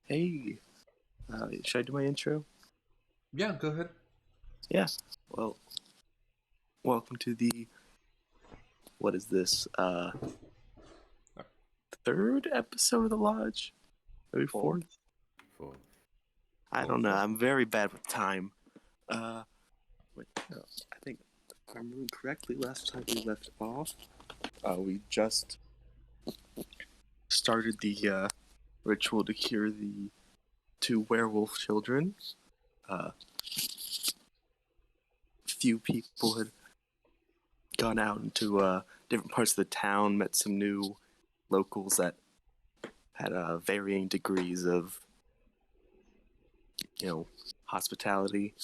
Hey, should I do my intro? Yeah, go ahead. Yeah. Well, welcome to what is this? Third episode of the Lodge? Maybe fourth? Fourth. I don't know. I'm very bad with time. Wait, no, I think if I remember correctly, last time we left off, we just started the ritual to cure the two werewolf children. Few people had gone out into different parts of the town, met some new locals that had varying degrees of, hospitality.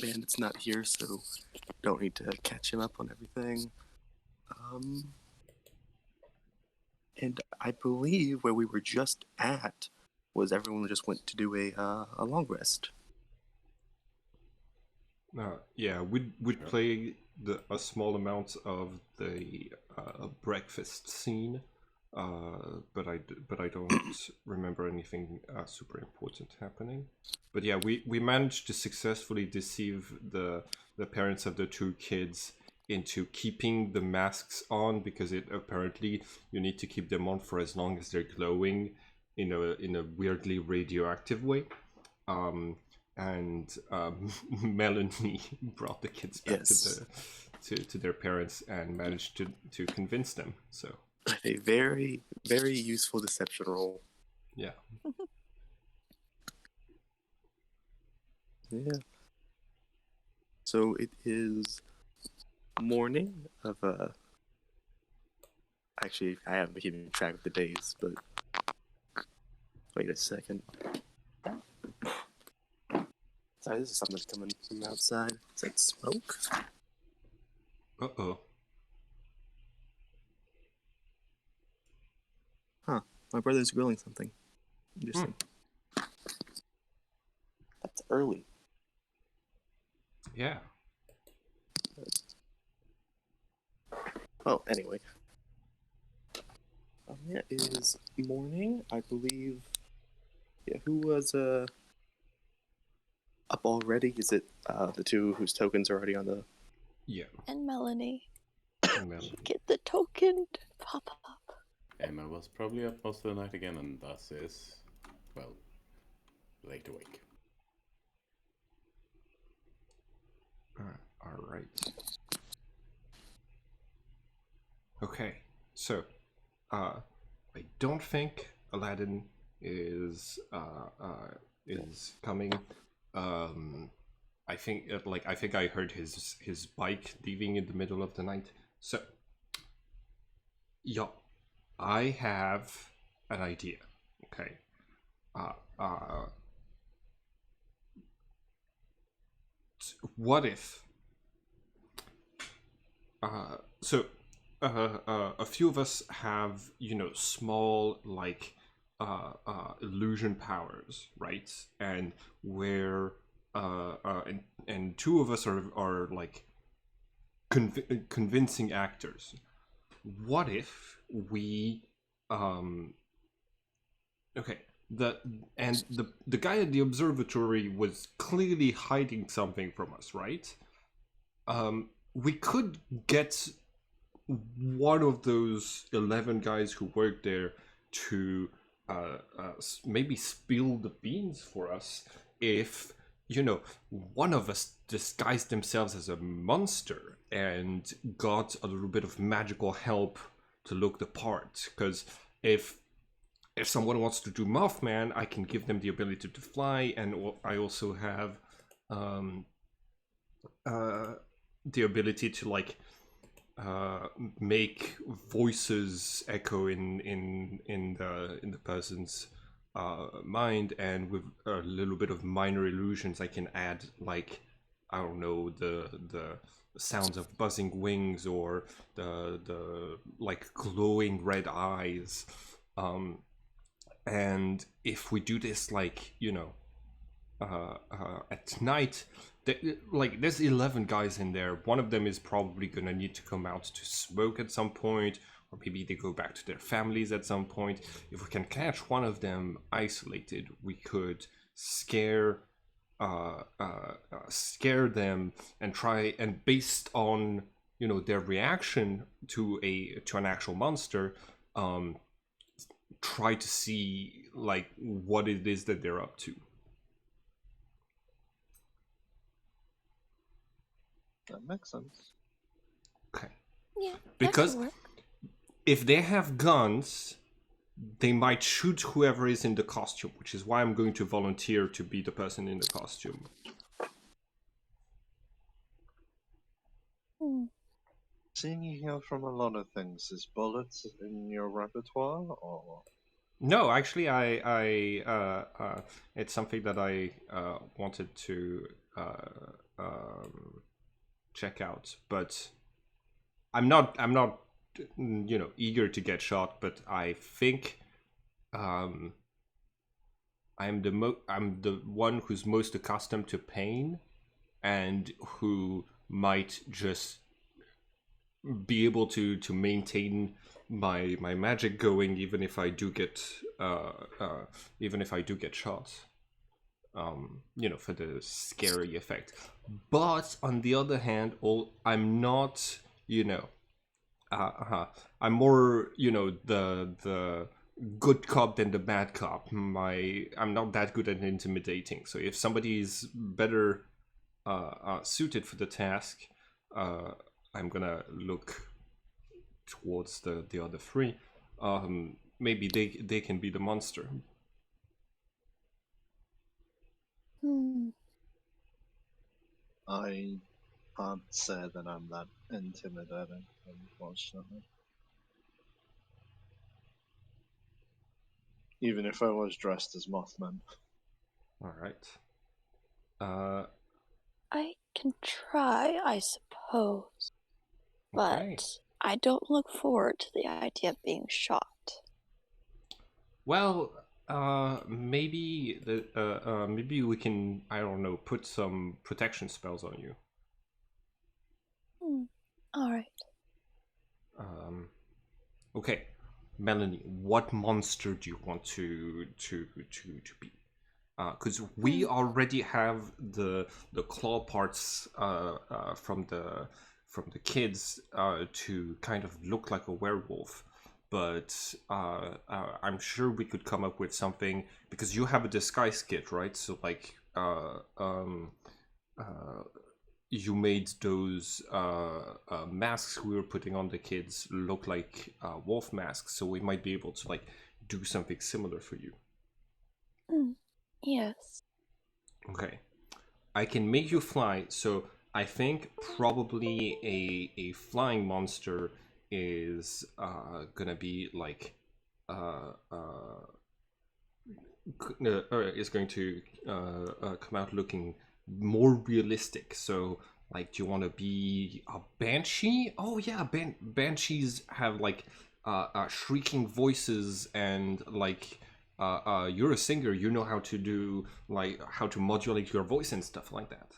Bandit's not here, so don't need to catch him up on everything. And I believe where we were just at was everyone just went to do a long rest. Yeah, we'd play a small amount of the breakfast scene, but I don't remember anything super important happening. But yeah, we managed to successfully deceive the parents of the two kids into keeping the masks on, because it apparently you need to keep them on for as long as they're glowing in a weirdly radioactive way. And Melanie brought the kids back to their parents and managed to convince them. So a very, very useful deception roll. Yeah. Yeah. So it is morning of Actually, I haven't been keeping track of the days, but wait a second. Sorry, this is something coming from outside. Is that smoke? Uh-oh. Huh. My brother's grilling something. Interesting. That's early. Yeah. Well, anyway. Yeah, it is morning, I believe. Yeah, who was up already? Is it the two whose tokens are already on the... Yeah. And Melanie. And Melanie. Get the token to pop up. Emma was probably up most of the night again, and thus is, well, late awake. All right. Okay, so I don't think Aladdin is coming. I think I heard his bike leaving in the middle of the night. So, yeah, I have an idea. Okay. What if? A few of us have, small, like, illusion powers, right? And where, and two of us are like convincing actors. What if we, okay, the guy at the observatory was clearly hiding something from us, right? We could get one of those 11 guys who work there to maybe spill the beans for us if, one of us disguised themselves as a monster and got a little bit of magical help to look the part. Because if someone wants to do Mothman, I can give them the ability to fly, and I also have the ability to, like, make voices echo in the person's mind, and with a little bit of minor illusions, I can add, like, I don't know, the sounds of buzzing wings or the like glowing red eyes. And if we do this, like, at night, like, there's 11 guys in there. One of them is probably gonna need to come out to smoke at some point, or maybe they go back to their families at some point. If we can catch one of them isolated, we could scare them and try, and based on their reaction to an actual monster, try to see like what it is that they're up to. That makes sense. Okay. Yeah, Because that could work. if they have guns, they might shoot whoever is in the costume, which is why I'm going to volunteer to be the person in the costume. Seeing you heal from a lot of things, is bullets in your repertoire, or No, actually, it's something that I wanted to check out, but I'm not eager to get shot. But I think I'm the one who's most accustomed to pain, and who might just be able to maintain my magic going even if I do get shot, for the scary effect. But on the other hand, I'm not, I'm more, the good cop than the bad cop. I'm not that good at intimidating. So if somebody is better suited for the task, I'm gonna look towards the other three. Maybe they can be the monster. I can't say that I'm that intimidating, unfortunately. Even if I was dressed as Mothman. All right. I can try, I suppose. But Okay. I don't look forward to the idea of being shot. Well, maybe maybe we can, I don't know, put some protection spells on you. Alright. Okay, Melanie, what monster do you want to be? Because we already have the claw parts from the kids to kind of look like a werewolf, but I'm sure we could come up with something, because you have a disguise kit, right? So like you made those masks we were putting on the kids look like wolf masks, so we might be able to like do something similar for you. Yes. Okay, I can make you fly, so I think probably a flying monster is gonna be like is going to come out looking more realistic. So like, do you want to be a banshee? Oh yeah, banshees have like shrieking voices, and like you're a singer, you know how to do, like, how to modulate your voice and stuff like that.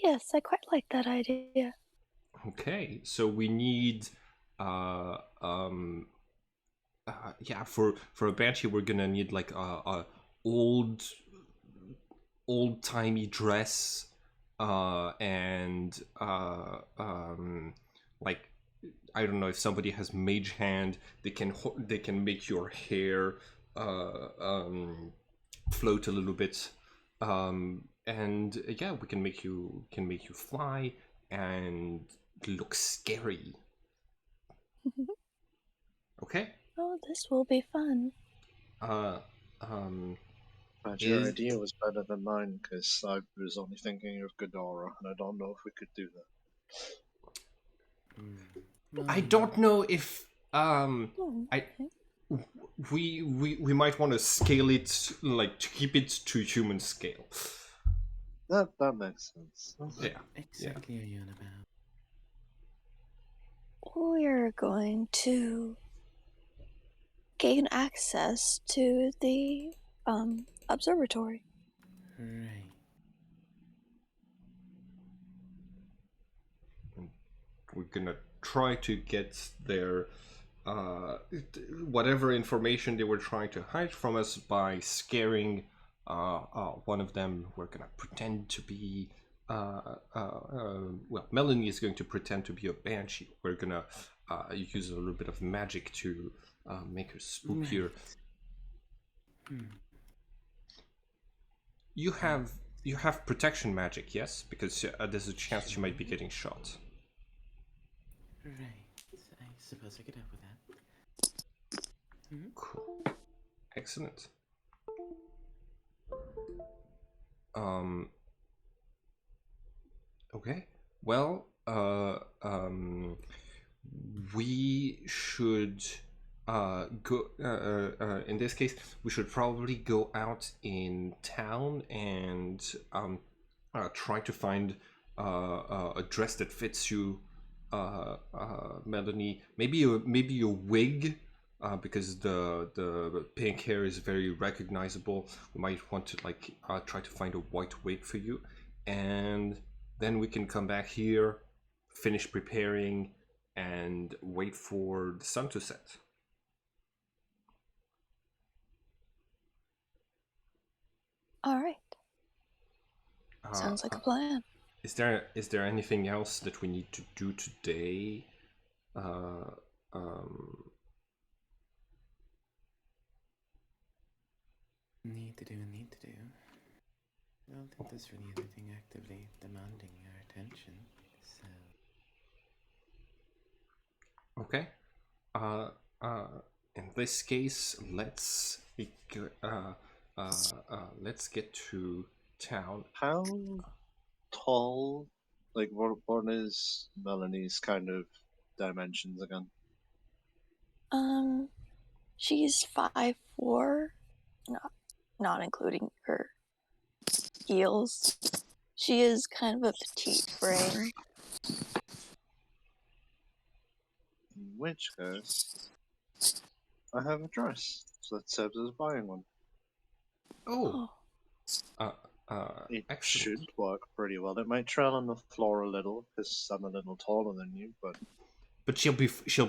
Yes, I quite like that idea. Okay, so we need yeah, for a banshee we're gonna need like a old timey dress, and like, I don't know, if somebody has mage hand, they can make your hair float a little bit, and yeah, we can make you fly and look scary. Okay. Oh, this will be fun. But your Is idea was better than mine, because I was only thinking of Ghidorah, and I don't know if we could do that. I don't know if Oh, I okay. we might want to scale it, like, to keep it to human scale. That makes sense. Yeah. Exactly are you on about? We're going to gain access to the observatory. Right. We're gonna try to get their whatever information they were trying to hide from us by scaring one of them. We're gonna pretend to be well, Melanie is going to pretend to be a banshee. We're gonna use a little bit of magic to make her spookier. You have protection magic, yes, because there's a chance you might be getting shot. Right. I suppose I could help with that. Cool. Excellent. Okay. Well, we should go. In this case, we should probably go out in town and try to find a dress that fits you, Melanie. Maybe a wig. Because the pink hair is very recognizable, we might want to try to find a white wig for you, and then we can come back here, finish preparing, and wait for the sun to set. All right. Sounds like a plan. Is there anything else that we need to do today? Need to do. I don't think there's really anything actively demanding our attention, so... Okay. In this case, let's get to town. How tall? Like, what is Melanie's kind of dimensions again? She's 5'4", not including her heels. She is kind of a petite frame. In which case, I have a dress, so that serves as buying one. Oh. It Excellent. should work pretty well. It might trail on the floor a little because I'm a little taller than you, But she'll be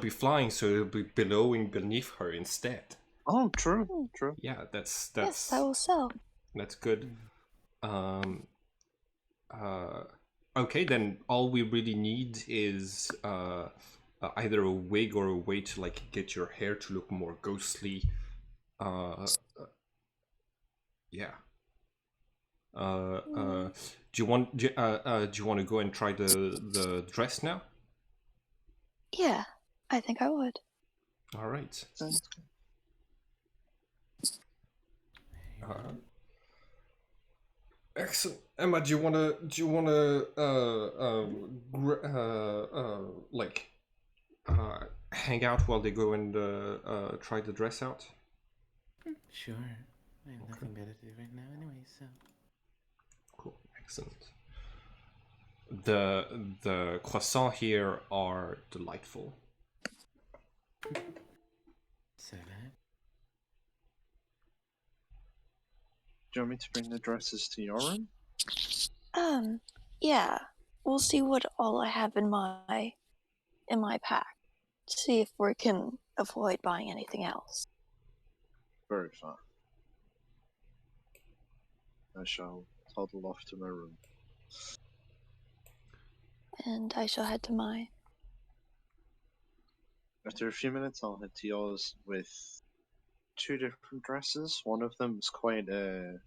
flying, so it'll be billowing beneath her instead. oh, true. Yeah, that's Yes, that will sell. That's good. Okay, then all we really need is either a wig or a way to get your hair to look more ghostly. Yeah. Do you want to go and try the dress now? Yeah, I think I would. All right. Sounds good. Excellent. Emma, do you wanna hang out while they go and try the dress out? Sure. I have nothing better to do right now anyway, so... Cool. Excellent. The croissants here are delightful. So that... Do you want me to bring the dresses to your room? Yeah. We'll see what all I have in my pack. See if we can avoid buying anything else. Very fine. I shall toddle off to my room. And I shall head to mine. After a few minutes, I'll head to yours with 2 different dresses. One of them is quite I'm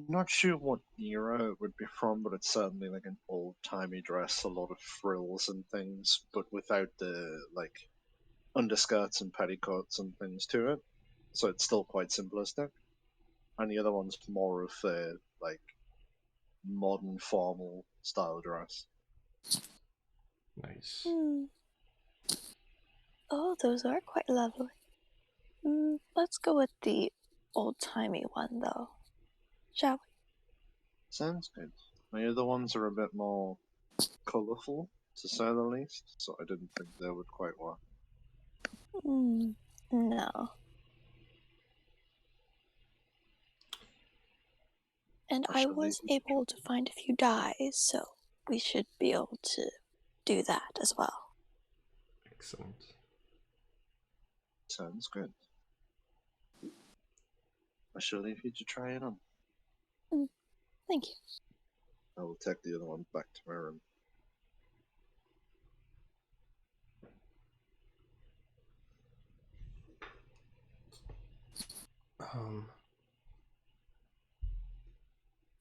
not sure what era it would be from, but it's certainly like an old-timey dress, a lot of frills and things, but without the, underskirts and petticoats and things to it. So it's still quite simplistic. And the other one's more of a, modern formal style dress. Nice. Oh, those are quite lovely. Let's go with the old-timey one, though. Shall we? Sounds good. The other ones are a bit more colourful, to say the least, so I didn't think they would quite work. No. And I was able to find a few dyes, so we should be able to do that as well. Excellent. Sounds good. I shall leave you to try it on. Thank you. I will take the other one back to my room.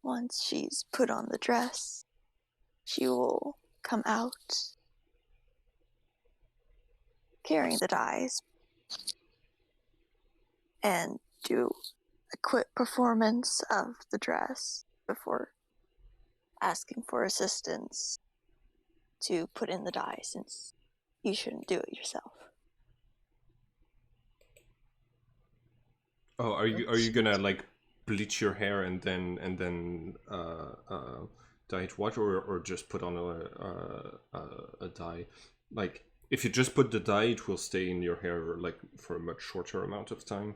Once she's put on the dress, she will come out carrying the dyes and do a quick performance of the dress before asking for assistance to put in the dye, since you shouldn't do it yourself. Oh, are you gonna like bleach your hair and then dye it white, or just put on a dye? Like, if you just put the dye, it will stay in your hair like for a much shorter amount of time.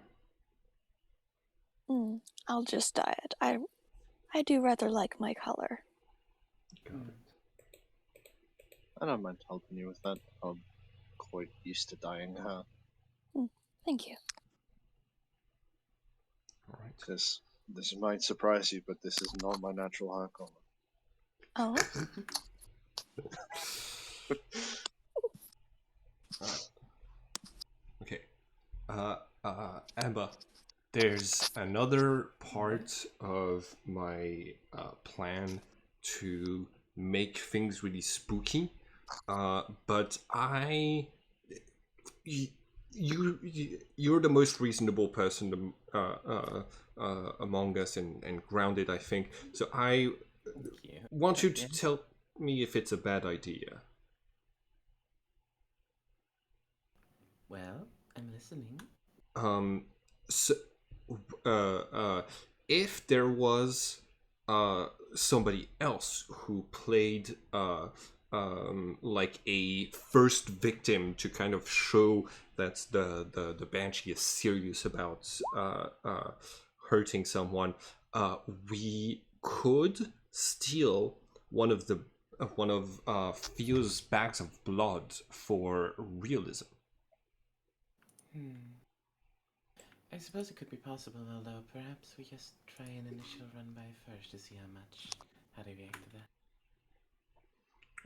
I'll just dye it. I do rather like my color. Got it. I don't mind helping you with that. I'm quite used to dyeing hair. Thank you. All right. This might surprise you, but this is not my natural hair color. Oh, Okay. Amber, there's another part of my plan to make things really spooky, but you're the most reasonable person among us, and grounded, I think. So I want you to tell me if it's a bad idea. Well, I'm listening. So, if there was somebody else who played like a first victim to kind of show that the banshee is serious about hurting someone, we could steal one of Theo's bags of blood for realism. I suppose it could be possible, although perhaps we just try an initial run by first to see how they react to that.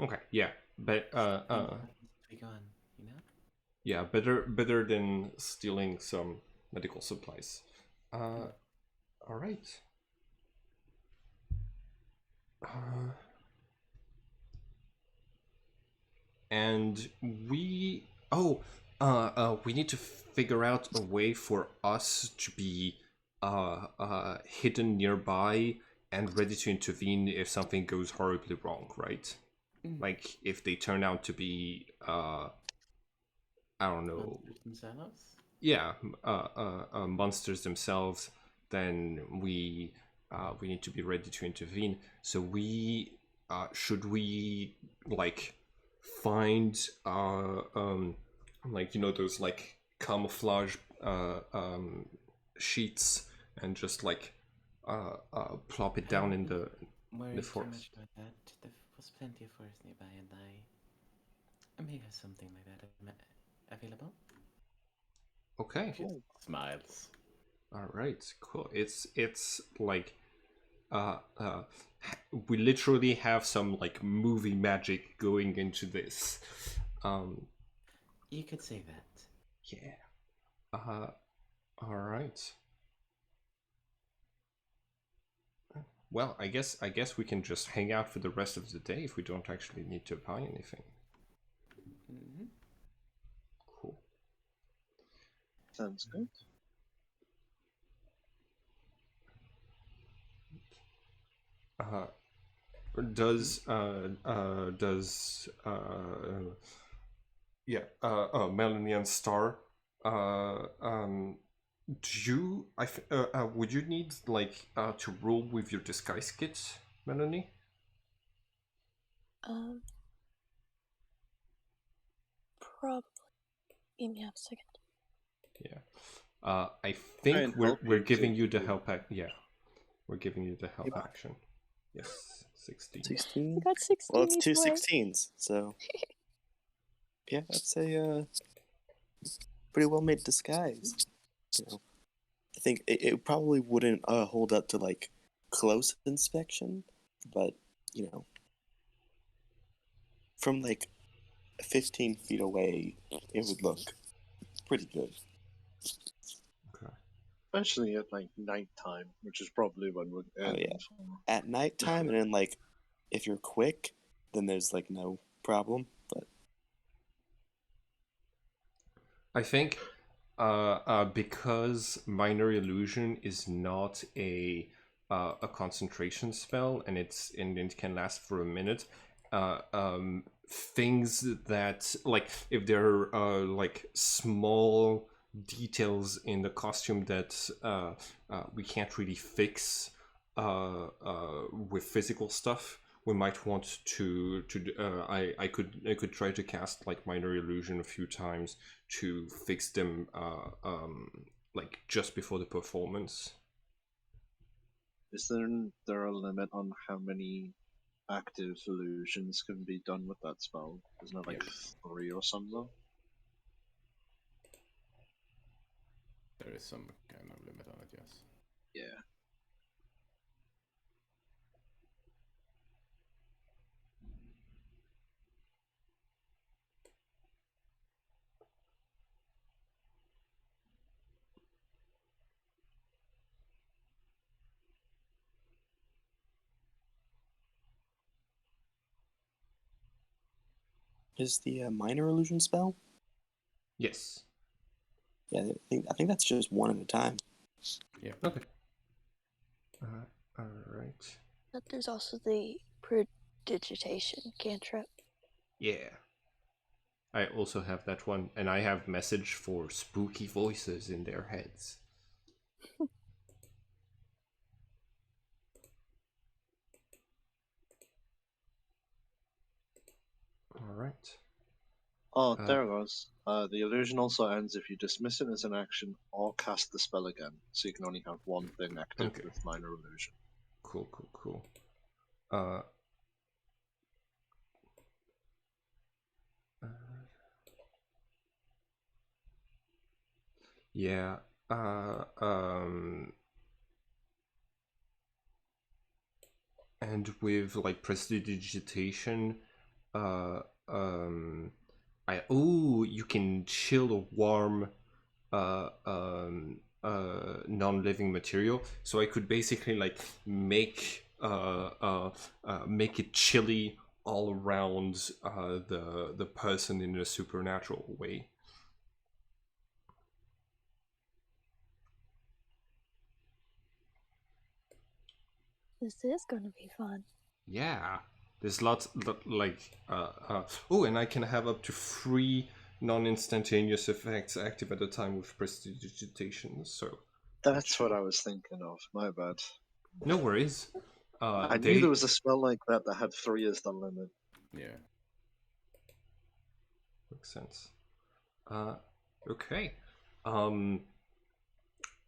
Okay, yeah, but We go on, you know? yeah, better than stealing some medical supplies. All right. And we we need to figure out a way for us to be hidden nearby and ready to intervene if something goes horribly wrong, right? Like if they turn out to be I don't know, Themselves? yeah, monsters themselves, then we need to be ready to intervene. So we should we like find like, you know, those like camouflage sheets, and just like plop it down in the Worried too forest. much about that. There was plenty of forest nearby, and I may have something like that available. Okay. Smiles. All right. Cool. It's like we literally have some like movie magic going into this. You could say that. Yeah. All right. Well, I guess we can just hang out for the rest of the day if we don't actually need to buy anything. Cool. Sounds good. Does Melanie and Star, do you would you need like to roll with your disguise kit, Melanie? Probably. Give me a second. Yeah. I think and we're help you giving to- you the help yeah. We're giving you the help action. Yes, 16. 16? I got 16 Well, it's either two way. 16s, so yeah, that's a pretty well made disguise. You know, I think it probably wouldn't hold up to like close inspection, but you know, from like 15 feet away, it would look pretty good. Okay. Especially at like nighttime, which is probably when we're Oh aiming yeah, for. at nighttime, and then like if you're quick, then there's like no problem. But I think because minor illusion is not a concentration spell, and it can last for a minute. Things that, like, if there are like small details in the costume that we can't really fix with physical stuff, we might want to I could try to cast like minor illusion a few times to fix them like just before the performance. Is there a limit on how many active illusions can be done with that spell? Isn't it like Yep. 3 or something? There is some kind of limit on it, yes. Yeah. is the minor illusion spell? Yes. Yeah, I think that's just one at a time. Yeah. Okay. All right. But there's also the prodigitation cantrip. Yeah. I also have that one, and I have message for spooky voices in their heads. All right. Oh, there it goes. The illusion also ends if you dismiss it as an action or cast the spell again, so you can only have one thing active Okay. with minor illusion. Cool. Uh, uh, yeah. And with like prestidigitation, uh, um, you can chill or warm non-living material, so I could basically like make it chilly all around the person in a supernatural way. This is going to be fun. Yeah, there's like and I can have up to 3 non-instantaneous effects active at a time with prestidigitation, so That's what I was thinking of. My bad. no worries. I knew there They was a spell like that that had 3 as the limit. Yeah. Makes sense. Okay. Um,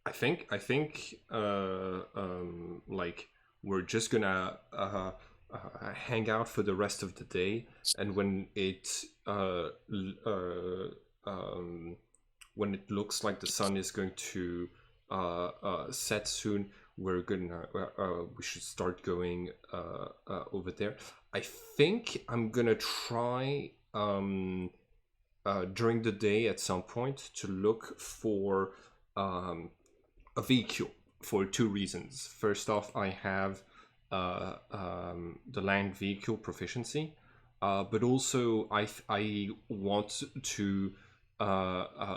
I think like we're just gonna hang out for the rest of the day, and when it looks like the sun is going to set soon, we should start going over there. I think I'm gonna try during the day at some point to look for a vehicle for 2 reasons. First off, I have the land vehicle proficiency, but also I want to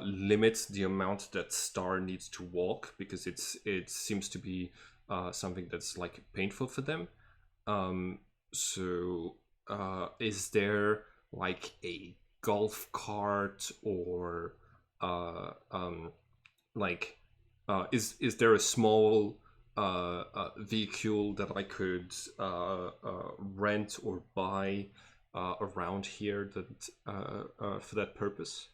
limit the amount that Star needs to walk, because it seems to be something that's like painful for them. Um, so, is there like a golf cart, or like is there a small vehicle that I could rent or buy around here that for that purpose?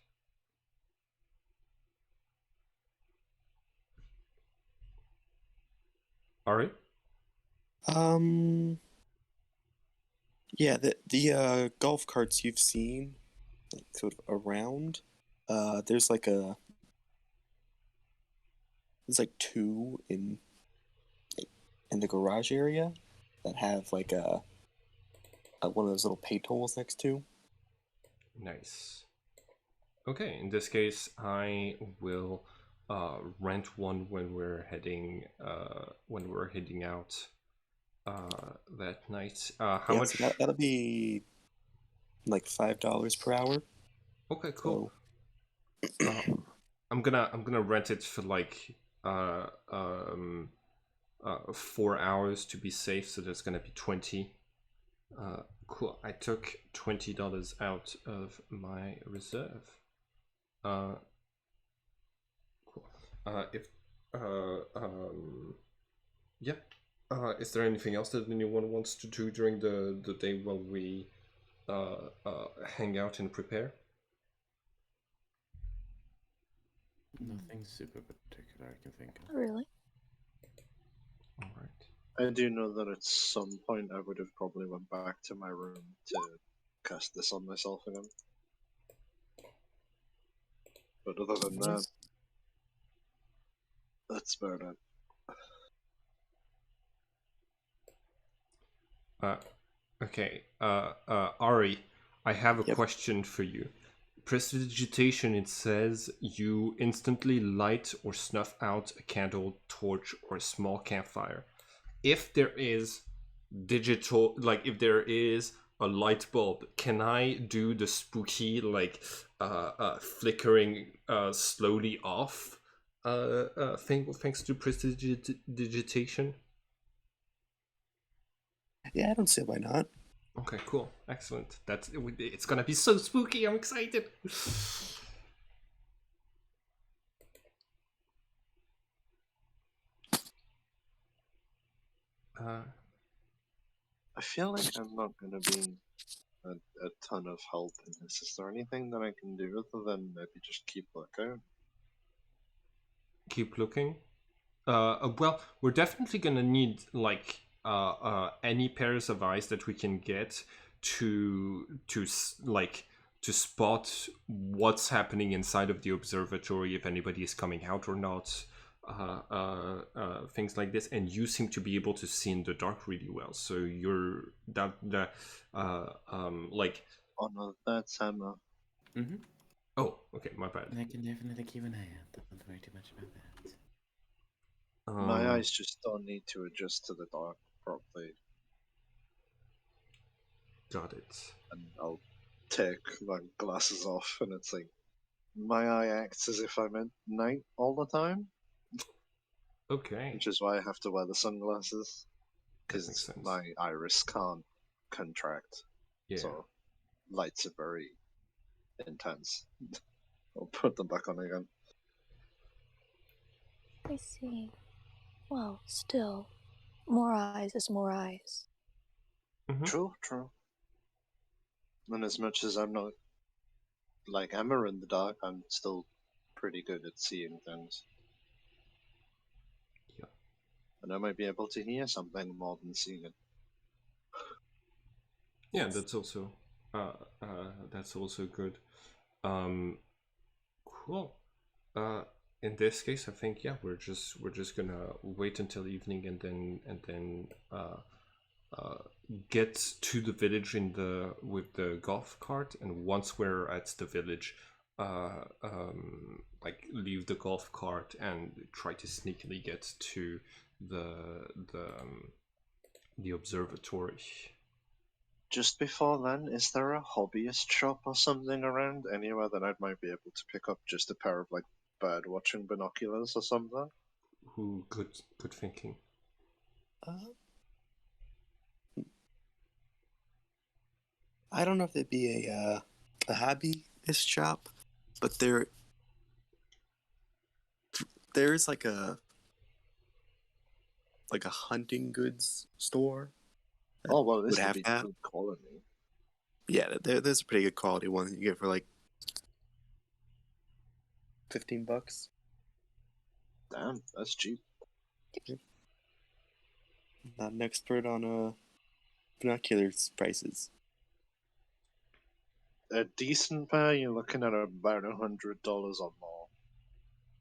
All right. Um, Yeah, the golf carts you've seen, like, sort of around. There's two in the garage area that have like a one of those little pay tolls next to. Nice. Okay, in this case, I will rent one when we're heading out that night. How Yeah, much? so that'll be like $5 per hour. Okay, cool. So Uh, I'm gonna rent it for like uh, um, 4 hours to be safe, so that's gonna be 20. Cool. I took $20 out of my reserve. Cool. If yeah. Is there anything else that anyone wants to do during the day while we hang out and prepare? Nothing super particular I can think of. Not really. All right. I do know that at some point I would have probably went back to my room to cast this on myself again. But other than that, that's about it. Okay. Ari, I have a Yep. question for you. Prestidigitation, it says you instantly light or snuff out a candle, torch, or a small campfire. If there is if there is a light bulb, can I do the spooky, flickering slowly off thing thanks to prestidigitation? yeah, I don't see why not. Okay, cool, excellent. It's gonna be so spooky. I'm excited. I feel like I'm not going to be a ton of help in this. Is there anything that I can do other than maybe just keep looking? Keep looking. Well, we're definitely gonna need any pairs of eyes that we can get to spot what's happening inside of the observatory, if anybody is coming out or not, things like this. And you seem to be able to see in the dark really well. So you're like. Oh no, that's Emma. Mm-hmm. Oh, okay, my bad. I can definitely keep an eye out. Don't worry too much about that. My eyes just don't need to adjust to the dark properly, Got it. and I'll take my glasses off, and it's like my eye acts as if I'm at night all the time, Okay, which is why I have to wear the sunglasses that makes because sense. my iris can't contract. Yeah. So lights are very intense. I'll put them back on again. I see. Well, still, more eyes is more eyes. Mhm. True, true. And as much as I'm not like Emma in the dark, I'm still pretty good at seeing things. Yeah. And I might be able to hear something more than seeing it. Yeah, that's also good. Cool. In this case, I think we're just gonna wait until evening and then get to the village with the golf cart. And once we're at the village, leave the golf cart and try to sneakily get to the observatory. Just before then, is there a hobbyist shop or something around anywhere that I might be able to pick up just a pair of like bird watching binoculars or something? Who good thinking. Uh, I don't know if it'd be a hobbyist shop, but there is like a hunting goods store. that Oh well, this would would have be that. good quality. Yeah, there's a pretty good quality one that you get for like $15. Damn, that's cheap. Not an expert on binoculars prices? A decent pair, you're looking at about $100 or more.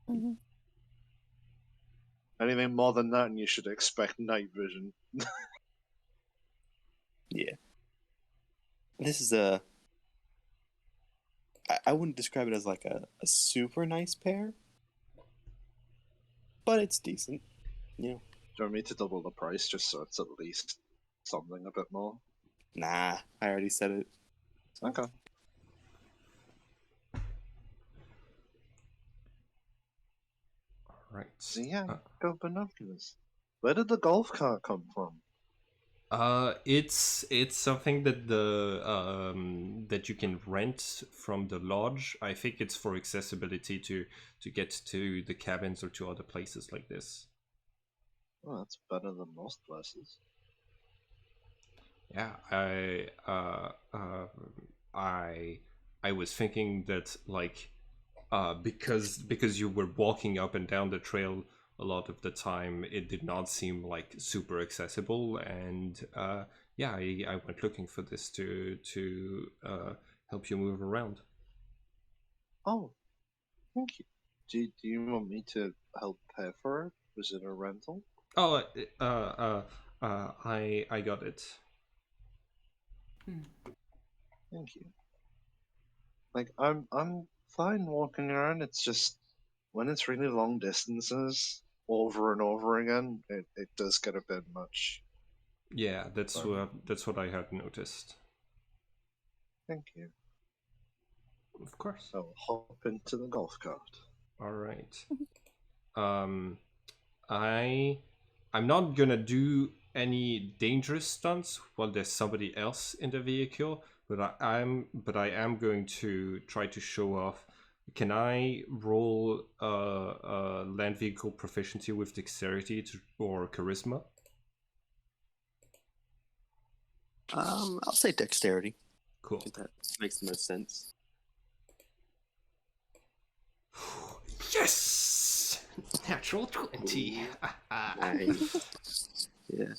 Hmm. Anything more than that, and you should expect night vision. Yeah. This is a. I wouldn't describe it as like a super nice pair, but it's decent. You know. Do you want me to double the price just so it's at least something a bit more? Nah, I already said it. Okay. Right. So yeah, go binoculars. Where did the golf cart come from? It's something that that you can rent from the lodge. I think it's for accessibility to get to the cabins or to other places like this. Oh, that's better than most places. Yeah, I was thinking that like because you were walking up and down the trail a lot of the time, it did not seem like super accessible, and yeah, I went looking for this to help you move around. Oh, thank you. Do you want me to help pay for it? Was it a rental? Oh, I got it. Thank you. Like I'm fine walking around. It's just when it's really long distances over and over again, it does get a bit much. Yeah, But that's what I had noticed. thank you. Of course. I'll hop into the golf cart. All right. Um, I'm not gonna do any dangerous stunts while there's somebody else in the vehicle, but I am going to try to show off. Can I roll land vehicle proficiency with dexterity or charisma? I'll say dexterity. Cool. That makes the most sense. Yes, natural 20. Nice. Yeah.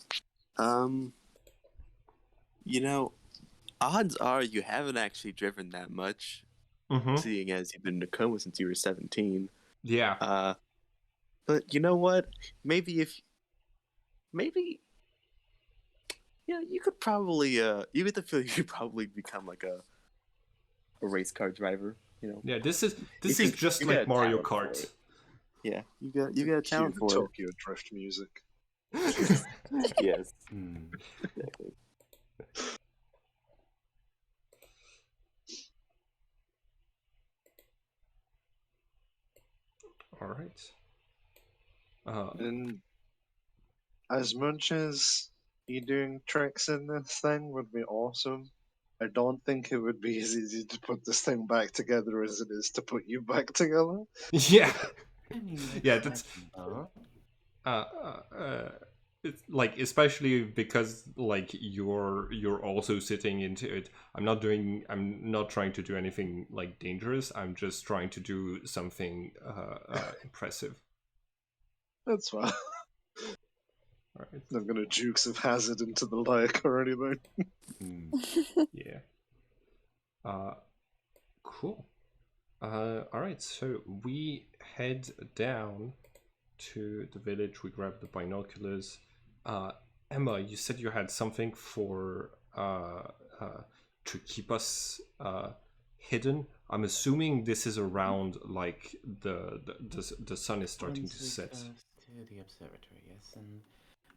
You know, odds are you haven't actually driven that much, Mm-hmm. seeing as you've been in a coma since you were 17. Yeah. But you know what? Maybe yeah, you could probably you get the feeling you could probably become like a race car driver. You know. Yeah. This is You just got like a Mario talent for Kart. it. Yeah, you got a Cue talent the for Tokyo Drift music. it. Yes. Hmm. Exactly. All right. And as much as you doing tricks in this thing would be awesome, I don't think it would be as easy to put this thing back together as it is to put you back together. Yeah. I mean, Yeah, that's flexible. uh, uh, it's like especially because like you're also sitting into it. I'm not trying to do anything like dangerous. I'm just trying to do something impressive. That's fine. All right. I'm gonna jukes of hazard into the lake or anything. Hmm. Yeah. Cool. All right. So we head down to the village. We grab the binoculars. Emma, you said you had something for to keep us hidden. I'm assuming this is around like the sun is starting Once to we set. close to the observatory, yes, and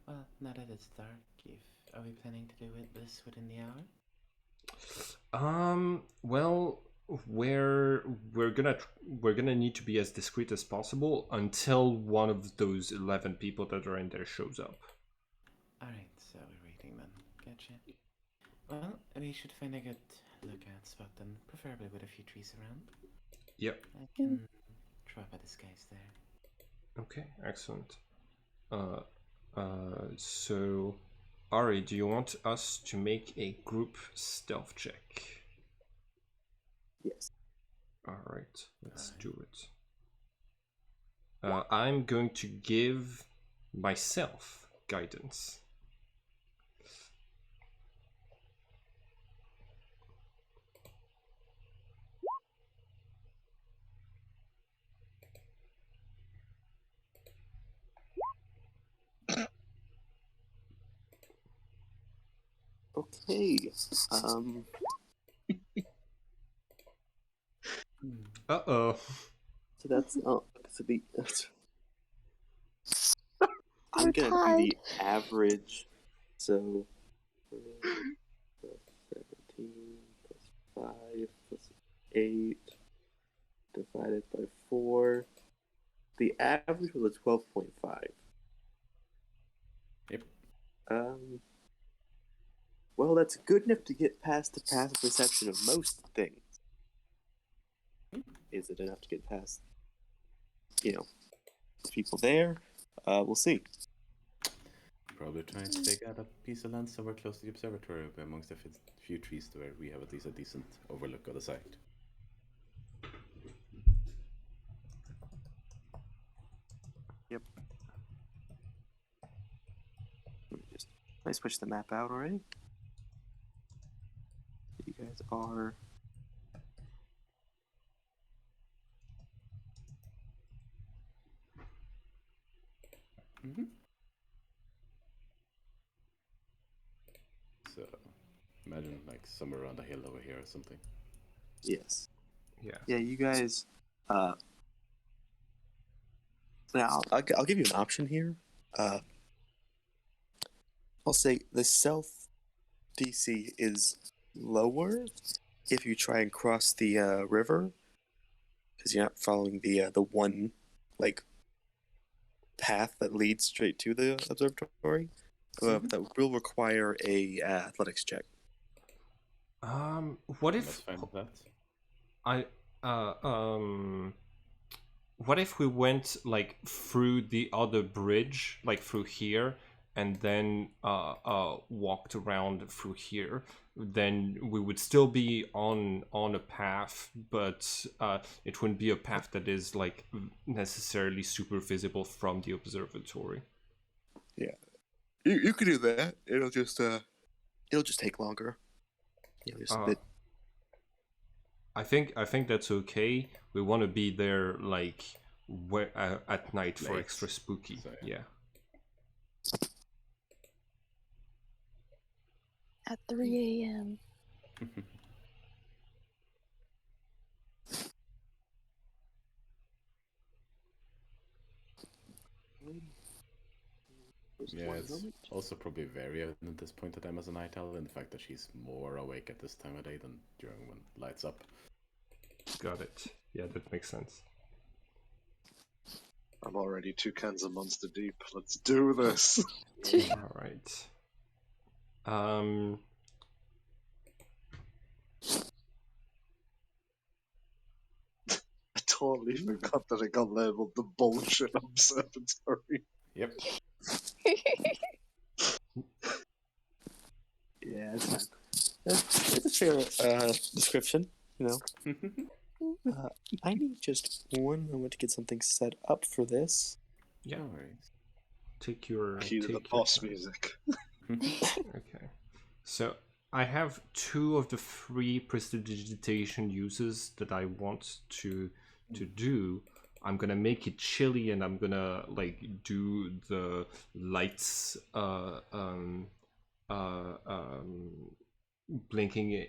well, now that it's dark, if are we planning to do this within the hour? Well, we're gonna need to be as discreet as possible until one of those 11 people that are in there shows up. Alright, so we're waiting then. Gotcha. Well, we should find a good lookout spot then, preferably with a few trees around. Yep. I can drop a disguise there. Okay, excellent. So, Ari, do you want us to make a group stealth check? Yes. All right, let's do it. I'm going to give myself guidance. Okay. Uh-oh. So that's so the I'm We're gonna do tied. the average. So 17 plus 5 plus 8 divided by 4. The average was 12.5. Yep. Well, that's good enough to get past the passive perception of most things. Is it enough to get past, people there? We'll see. Probably trying to take out a piece of land somewhere close to the observatory amongst the few trees where we have at least a decent overlook of the site. Yep. I switch the map out already. You guys are. Mm-hmm. So, imagine like somewhere around a hill over here or something. Yes. Yeah. Yeah, you guys. Now I'll give you an option here. I'll say the stealth DC is lower if you try and cross the river, because you're not following the one like path that leads straight to the observatory. That will require a athletics check. What That's if fine with that. I what if we went like through the other bridge, like through here, and then walked around through here? Then we would still be on a path, but it wouldn't be a path that is like necessarily super visible from the observatory. Yeah, you could do that. It'll just take longer. Just a bit. I think that's okay. We want to be there like at night for Late. extra spooky. So, yeah. At 3 a.m. Yeah, it's also probably very evident at this point that Emma's a night owl, and the fact that she's more awake at this time of day than during when lights up. Got it. Yeah, that makes sense. I'm already 2 cans of Monster Deep. Let's do this. All right. Um. I totally forgot that it got labeled the bullshit observatory. Yep. Yeah, it's fine. It's a fair description, I need just one moment to get something set up for this. Yeah. No worries. Take your Cue the boss music. Okay. So I have 2 of the 3 prestidigitation uses that I want to do. I'm gonna make it chilly, and I'm gonna like do the lights blinking in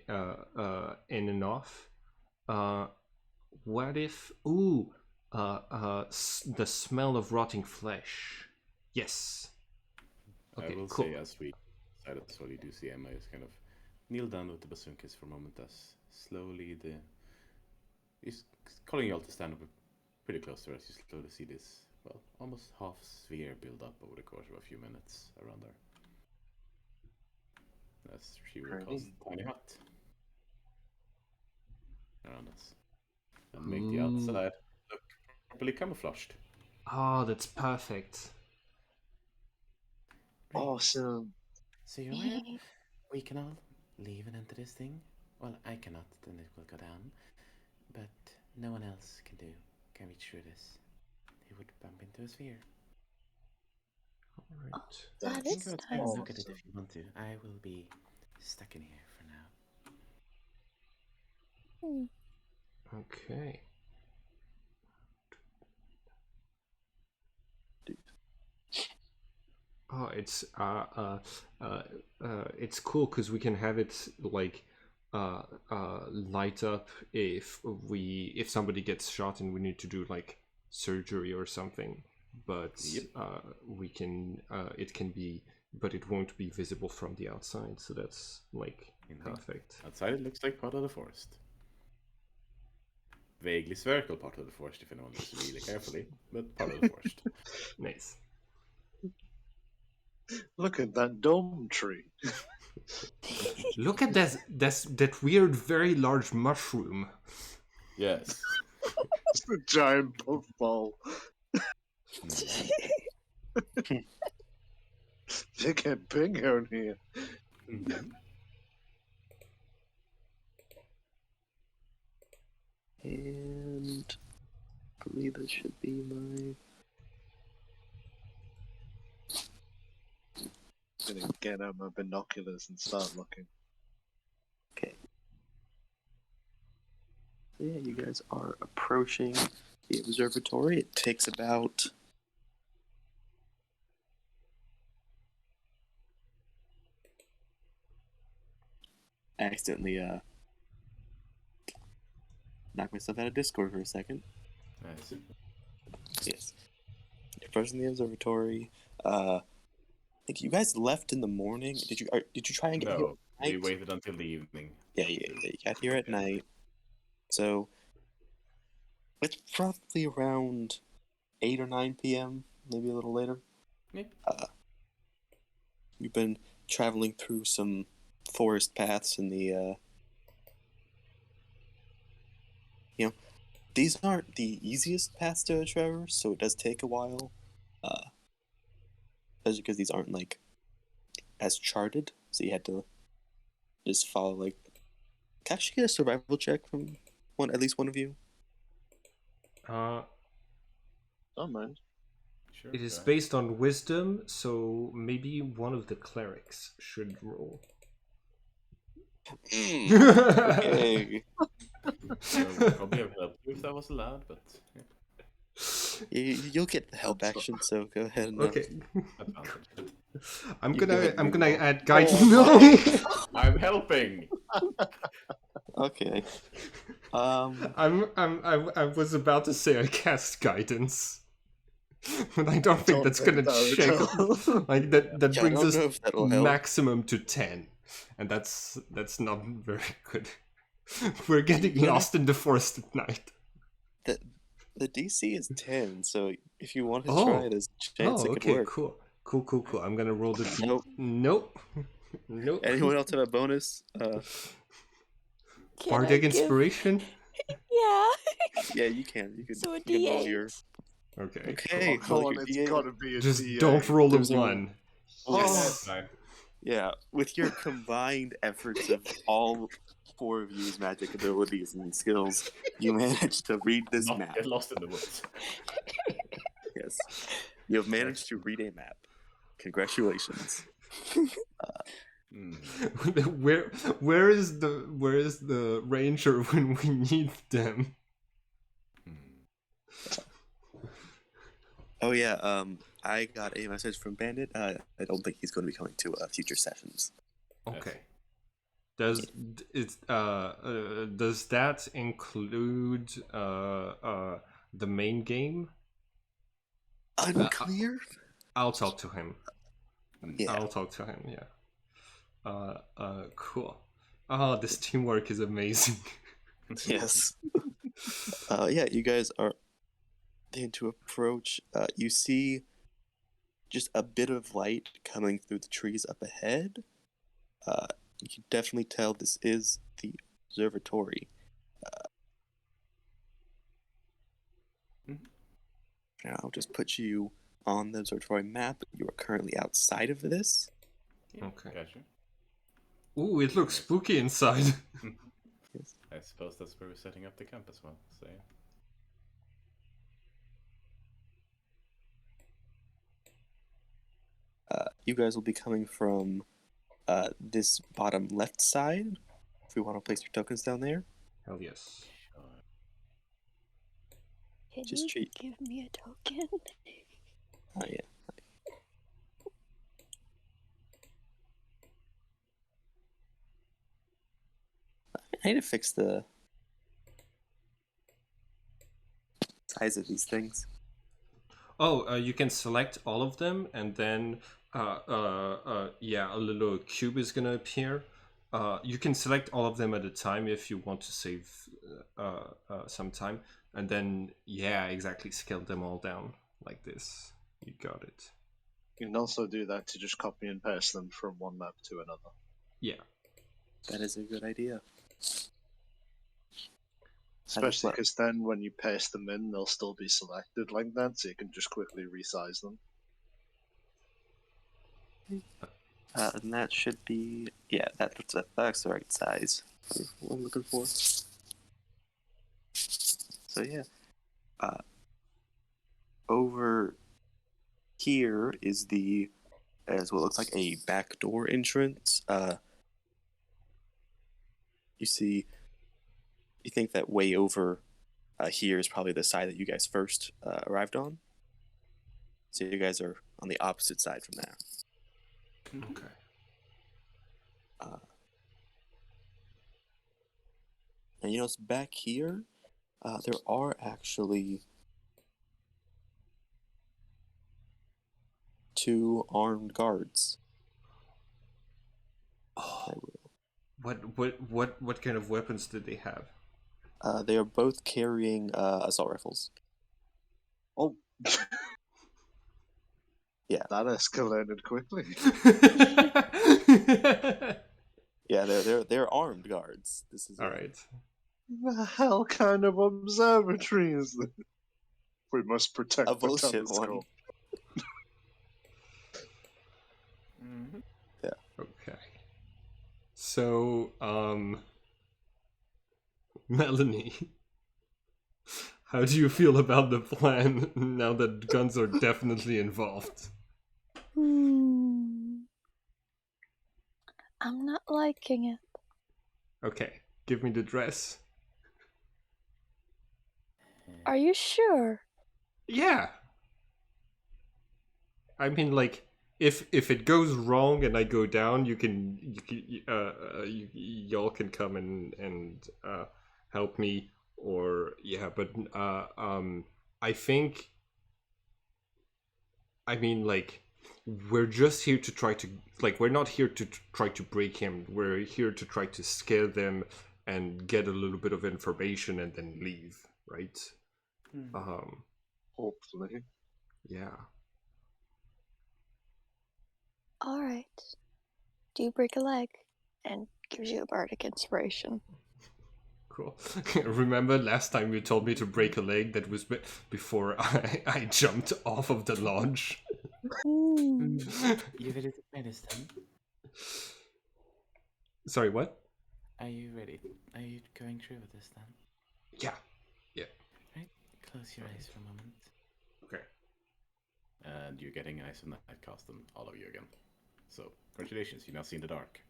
and off. What if the smell of rotting flesh? Yes. Okay, I will cool. say, as we said as well, you do see Emma is kind of kneel down with the basunkis for a moment as slowly he's calling you all to stand up pretty close to her as you slowly see this, well, almost half sphere build up over the course of a few minutes around her. As she recalls the tiny hut around us. And make the outside look properly camouflaged. Oh, that's perfect. Awesome. So you're aware we can all leave and enter this thing? Well, I cannot, then it will go down. But no one else can reach through this. They would bump into a sphere. All right. That That's You is can go outside and nice. look at it if you want to. I will be stuck in here for now. Hmm. Okay. Oh, it's cool because we can have it like light up if somebody gets shot and we need to do like surgery or something. But Yep. we can it can be, but it won't be visible from the outside. So that's like Indeed. perfect. Outside, it looks like part of the forest. Vaguely spherical part of the forest, if anyone looks really carefully, but part of the forest. Nice. Look at that dome tree. Look at that weird, very large mushroom. Yes. It's a giant puffball. They get big out here. Mhm. And I believe that should be my. I'm gonna get out my binoculars and start looking. Okay. So yeah, you guys are approaching the observatory. It takes about accidentally knocked myself out of Discord for a second. Nice. Yes. You're approaching the observatory. I think you guys left in the morning. Did you try and get here No, at we night? waited until the evening. Yeah, you got here at night. So it's probably around 8 or 9 p.m., maybe a little later. Yeah. You've been traveling through some forest paths in the these aren't the easiest paths to traverse, so it does take a while. Especially because these aren't like as charted, so you had to just follow like. Can I actually get a survival check from at least one of you? Don't mind. Sure. It is go ahead. based on wisdom, so maybe one of the clerics should roll. Okay. Would probably have helped you if that was allowed, but yeah. You'll get the help action, so go ahead and Okay. Advantage. I'm You go ahead gonna and roll. add guidance. Oh No. I'm helping. Okay. I was about to say I cast guidance, but I don't think Don't that's think gonna that would shake. help. Like that Yeah, I brings don't us know if that'll help. maximum to 10, and that's not very good. We're getting You know- lost in the forest at night. The DC is 10, so if you want to Oh. try, there's a chance it could Okay, work. cool. I'm gonna roll the. Nope. Nope. Anyone else have a bonus? Can I Bardic give- inspiration. Yeah. Yeah, you can. You can. So a you can roll D8. your. Okay. Okay. Come roll on, your it's D8. gotta be a Just D8. don't roll a There's no- 1. Yes. Oh. Yeah, with your combined efforts of all 4 of you's magic abilities and skills, you managed to read this Not map. get lost in the woods. Yes, you have managed to read a map. Congratulations. Where is the ranger when we need them? Oh yeah, I got a message from Bandit. I don't think he's going to be coming to future sessions. Okay. Does that include the main game? Unclear. I'll talk to him. Yeah. I'll talk to him. Yeah. Cool. Oh, this teamwork is amazing. Yes. Yeah, you guys are into approach. You see just a bit of light coming through the trees up ahead. You can definitely tell this is the observatory. Now I'll just put you on the observatory map. You are currently outside of this. Yeah, Okay. Gotcha. Ooh, it looks spooky inside. Yes. I suppose that's where we're setting up the camp as well. So yeah. You guys will be coming from this bottom left side. If we want to place your tokens down there. Hell yes. Can Just you treat- give me a token? Oh yeah. I need to fix the size of these things. Oh, you can select all of them, and then yeah, a little cube is gonna appear. You can select all of them at a time if you want to save some time, and then yeah, exactly, scale them all down like this. You got it. You can also do that to just copy and paste them from one map to another. Yeah. That is a good idea. Especially because then when you paste them in, they'll still be selected like that, so you can just quickly resize them. And that should be, yeah, that's the right size for what I'm looking for. So yeah, over here is as what looks like a back door entrance. You think that way over here is probably the side that you guys first arrived on. So you guys are on the opposite side from there. Okay. And it's back here. There are actually 2 armed guards. Oh, what kind of weapons did they have? They are both carrying assault rifles. Oh, Yeah. that escalated quickly. Yeah, they're armed guards. This is all right. The hell kind of observatory is this? We must protect a the bullshit telescope. one. Mm-hmm. Yeah. Okay. So, Melanie, how do you feel about the plan now that guns are definitely involved? I'm not liking it. Okay, give me the dress. Are you sure? Yeah. I mean, like, if it goes wrong and I go down, y'all can come and help me, or yeah. But I think, I mean, like, we're just here to try to, like, we're not here to try to break him. We're here to try to scare them and get a little bit of information and then leave, right? Hopefully. Yeah. Alright. Do you break a leg? And gives you a bardic inspiration. Cool. Remember last time you told me to break a leg? That was before I jumped off of the launch. Ooh. You ready to play this then? Sorry, what? Are you ready? Are you going through with this then? Yeah. Yeah. Right? Close your eyes for a moment. Okay. And you're getting nice and night cast on all of you again. So, congratulations, you now see in the dark.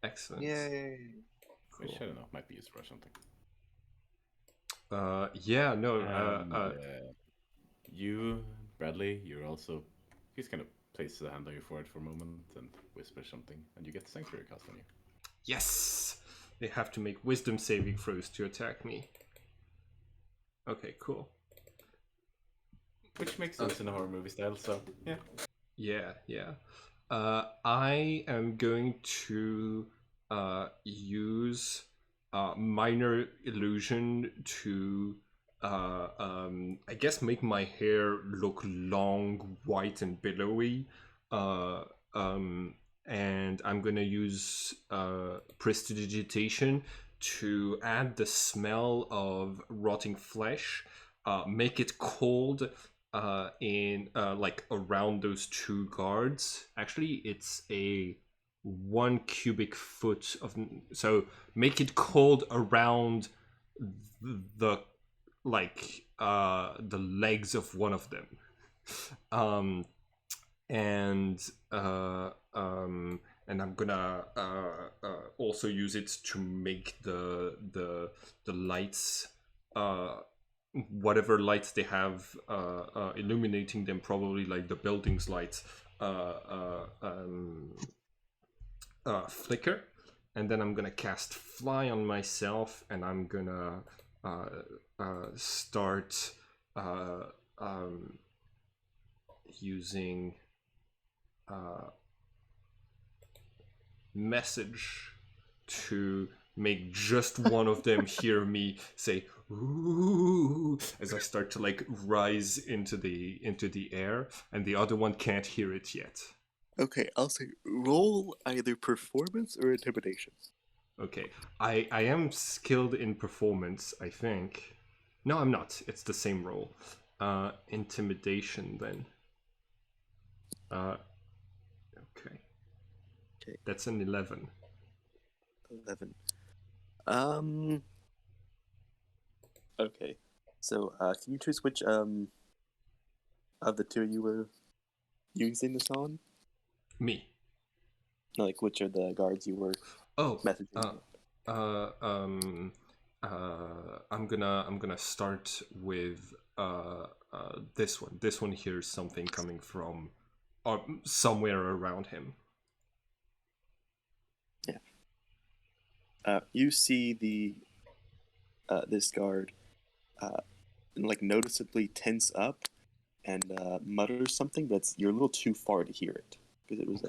Excellent. Yay. Which, Cool. I don't know, might be useful or something. Yeah, no, And, you, Bradley, he's kind of places a hand on your forehead for a moment and whispers something, and you get the Sanctuary cast on you. yes! They have to make wisdom saving throws to attack me. Okay, cool. Which makes sense in a horror movie style, so, yeah. Yeah. I am going to use minor illusion to I guess make my hair look long, white, and billowy. And I'm gonna use prestidigitation to add the smell of rotting flesh, make it cold in like around those 2 guards. Actually, it's a 1 cubic foot of, so make it cold around the the legs of one of them. And I'm gonna also use it to make the lights, whatever lights they have illuminating them, probably like the building's lights, flicker. and then I'm gonna cast Fly on myself, and I'm gonna start using message to make just one of them hear me say "ooh" as I start to like rise into the air, and the other one can't hear it yet. Okay, I'll say roll either performance or intimidation. Okay, I am skilled in performance, I think. No, I'm not. It's the same roll. Intimidation then. Okay. Okay. That's an 11. 11. Okay. So, can you choose which of the two you were using this on? Me. Like, which are the guards you were Oh. messaging? I'm gonna start with this one. This one hears something coming from somewhere around him. Yeah. You see the this guard like noticeably tense up and mutter something that's you're a little too far to hear it because it was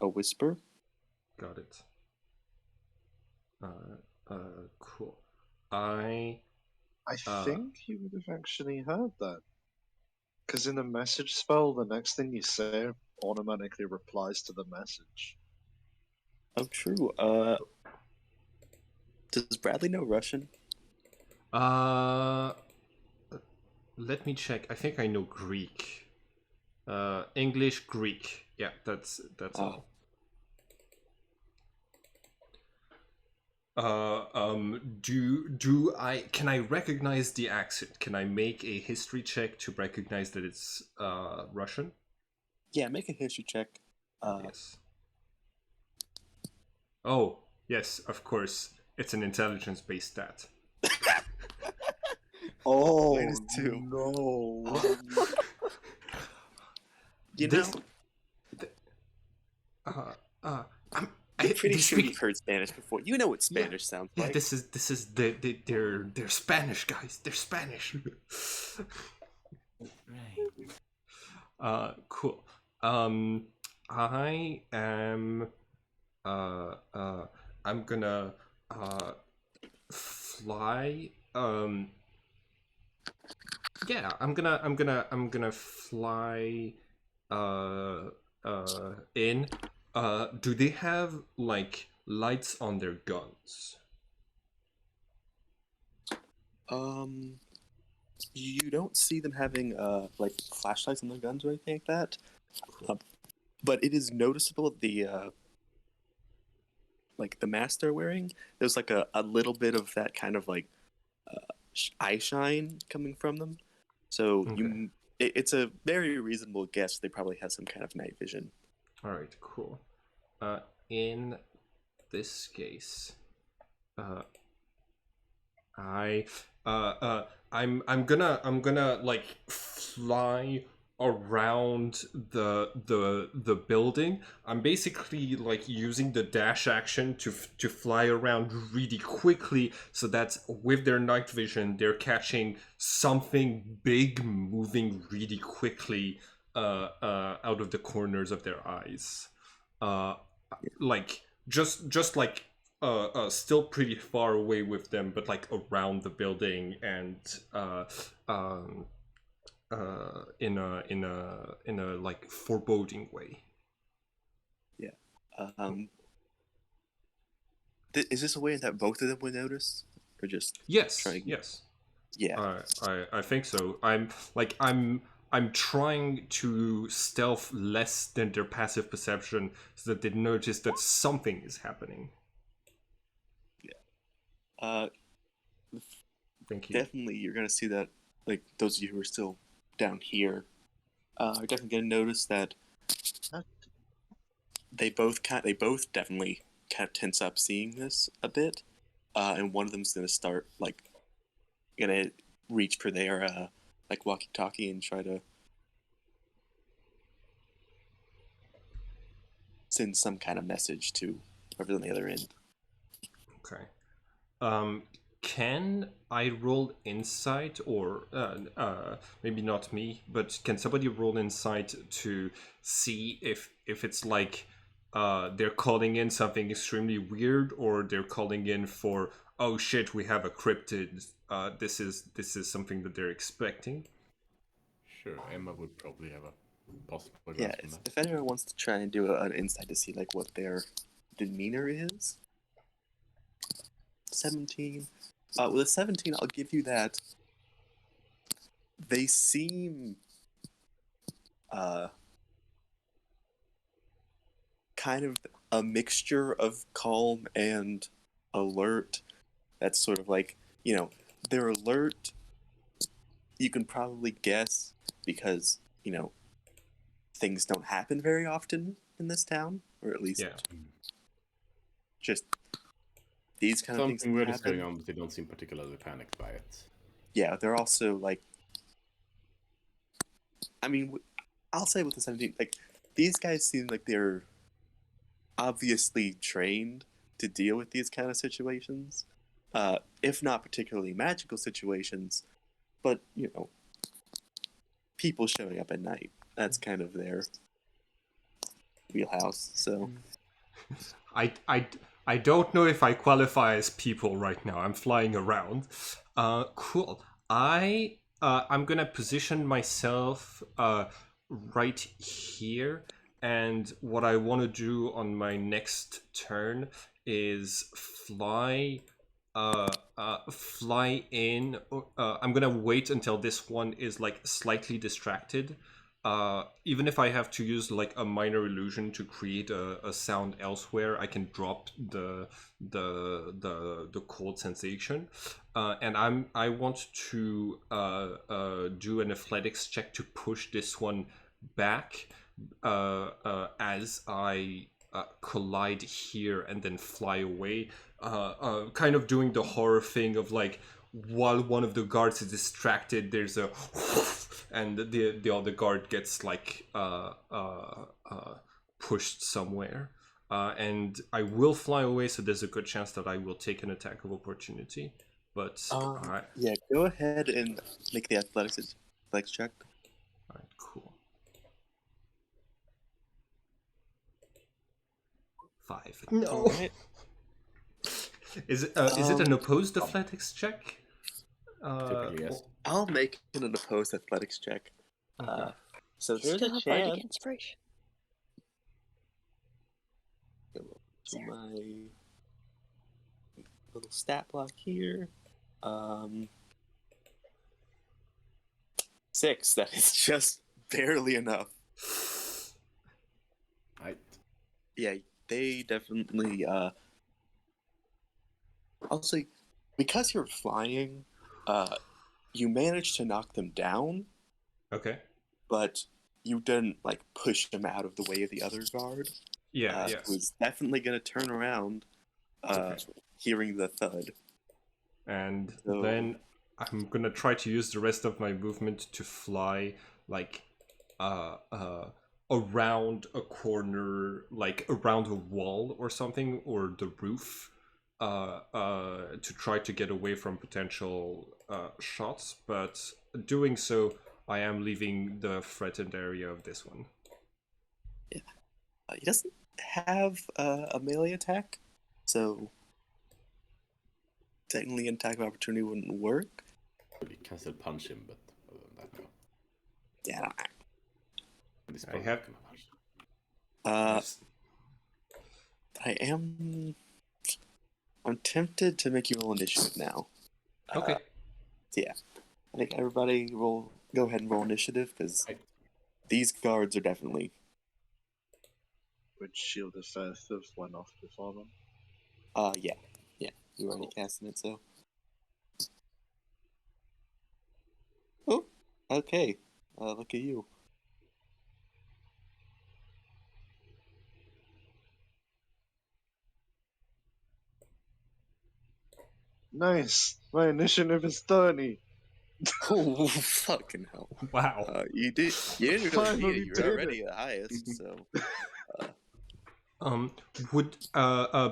a whisper. Got it. Cool. I think you would have actually heard that. Because in a message spell, the next thing you say automatically replies to the message. Oh, true. Does Bradley know Russian? let me check. I think I know Greek. English, Greek. Yeah, that's all. Can I recognize the accent? Can I make a history check to recognize that it's Russian? Yeah, make a history check. Yes. Oh, yes, of course. It's an intelligence-based stat. Oh, -2. no. You This, know, I'm I'm pretty sure you've heard Spanish before. You know what Spanish sounds Yeah, like. this is they're Spanish, guys. They're Spanish. Right. Cool. I am I'm gonna fly. Yeah, I'm gonna fly in. Do they have like lights on their guns? You don't see them having like flashlights on their guns or anything like that. But it is noticeable that the like the mask they're wearing, there's like a little bit of that kind of like eye shine coming from them. So Okay. it's a very reasonable guess they probably have some kind of night vision. All right, cool. In this case, I'm gonna like fly around the building. I'm basically like using the dash action to fly around really quickly, so that with their night vision they're catching something big moving really quickly out of the corners of their eyes. Like just like still pretty far away with them, but like around the building and in a like foreboding way. Yeah. Is this a way that both of them would notice, or just Yes. trying? Yes. Yeah. I think so. I'm trying to stealth less than their passive perception so that they notice that something is happening. Thank you. Definitely, you're gonna see that. Like those of you who are still down here are definitely gonna notice that they both definitely kind of tense up seeing this a bit, and one of them's gonna start like gonna reach for their like walkie-talkie and try to send some kind of message to whoever's on the other end. Okay. Can I roll insight, or maybe not me, but can somebody roll insight to see if it's like they're calling in something extremely weird, or they're calling in for, oh shit, we have a cryptid. This is something that they're expecting. Sure, Emma would probably have a possible Yeah, grasp on that. if anyone wants to try and do an insight to see like what their demeanor is. 17. With a 17, I'll give you that. They seem kind of a mixture of calm and alert. That's sort of like, they're alert. You can probably guess because, things don't happen very often in this town, or at least Yeah. just these kind of things Something weird is happen. going on, but they don't seem particularly panicked by it. Yeah, they're also like, I mean, I'll say with the 17, like, these guys seem like they're obviously trained to deal with these kind of situations, if not particularly magical situations, but, people showing up at night. That's kind of their wheelhouse, so... I don't know if I qualify as people right now. I'm flying around. Cool. I'm gonna position myself right here, and what I want to do on my next turn is fly in. I'm gonna wait until this one is like slightly distracted. Even if I have to use like a minor illusion to create a sound elsewhere, I can drop the cold sensation. And I want to do an athletics check to push this one back as I collide here and then fly away. Kind of doing the horror thing of like, while one of the guards is distracted, there's a and the other guard gets like pushed somewhere. And I will fly away, so there's a good chance that I will take an attack of opportunity. But yeah, go ahead and make the athletics check. All right, cool. 5. No. All right. Is it an opposed athletics check? Typically, yes. I'll make an opposed athletics check. Okay. So Still there's a have bardic chance. inspiration. To my little stat block here. 6. That is just barely enough. Right. Yeah, they definitely. Also, because you're flying, you managed to knock them down. Okay. But you didn't like push them out of the way of the other guard. Yeah. Who's definitely gonna turn around, hearing the thud. And then I'm gonna try to use the rest of my movement to fly like around a corner, like around a wall or something, or the roof, to try to get away from potential shots. But doing so, I am leaving the threatened area of this one. Yeah, he doesn't have a melee attack, so technically an attack of opportunity wouldn't work. You can still punch him, but other than that, no. Yeah, I have. I'm tempted to make you roll initiative now. Okay. Yeah, I think everybody go ahead and roll initiative, because these guards are definitely. Would Shield of Faith have went off before them? Yeah, you already casting it, so. Oh, okay. Look at you. Nice. My initiative is 30. Oh, fucking hell! Wow. You didn't really Finally need it. You're did already it. the highest, so. Would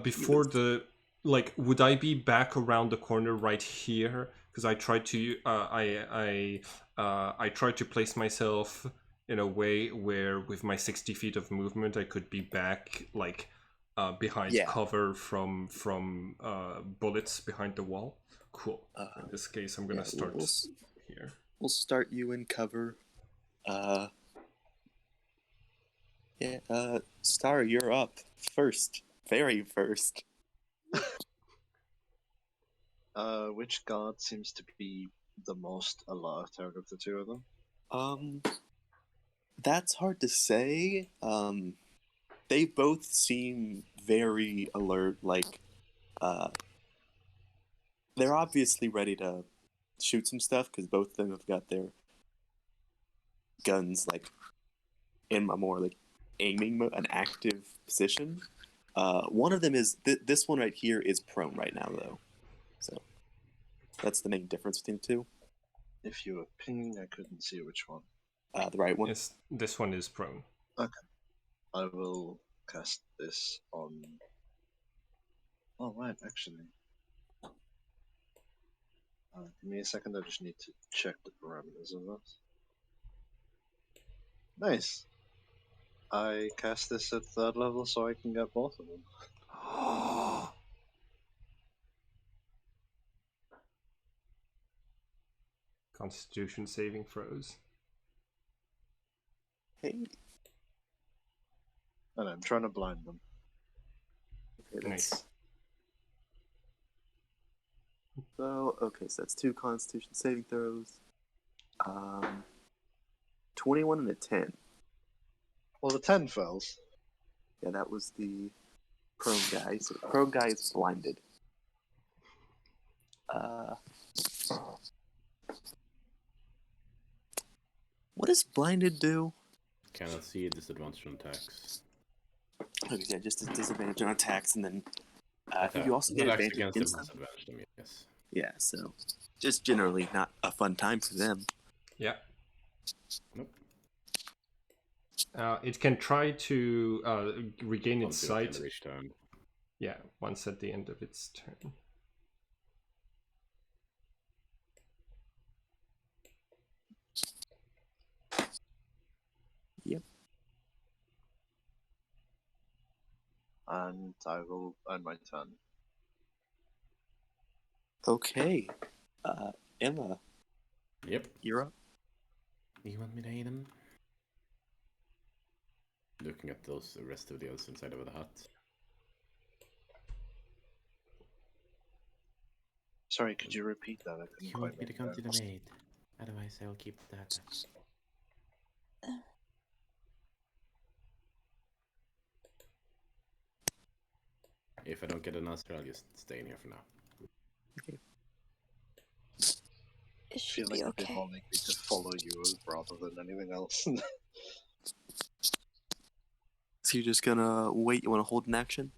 before the would I be back around the corner right here? Because I tried to I tried to place myself in a way where with my 60 feet of movement I could be back behind Yeah. cover from bullets behind the wall. Cool. In this case, I'm gonna start here. We'll start you in cover. Star, you're up first. Very first. Which guard seems to be the most alert out of the two of them? That's hard to say. They both seem very alert. They're obviously ready to shoot some stuff because both of them have got their guns in a more aiming mode, an active position. One of them is this one right here is prone right now though, so that's the main difference between the two. If you were pinging, I couldn't see which one. The right one. Yes, this one is prone. Okay, I will cast this on. Oh right, actually. Give me a second. I just need to check the parameters of that. Nice. I cast this at 3rd level so I can get both of them. Constitution saving throws. Hey. And I'm trying to blind them. Okay, Nice. So that's 2 Constitution saving throws. 21 and a 10. Well, the 10 fails. Yeah, that was the prone guy. So the prone guy is blinded. What does blinded do? Cannot see disadvantage on attacks. Okay, yeah, just a disadvantage on attacks, and then I think you also get attacks advantage against them. disadvantage them, yes. Yeah, so just generally not a fun time for them. Yeah. Nope. It can try to regain its Once at the end sight. of each turn. Yeah, once at the end of its turn. Yep. And I will end my turn. Okay. Emma, Yep. you're up. You want me to hit him? Looking at the rest of the others inside of the hut. Sorry, could you repeat that? I couldn't You quite want me to make come that to the out. maid? Otherwise, I'll keep that. If I don't get an answer, I'll just stay in here for now. It I should feel like be it'd be okay. more likely to follow you rather than anything else. So you're just gonna wait? You want to hold an action?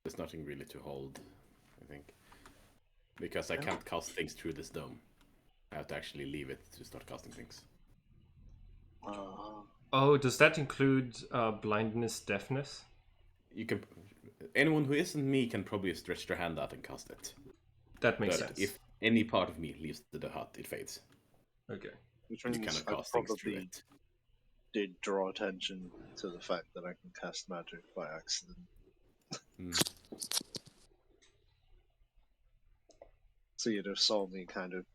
There's nothing really to hold, I think. Because I can't cast things through this dome. I have to actually leave it to start casting things. Oh, does that include blindness, deafness? You can. Anyone who isn't me can probably stretch their hand out and cast it. That makes But sense. if any part of me leaves the hut, it fades. Okay. Which You means cannot I cast things through probably it. did draw attention to the fact that I can cast magic by accident. So you'd have saw me kind of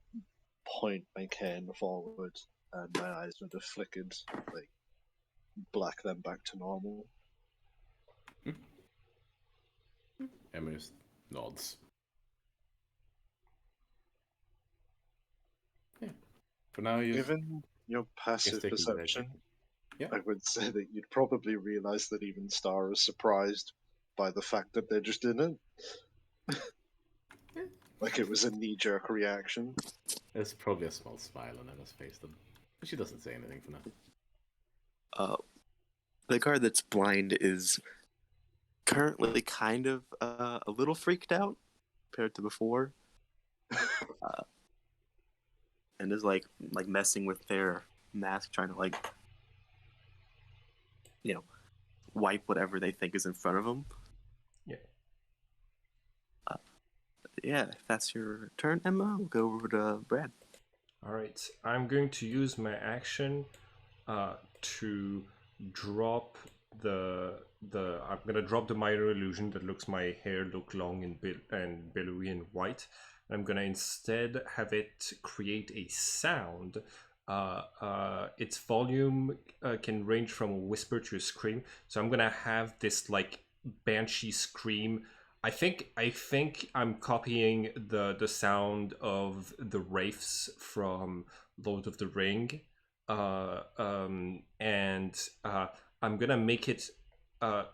point my cane forward, and my eyes would have flickered, black them back to normal. Emma just nods. Yeah. For now, you Given your passive taking the perception, Yeah. I would say that you'd probably realize that even Star is surprised by the fact that they're just in it. Like it was a knee-jerk reaction. There's probably a small smile on Emma's face, then. But she doesn't say anything for now. The guard that's blind is currently kind of a little freaked out compared to before, and is messing with their mask, trying to wipe whatever they think is in front of them. Yeah. Yeah, if that's your turn, Emma, we'll go over to Brad. All right, I'm going to use my action to drop I'm gonna drop the minor illusion that looks my hair look long and billowy and white. I'm gonna instead have it create a sound. Its volume can range from a whisper to a scream. So I'm gonna have this like banshee scream. I think I'm copying the sound of the wraiths from Lord of the Ring, and I'm gonna make it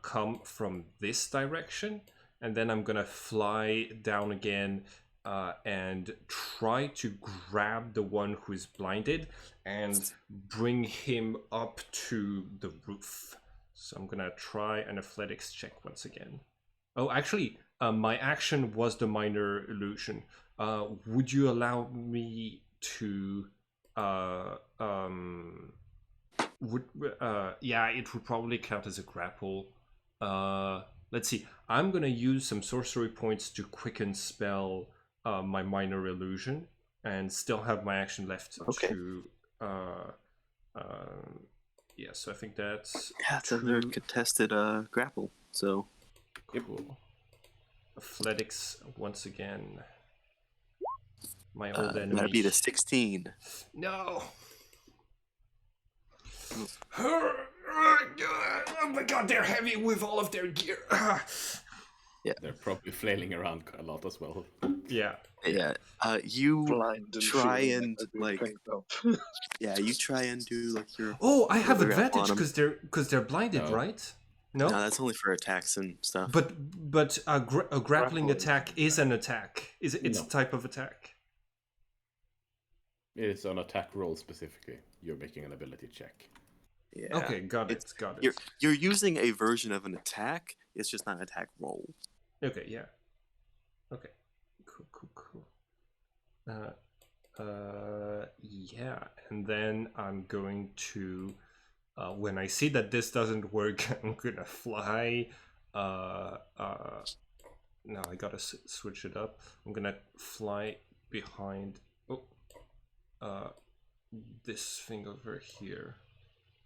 come from this direction, and then I'm gonna fly down again and try to grab the one who's blinded and bring him up to the roof. So I'm gonna try an athletics check once again. Oh, actually, my action was the minor illusion. Would you allow me to? Yeah, it would probably count as a grapple. Let's see. I'm gonna use some sorcery points to quicken spell my minor illusion, and still have my action left to. Yeah, so I think that's. Yeah, it's another contested grapple. So. Cool. Athletics once again. My old enemy. That'd be the 16. No. Oh my god, they're heavy with all of their gear. Yeah, they're probably flailing around a lot as well. Yeah. Yeah. You try and like. Yeah, you try and do like your. Oh, I have advantage because they're blinded, right? No, that's only for attacks and stuff. But a grappling attack is an attack. It's a type of attack. It's an attack roll specifically. You're making an ability check. Yeah. Okay, got it. You're using a version of an attack. It's just not an attack roll. Okay. Yeah. Okay. Cool. Yeah, and then I'm going to. When I see that this doesn't work, I'm gonna fly. No, I gotta switch it up. I'm gonna fly behind. This thing over here.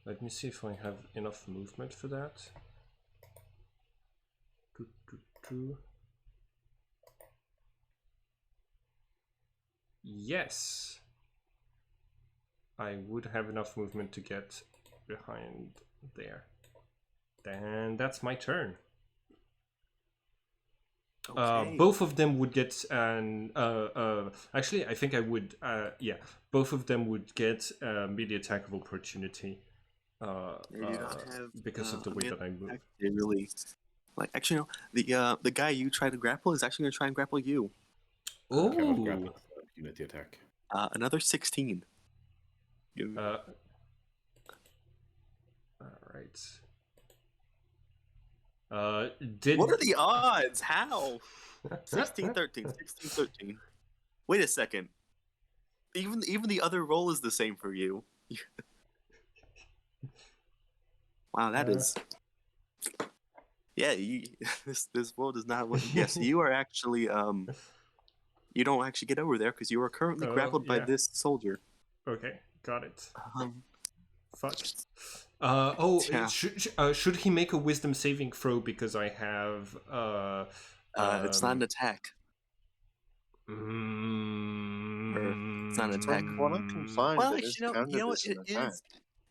Let me see if I have enough movement for that. Yes, I would have enough movement to get behind there. Then that's my turn. Okay. Both of them would get an actually I think I would yeah, both of them would get melee attack of opportunity because of the way that I move. They really like actually no, the guy you try to grapple is actually going to try and grapple you. Oh, unity attack. Another 16. All right. What are the odds? How? 16-13. 16-13. Wait a second. Even the other roll is the same for you. Wow, that is. Yeah, this world is not what. Yes, you are actually you don't actually get over there because you are currently grappled by this soldier. Okay, got it. Fuck. Yeah. Should he make a wisdom saving throw because I have it's not an attack. It's not an attack. From what I can find, Well, it is counted as an attack.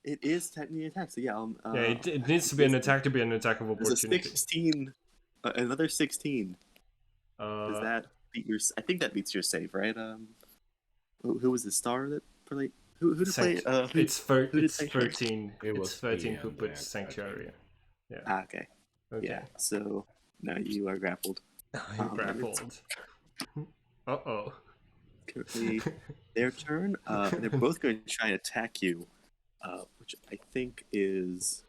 It is technically an attack. So yeah, it needs to be an attack to be an attack of opportunity. There's a 16, another 16. Does that beat your? I think that beats your save, right? Who was the star that played? Who did play? It's 13. It was 13 who put Sanctuary. Yeah. Okay. Yeah. So now you are grappled. I'm grappled. Uh-oh. Currently, their turn. They're both going to try and attack you, which I think is.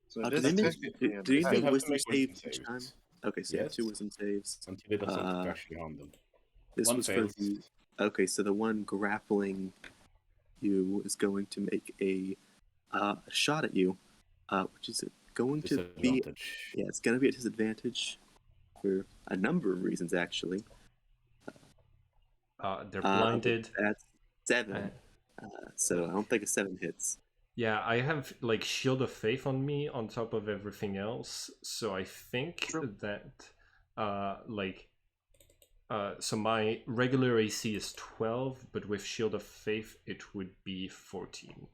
So do they make wisdom saves each time? Okay, so yes. 2 wisdom saves. Until it doesn't actually harm them. This One was fails. for the. Okay, so the one grappling you is going to make a a shot at you, which is going to be Disadvantage. it's going to be a disadvantage for a number of reasons actually. They're blinded. That's 7. So I don't think a 7 hits. Yeah, I have like Shield of Faith on me on top of everything else, so I think True. that so my regular AC is 12, but with Shield of Faith it would be 14.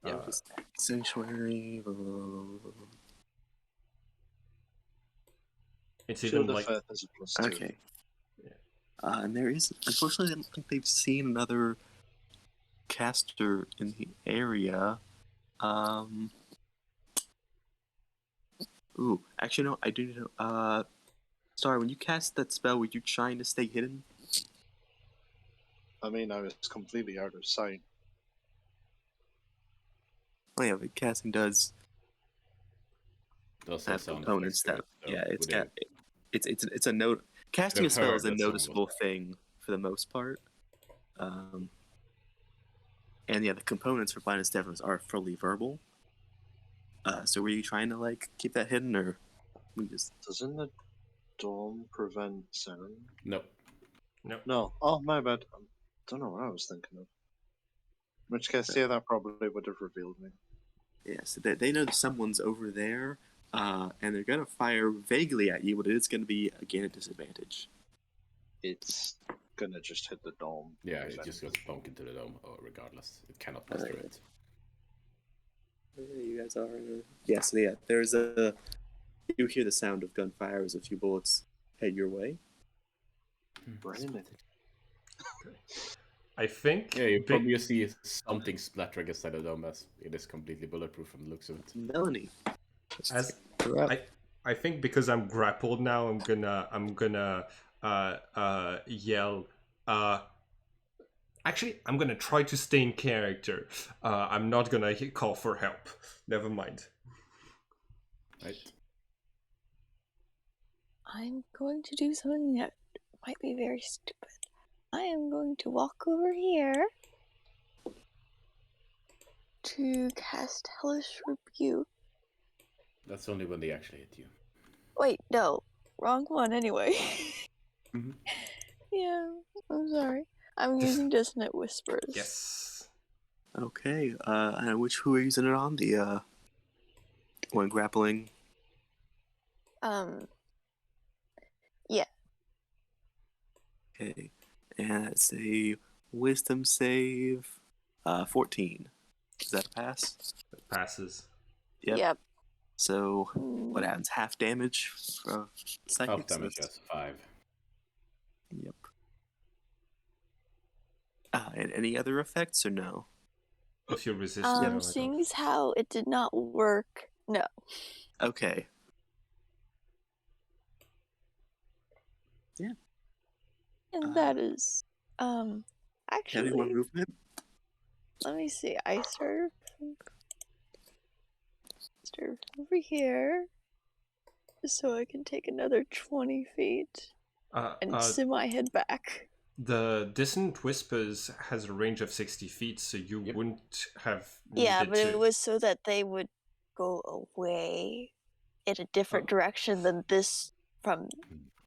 Yeah, just sanctuary. It's even Shield of like Faith is a +2. Okay. And there is, unfortunately, I don't think they've seen another caster in the area. Ooh, actually, no, I do know. Sorry, when you cast that spell, were you trying to stay hidden? I mean, I was completely out of sight. Oh yeah, but casting does Does have sound components effects that. to it, so Yeah, would it- it's a note. Casting a I've spell is heard a that someone noticeable was thing for the most part. And yeah, the components for blindness deafness are fully verbal. So were you trying to like keep that hidden, or we just? Doesn't the dome prevent sound? Nope. No. Oh, my bad. I don't know what I was thinking of. In which case, yeah, that probably would have revealed me. Yeah, so they know that someone's over there, and they're gonna fire vaguely at you, but it is gonna be again a disadvantage. It's gonna just hit the dome. Yeah, if it just goes bonk into the dome, regardless. It cannot pass through it. You guys are. Yeah, so yeah, there's a. You hear the sound of gunfire as a few bullets head your way. Raining. I think Yeah, you probably see something splatter against the dome as it is completely bulletproof from the looks of it. Melanie, as you're up. I think because I'm grappled now, I'm gonna yell. Actually, I'm gonna try to stay in character. I'm not gonna call for help. Never mind. Right? I'm going to do something that might be very stupid. I am going to walk over here to cast Hellish Rebuke. That's only when they actually hit you. Wait, no. Wrong one anyway. Mhm. Yeah, I'm sorry. I'm using Dissonant Whispers. Yes. Okay, and who are you using it on? The one grappling. Yeah. Okay, and it's a Wisdom save, 14. Does that pass? It passes. Yep. So what Mm, happens? Half damage for psychic. Half damage, yes, 5. Yep. And any other effects or no? If you resist, no, I don't. seeing as how it did not work, no. Okay. Yeah. And that is, Any actually, more movement? let me see. I started over here, so I can take another 20 feet and semi-head back. The Dissonant Whispers has a range of 60 feet, so you wouldn't have needed Yeah, but to. it was so that they would go away in a different direction than this from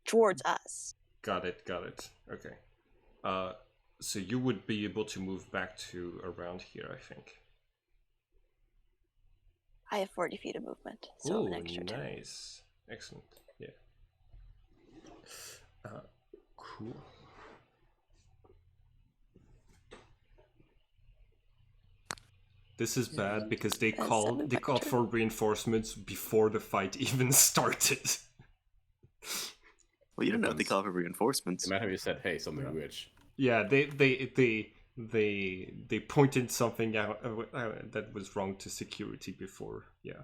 towards us. Got it. Okay. So you would be able to move back to around here, I think. I have 40 feet of movement, so Ooh, an extra 2. nice. Excellent. Yeah. Cool. This is bad because they called for reinforcements before the fight even started. Well, you don't know if they call for reinforcements. It might have you said, "Hey, something weird." Yeah, they pointed something out that was wrong to security before. Yeah.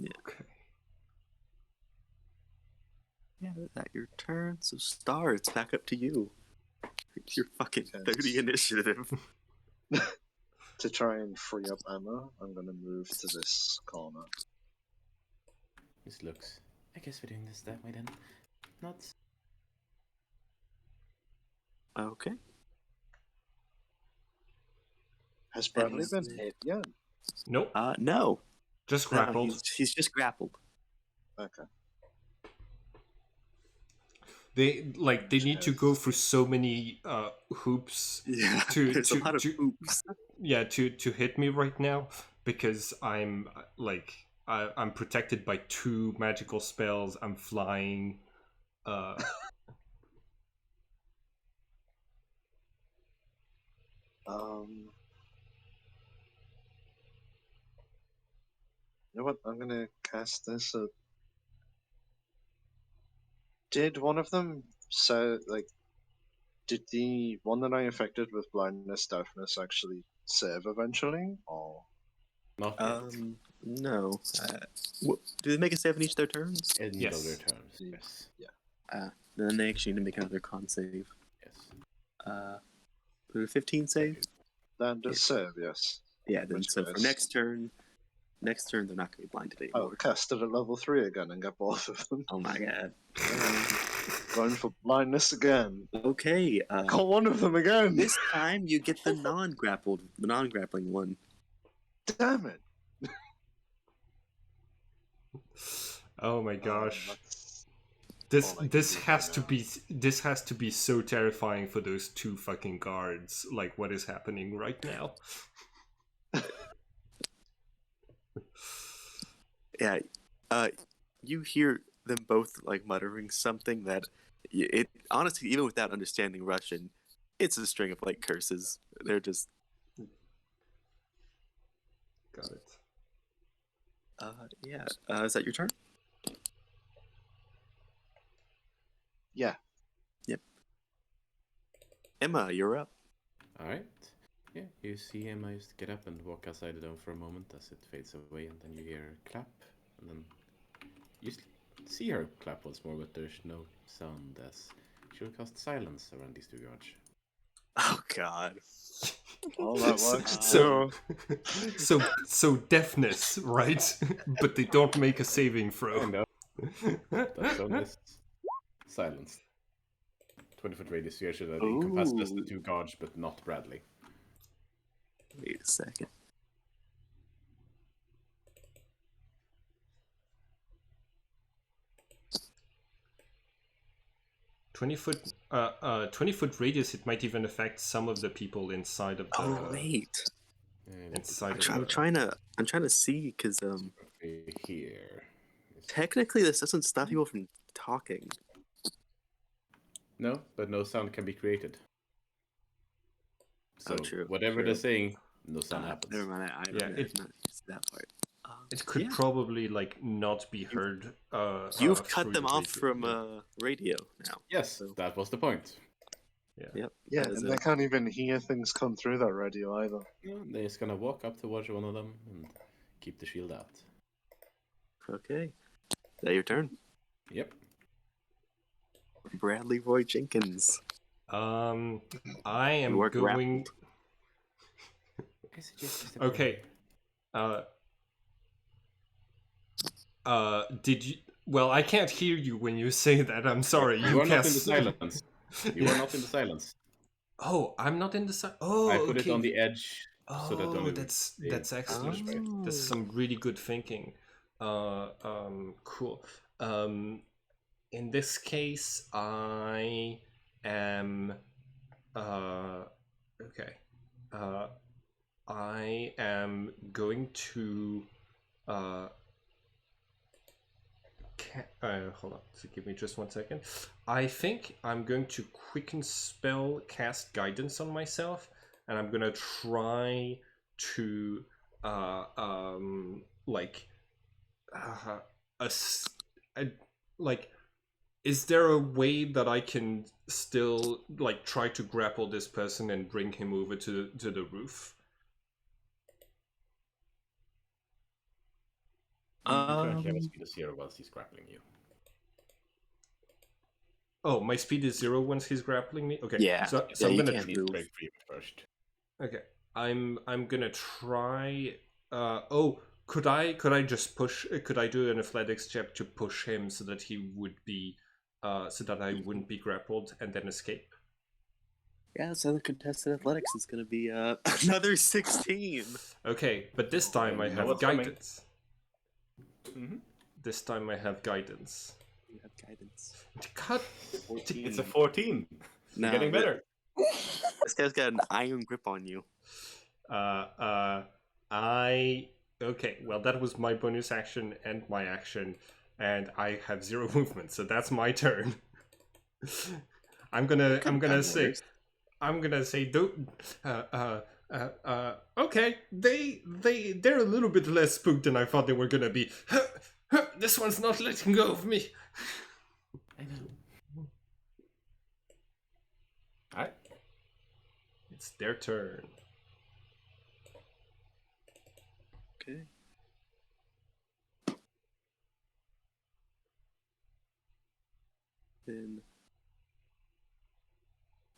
Okay. Yeah, that's your turn. So Star, it's back up to you. It's your fucking 30 initiative. To try and free up Emma, I'm gonna move to this corner. This looks. I guess we're doing this that way then. Not. Okay. Has Bradley been hit yet? Nope, No. just No, grappled. he's just grappled. Okay. They need to go through so many hoops Yeah, to there's a lot of to oops. yeah to hit me right now because I'm I'm protected by 2 magical spells. I'm flying. You know what? I'm gonna cast this. Did one of them say like? Did the one that I affected with blindness, deafness actually save eventually, or? Not yet. No. Do they make a save in each of their turns? End Yes. of their turns. Yes. Then they actually need to make another con save. Yes. 15 save? That does save, yes. Yeah, then Which so for case- next turn they're not going to be blinded I'll anymore. cast it at level 3 again and get both of them. Oh my god. Going for blindness again. Okay, Got one of them again! this time you get the non-grappling one. Damn it! Oh my gosh. That's all I can This do has for to now. be so terrifying for those 2 fucking guards. Like, what is happening right now? Yeah, you hear them both like muttering something that it honestly, even without understanding Russian, it's a string of like curses. They're just Got it. yeah. Is that your turn? Yeah. Yep. Emma, you're up. Alright. Yeah, you see Emma just get up and walk outside the dome for a moment as it fades away, and then you hear her clap, and then you see her clap once more, but there's no sound as she'll cast silence around these 2 guards. Oh god. All that works. So, so deafness, right? But they don't make a saving throw. Kind of. That zone is silenced. 20-foot radius sphere that encompasses the 2 guards, but not Bradley. Wait a second. Twenty foot radius. It might even affect some of the people inside of the. Oh wait. Inside I'm trying to see because Here. technically this doesn't stop people from talking. No, but no sound can be created. So true. whatever they're saying, no sound happens. Never mind. I Yeah, don't know that part. It could probably like not be heard. You've cut through them the off from radio. radio now. Yes, So- that was the point. Yep. Yeah, that is and it. they can't even hear things come through that radio either. No, they're just gonna walk up towards one of them and keep the shield out. Okay. Is that your turn? Yep. Bradley Roy Jenkins. I am You are going. I suggest you step Okay. Did you? Well, I can't hear you when you say that. I'm sorry. You are not in the cast- silence. You are not in the silence. Oh, I'm not in the side. Oh, I put okay. it on the edge so that Oh, only that's the excellent. English way. That's some really good thinking. Cool. In this case, I am. Okay. I am going to. Hold on. So give me just 1 second. I think I'm going to quicken spell cast guidance on myself, and I'm gonna try to like is there a way that I can still like try to grapple this person and bring him over to the roof? You currently have a speed of 0 whilst he's grappling you. Oh, my speed is 0 once he's grappling me. Okay. Yeah. So Yeah, I'm you gonna can't Need to move. break free first. Okay. I'm gonna try. Could I just push? Could I do an athletics check to push him so that he would be, so that I wouldn't be grappled and then escape? Yeah, so the contested athletics is going to be another 16. Okay, but this time I You know have what's coming. guidance. Mm-hmm. This time I have guidance. You have guidance. Cut. 14. It's a 14. No, You're getting better. This guy's got an iron grip on you. Okay, well, that was my bonus action and my action, and I have 0 movement, so that's my turn. I'm gonna say don't. Okay, they're a little bit less spooked than I thought they were gonna be. This one's not letting go of me. I know. Alright. It's their turn. Okay. Then.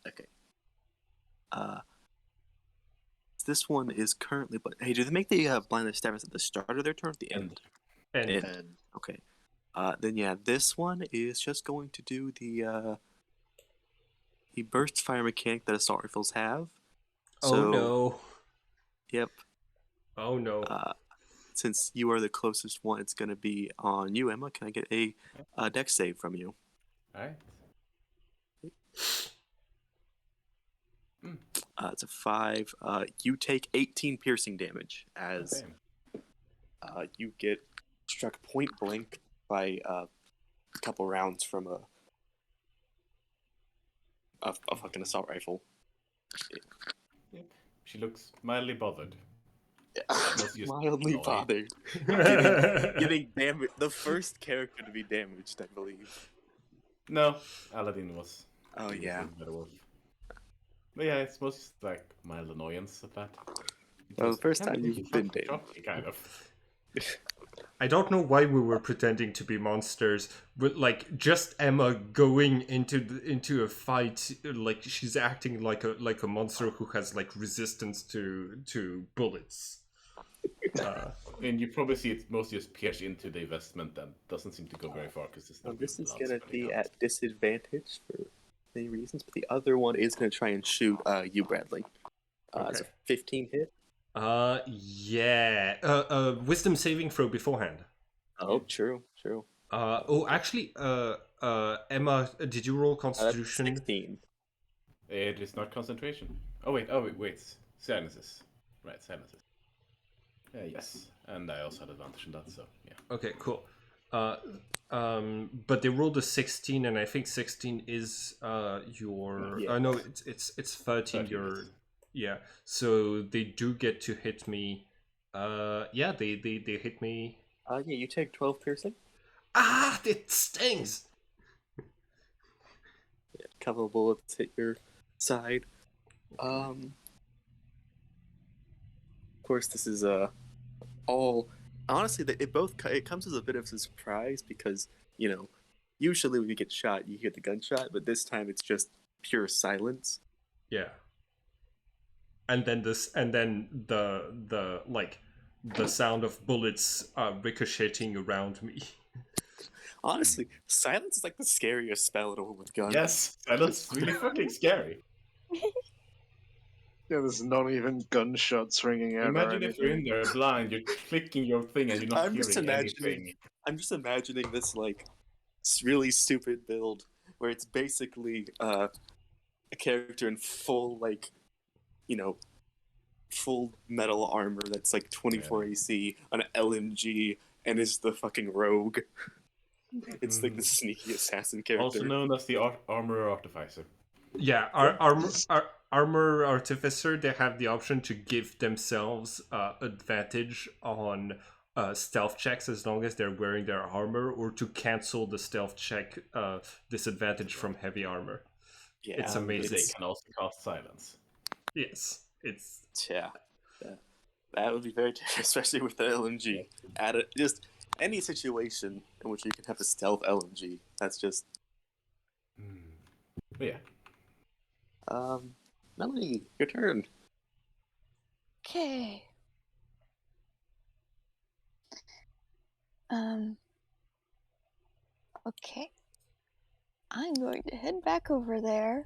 Okay. This one is currently. But hey, do they make the blindness status at the start of their turn or at the end? And And Okay. Then yeah, this one is just going to do the he bursts fire mechanic that assault rifles have. So, oh no. Yep. Oh no. Since you are the closest one, it's going to be on you, Emma. Can I get a dex save from you? Alright. It's a 5. You take 18 piercing damage as you get struck point blank by a couple rounds from a fucking assault rifle. She looks mildly bothered. Mildly annoyed. bothered. Getting damaged. The first character to be damaged, I believe. No, Aladdin was. Oh, he was yeah. the better wolf. But yeah, it's most like mild annoyance at that. Well, the first Can't time believe you've you been shot damaged. me, kind of. I don't know why we were pretending to be monsters, but like just Emma going into a fight, like she's acting like a monster who has like resistance to bullets. And you probably see it mostly just pierce into the investment and doesn't seem to go very far because there's no This is blood going to spurting be out. at disadvantage for many reasons, but the other one is going to try and shoot you, Bradley. It's a Okay. 15 hit. Yeah. Wisdom saving throw beforehand. Oh, true. Actually, Emma, did you roll That's Constitution? 16. It is not concentration. Oh wait. Silences. Right, silences. Yes, and I also had advantage on that, so yeah. Okay, cool. But they rolled a 16, and I think 16 is your. Yeah. No, it's 13. 13 Your is. yeah. So they do get to hit me. Yeah, they hit me. Yeah, you take 12 piercing. Ah, it stings. Yeah, a couple of bullets hit your side. Of course, this is all. Honestly, it comes as a bit of a surprise because usually when you get shot, you hear the gunshot, but this time it's just pure silence. Yeah. And then the sound of bullets ricocheting around me. Honestly, silence is like the scariest spell in a with guns. Yes, that looks really fucking scary. yeah, there's not even gunshots ringing out. Imagine or if you're in anything. there blind, you're clicking your thing and you're not hearing anything. I'm just imagining this like really stupid build where it's basically a character in full full metal armor that's like 24 AC, an LMG, and is the fucking rogue. It's like the sneaky assassin character. Also known as the armorer artificer. Yeah, armor artificer. They have the option to give themselves advantage on stealth checks as long as they're wearing their armor, or to cancel the stealth check disadvantage from heavy armor. Yeah, it's amazing. They can also cast silence. Yes, it's that would be very different, especially with the LMG. Add it, just any situation in which you can have a stealth LMG. That's just. But yeah. Melanie, your turn. Okay. Okay. I'm going to head back over there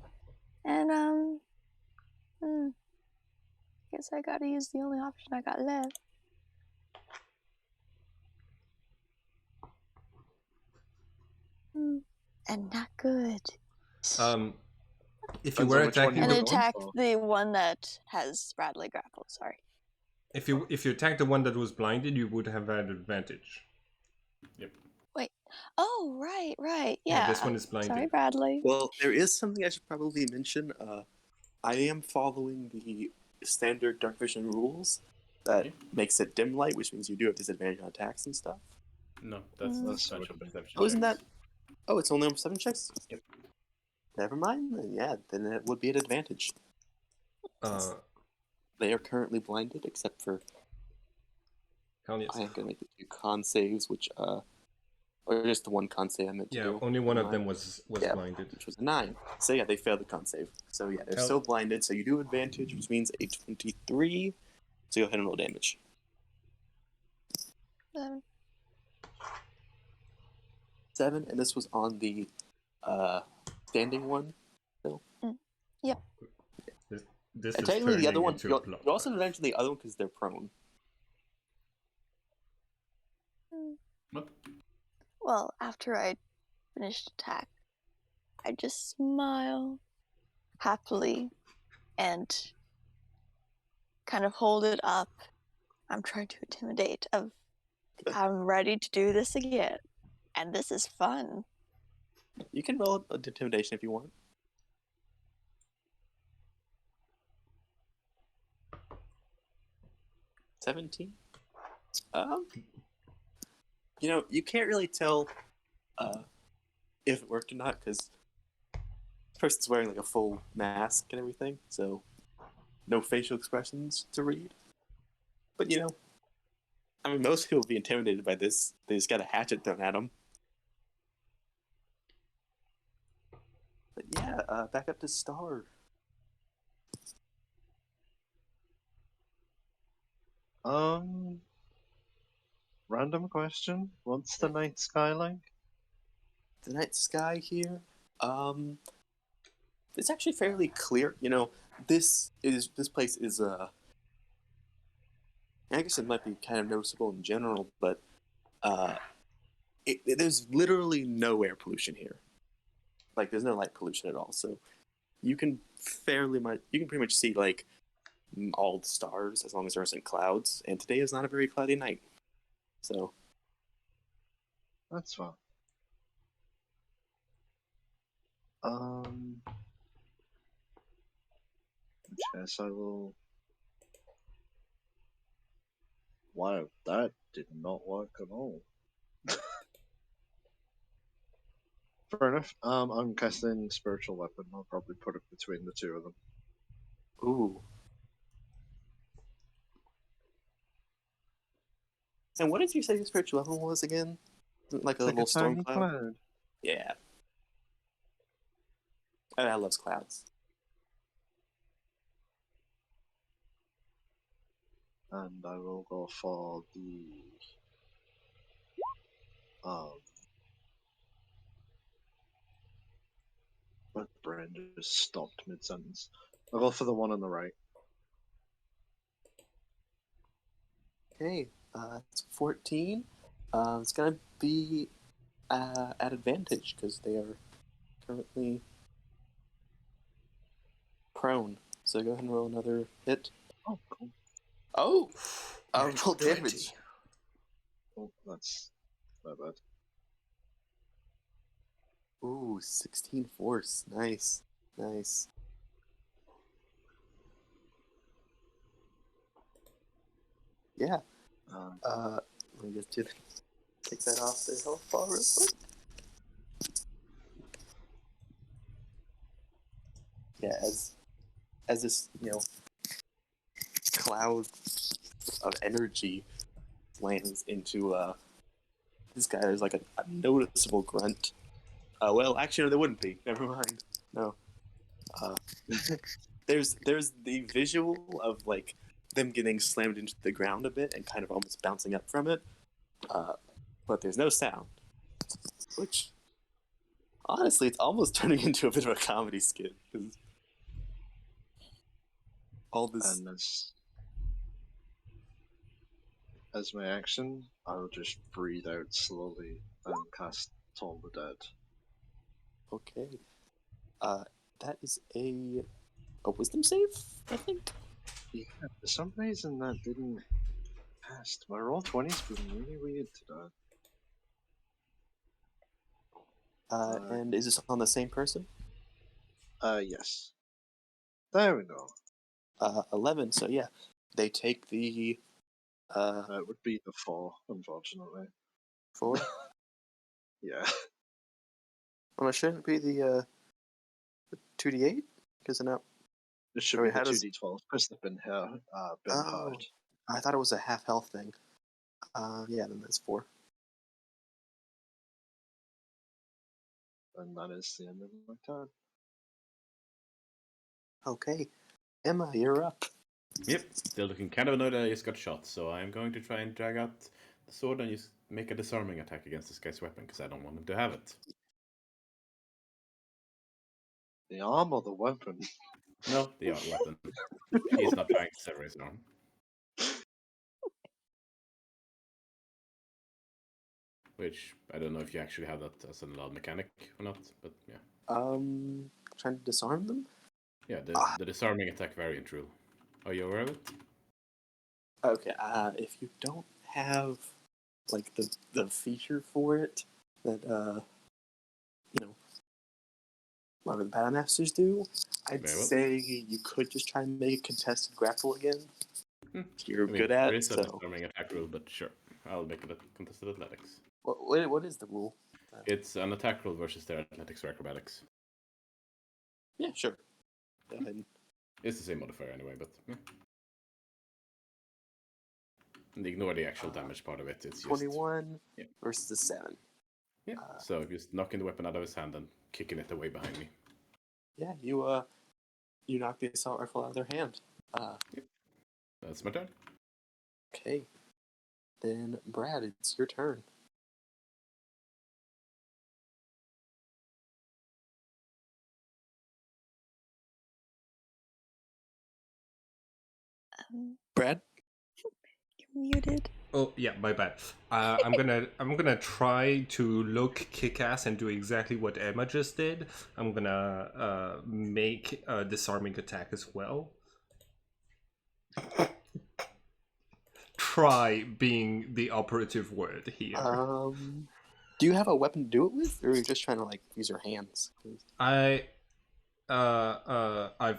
and Guess I gotta use the only option I got left. And not good. If you Depends were on which one attacking And you're the going attack for. the one that has Bradley grappled, sorry. if you attacked the one that was blinded, you would have had advantage. Yep. Wait. Oh, right. Yeah, Yeah. this one is blinded. Sorry, Bradley. Well, there is something I should probably mention. I am following the standard dark vision rules that Okay. makes it dim light, which means you do have disadvantage on attacks and stuff. No, that's That's special what it is. perception. Oh, isn't checks. that? Oh, it's only on 7 checks? Yep. Never mind, then yeah, then it would be an advantage. They are currently blinded, except for Hell yes. I am going to make the 2 con saves, which, or just the 1 con save I meant to Yeah, do. only one Never of them mind. was Yeah. blinded. Which was a 9. So yeah, they failed the con save. So yeah, they're Hell- still blinded, so you do advantage, which means a 23. So go ahead and roll damage. 7, and this was on the standing one. Yep. This And is technically, the other turning one, into you a blood. also advantage on the other one because they're prone. What? Well, after I finished attack, I just smile happily and kind of hold it up. I'm trying to intimidate of I'm ready to do this again. And this is fun. You can roll a intimidation if you want. $17. You know, you can't really tell if it worked or not because this person's wearing like a full mask and everything, so no facial expressions to read. But you know, I mean, most people would be intimidated by this. They just got a hatchet thrown at them. But yeah, back up to Star. Random question. What's the night sky like? The night sky here, it's actually fairly clear. You know, this place is I guess it might be kind of noticeable in general, but there's literally no air pollution here. Like, there's no light pollution at all, so you can pretty much see like all the stars as long as there isn't clouds. And today is not a very cloudy night, so That's fine. Which guess I will. Wow, that did not work at all. Fair enough. I'm casting spiritual weapon. I'll probably put it between the two of them. ooh. And what did you say your spiritual weapon was again? Like a Like little a storm tiny cloud? cloud. Yeah. I love clouds. And I will go for the my brain just stopped mid sentence. I'll go for the one on the right. Okay, it's 14. It's gonna be at advantage because they are currently prone. So go ahead and roll another hit. Oh, cool. Oh! Roll 20. damage. Oh, that's not bad. Ooh, 16 force. Nice. Nice. Yeah. Let me just take that off the health bar real quick. Yeah, as this, cloud of energy lands into this guy, there's like a noticeable grunt. Well, actually, no, there wouldn't be. Never mind. No. There's the visual of like them getting slammed into the ground a bit and kind of almost bouncing up from it, but there's no sound. Which, honestly, it's almost turning into a bit of a comedy skit. all this. And as my action, I'll just breathe out slowly and cast Toll the Dead. Okay. That is a wisdom save, I think. Yeah, for some reason that didn't pass. My roll 20's been really weird today. And is this on the same person? Yes. There we go. 11. So yeah, they take the It would be the 4, unfortunately. 4. Yeah. Well, it shouldn't be the 2d8 because now. It should I mean, be the how does- 2d12 because they've been hurt. Oh, I thought it was a half health thing. Yeah, then that's 4. And that is the end of my turn. Okay, Emma, you're up. Yep, still looking kind of annoyed that I just got shot, so I'm going to try and drag out the sword and just make a disarming attack against this guy's weapon, because I don't want him to have it. The arm or the weapon? No, the weapon. He's not trying to sever his arm. Which, I don't know if you actually have that as an allowed mechanic or not, but yeah. Trying to disarm them? Yeah, the disarming attack variant rule. Are you aware of it? Okay, if you don't have like the feature for it that you know, a lot of the battle masters do, I'd Very well. say you could just try and make a contested grapple again. You're good there at is a so. disarming attack rule, but sure, I'll make it a contested athletics. What is the rule? It's an attack rule versus their athletics or acrobatics. Yeah, sure. Go ahead. It's the same modifier anyway, but yeah. And ignore the actual damage part of it. It's just 21 yeah. versus a 7. Yeah. So just knocking the weapon out of his hand and kicking it away behind me. Yeah, you knock the assault rifle out of their hand. Yep. That's my turn. Okay. Then Brad, it's your turn. Brad? You're muted. Oh yeah, my bad. I'm gonna try to look kick-ass and do exactly what Emma just did. I'm gonna make a disarming attack as well. Try being the operative word here. Do you have a weapon to do it with, or are you just trying to like use your hands? I've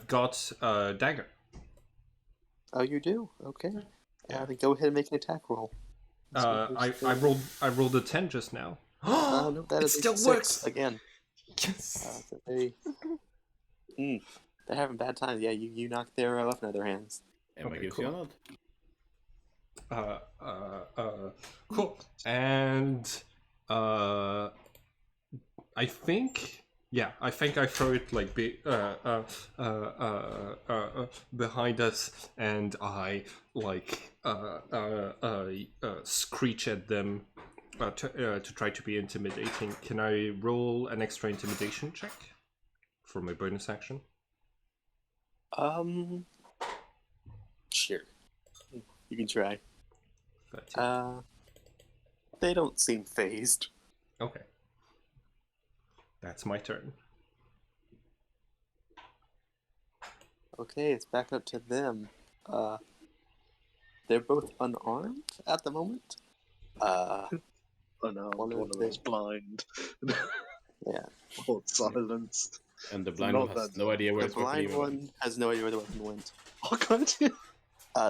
got a dagger. Oh, you do? Okay. Yeah. Then go ahead and make an attack roll. I rolled a 10 just now. No, that it is still 6 works again. Yes. They're having bad times. Yeah, you knocked their weapon out of their hands. Emma Okay, gives cool. you a nod. Cool. And I think I throw it like behind us, and I like screech at them to try to be intimidating. Can I roll an extra intimidation check for my bonus action? Sure. You can try. 13. They don't seem phased. Okay. That's my turn. Okay, it's back up to them. They're both unarmed at the moment. Oh no, One one of of them's blind. Yeah. Or silenced. And the blind Not one has that- no idea where The his weapon blind even one went. has no idea where the weapon went. Oh, can't you?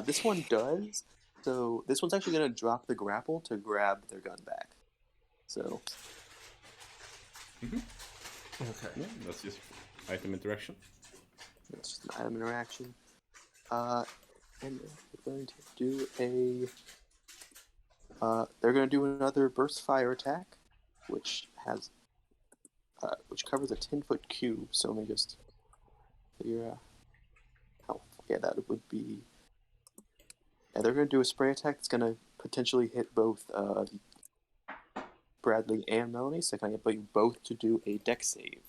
This one does. So this one's actually going to drop the grapple to grab their gun back. So. Okay. Yeah, that's just item interaction. It's just an item interaction. And they're going to do they're going to do another burst fire attack, which covers a 10-foot cube. So let me just figure out how. Yeah, that would be. Yeah, they're going to do a spray attack that's going to potentially hit both Bradley and Melanie. So can I get you both to do a dex save?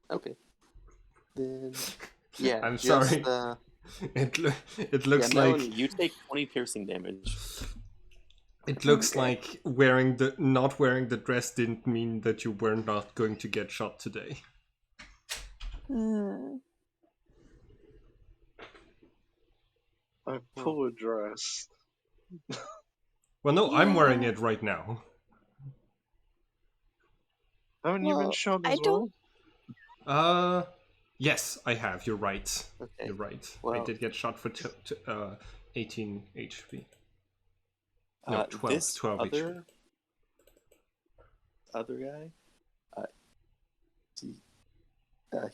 Okay. Then, yeah. I'm just, sorry. It looks yeah, like Melanie, you take 20 piercing damage. it looks Okay. like not wearing the dress didn't mean that you were not going to get shot today. Hmm. I pull a dress. Well, no, I'm wearing Yeah. it right now. Haven't you been Well, shot I as don't. well? Yes, I have. You're right. Okay. You're right. I Well, did get shot for 18 HP. No, 12. this 12 HP. other guy, he,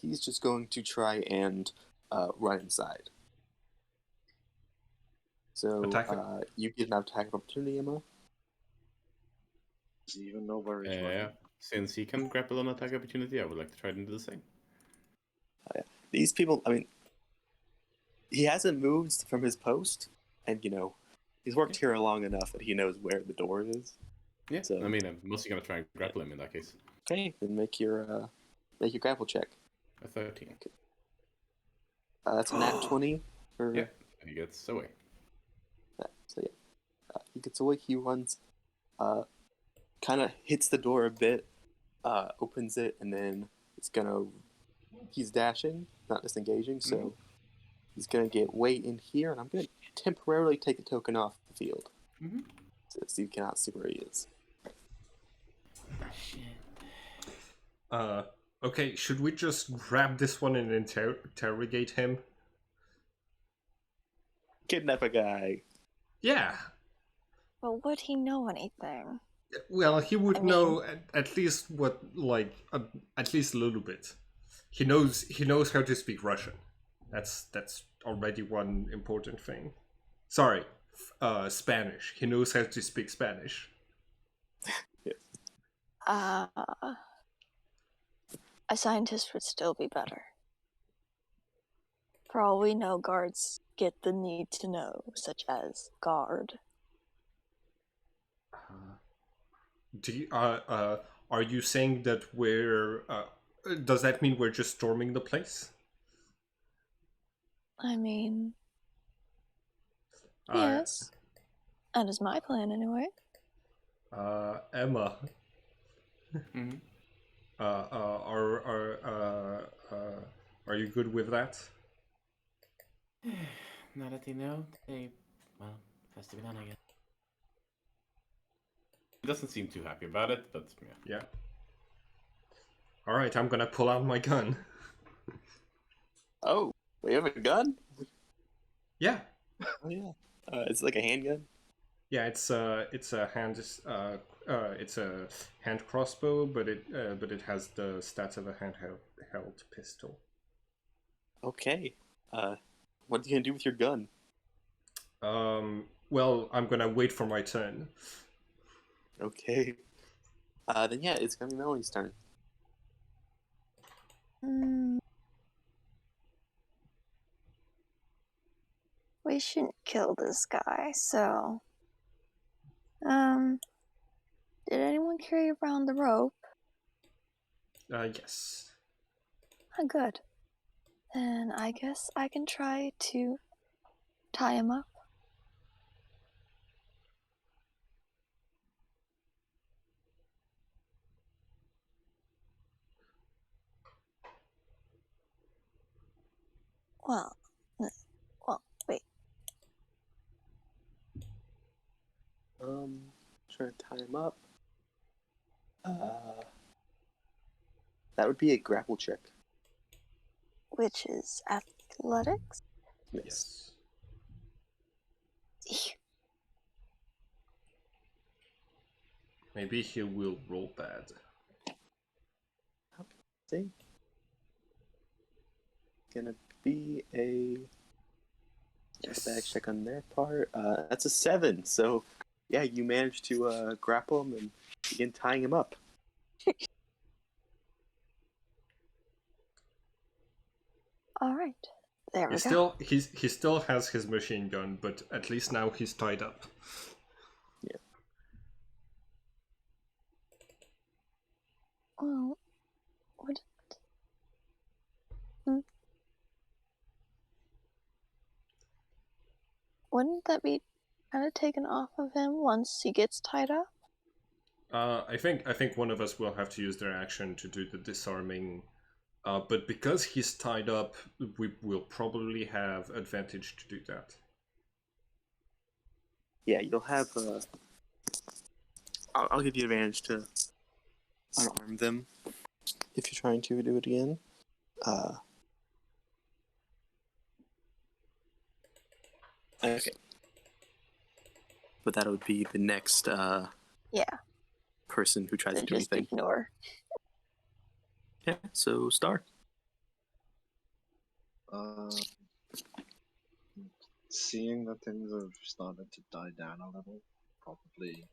he's just going to try and run inside. So Attack. you get an attack of opportunity, Emma. Does he even know where he's Yeah. running? Since he can grapple on attack opportunity, I would like to try and do the same. These people, I mean, he hasn't moved from his post, and he's worked here long enough that he knows where the door is. Yeah, So- I mean, I'm mostly gonna try and grapple him in that case. Okay, then make your grapple check. A 13. That's a nat 20 for Yeah, and he gets away. that. So yeah, he gets away. He runs, kind of hits the door a bit, opens it, and then he's dashing, not disengaging, so he's gonna get way in here, and I'm gonna temporarily take a token off the field, so you cannot see where he is. Okay, should we just grab this one and interrogate him? Kidnap a guy. Yeah. But would he know anything? Well, he would I mean- know at least at least a little bit. He knows how to speak Russian. That's already one important thing. Sorry, Spanish. He knows how to speak Spanish. A scientist would still be better. For all we know, guards get the need to know, such as guard. Do you, are you saying that we're? Does that mean we're just storming the place? I mean, yes. That is my plan, anyway. Emma. Mm-hmm. Are you good with that? Now that they know, has to be done, I guess. He doesn't seem too happy about it, but yeah. Yeah. All right, I'm gonna pull out my gun. Oh, we have a gun? Yeah. Oh yeah. It's like a handgun. Yeah, it's a hand crossbow, but it has the stats of a handheld pistol. Okay. What are you gonna do with your gun? Well, I'm gonna wait for my turn. Okay. Then yeah, it's gonna be Melanie's turn. We shouldn't kill this guy, so... Did anyone carry around the rope? Yes. Oh, good. Then I guess I can try to tie him up. Well, wait. Trying to tie him up. That would be a grapple check. Which is athletics? Yes. Maybe he will roll bad. See? Gonna be a back check on their part. That's a 7. So, yeah, you managed to grapple him and begin tying him up. All right. There we go. He still has his machine gun, but at least now he's tied up. Yeah. Well, what wouldn't that be kind of taken off of him once he gets tied up? I think one of us will have to use their action to do the disarming. But because he's tied up, we will probably have advantage to do that. Yeah, you'll have. I'll give you advantage to unarm them if you're trying to do it again. Okay. But that would be the next Yeah. person who tries So to do just anything. ignore. Yeah, so Star. Seeing that things have started to die down a little, probably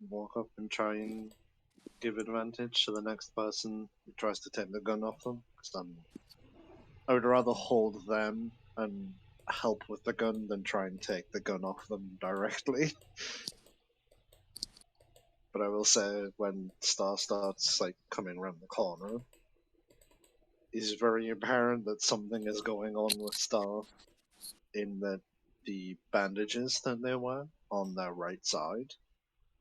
walk up and try and give advantage to the next person who tries to take the gun off them. Because I would rather hold them and help with the gun than try and take the gun off them directly. But I will say, when Star starts like coming around the corner, it's very apparent that something is going on with Star, in that the bandages that they wear on their right side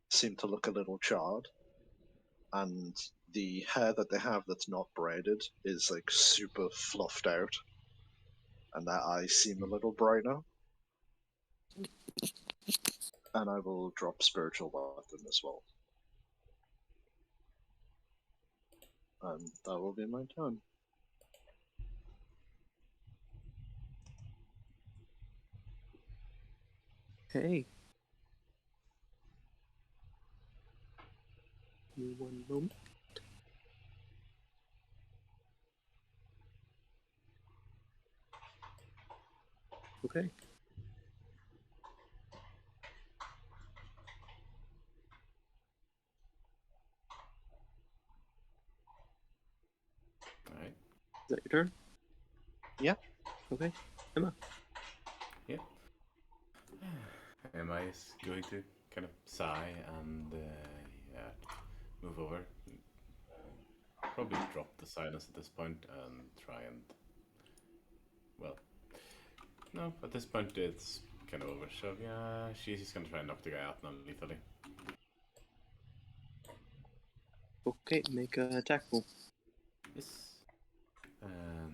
seem to look a little charred, and the hair that they have that's not braided is like super fluffed out, and their eyes seem a little brighter. And I will drop spiritual weapon as well. And that will be my turn. Hey. Give me one moment. Okay. Alright. Is that your turn? Yeah. Okay. Emma. Yeah. Emma is going to kind of sigh and move over. Probably drop the silence at this point and try and. Well, no, at this point it's kind of over. So yeah, she's just gonna try and knock the guy out non-lethally. Okay, make a attack roll. Yes. And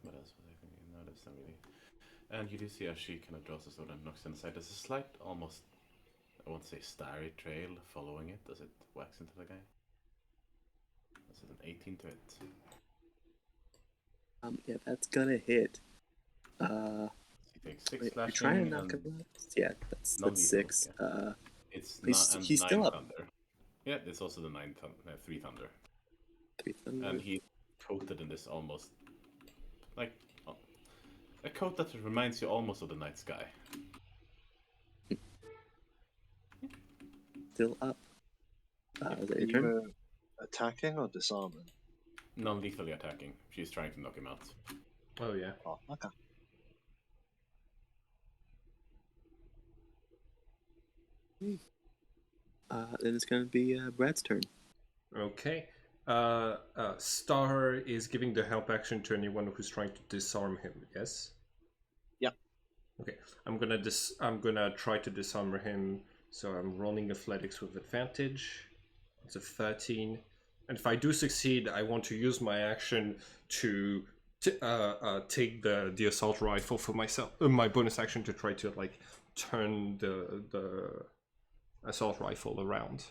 what else was I thinking? No, that's not really. And you do see as she kind of draws the sword and knocks inside. There's a slight, almost, I won't say starry trail following it as it whacks into the guy. Is it an 18 to hit? Yeah, that's gonna hit. He takes 6 Wait, you're slashing. trying to knock him out? Yeah, that's non-lethal, 6. yeah. It's he's still 9 up. thunder. Yeah, it's also the 3 thunder. 3 thunder. And he's coated in this almost, like, a coat that reminds you almost of the night sky. Still up. Is that Are your you turn? attacking or disarming? Non-lethally attacking. She's trying to knock him out. Oh yeah. Oh, okay. Then it's gonna be Brad's turn. Okay. Star is giving the help action to anyone who's trying to disarm him. Yes. Yep. Okay. I'm gonna try to disarm him. So I'm rolling athletics with advantage. It's a 13, and if I do succeed, I want to use my action to take the assault rifle for myself. My bonus action to try to like turn the assault rifle around.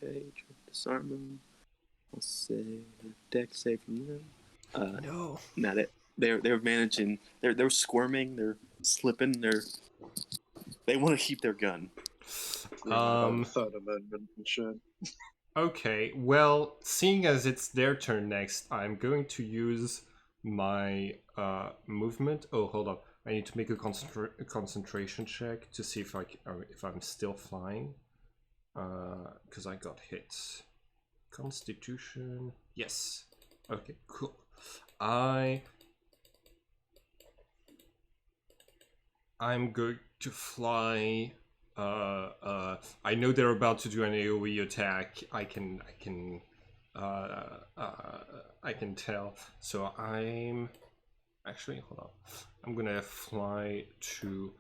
Okay, try to disarm him. I'll say deck save from them. No. Not it. They're managing. They're squirming. They're slipping. They want to keep their gun. Third Amendment and shit. Okay, well, seeing as it's their turn next, I'm going to use my movement. Oh, hold on. I need to make a concentration check to see if if I'm still flying. Because I got hit. Constitution. Yes. Okay, cool. I'm going to fly. I know they're about to do an AoE attack. I can I can tell. So I'm actually, hold on. I'm gonna fly to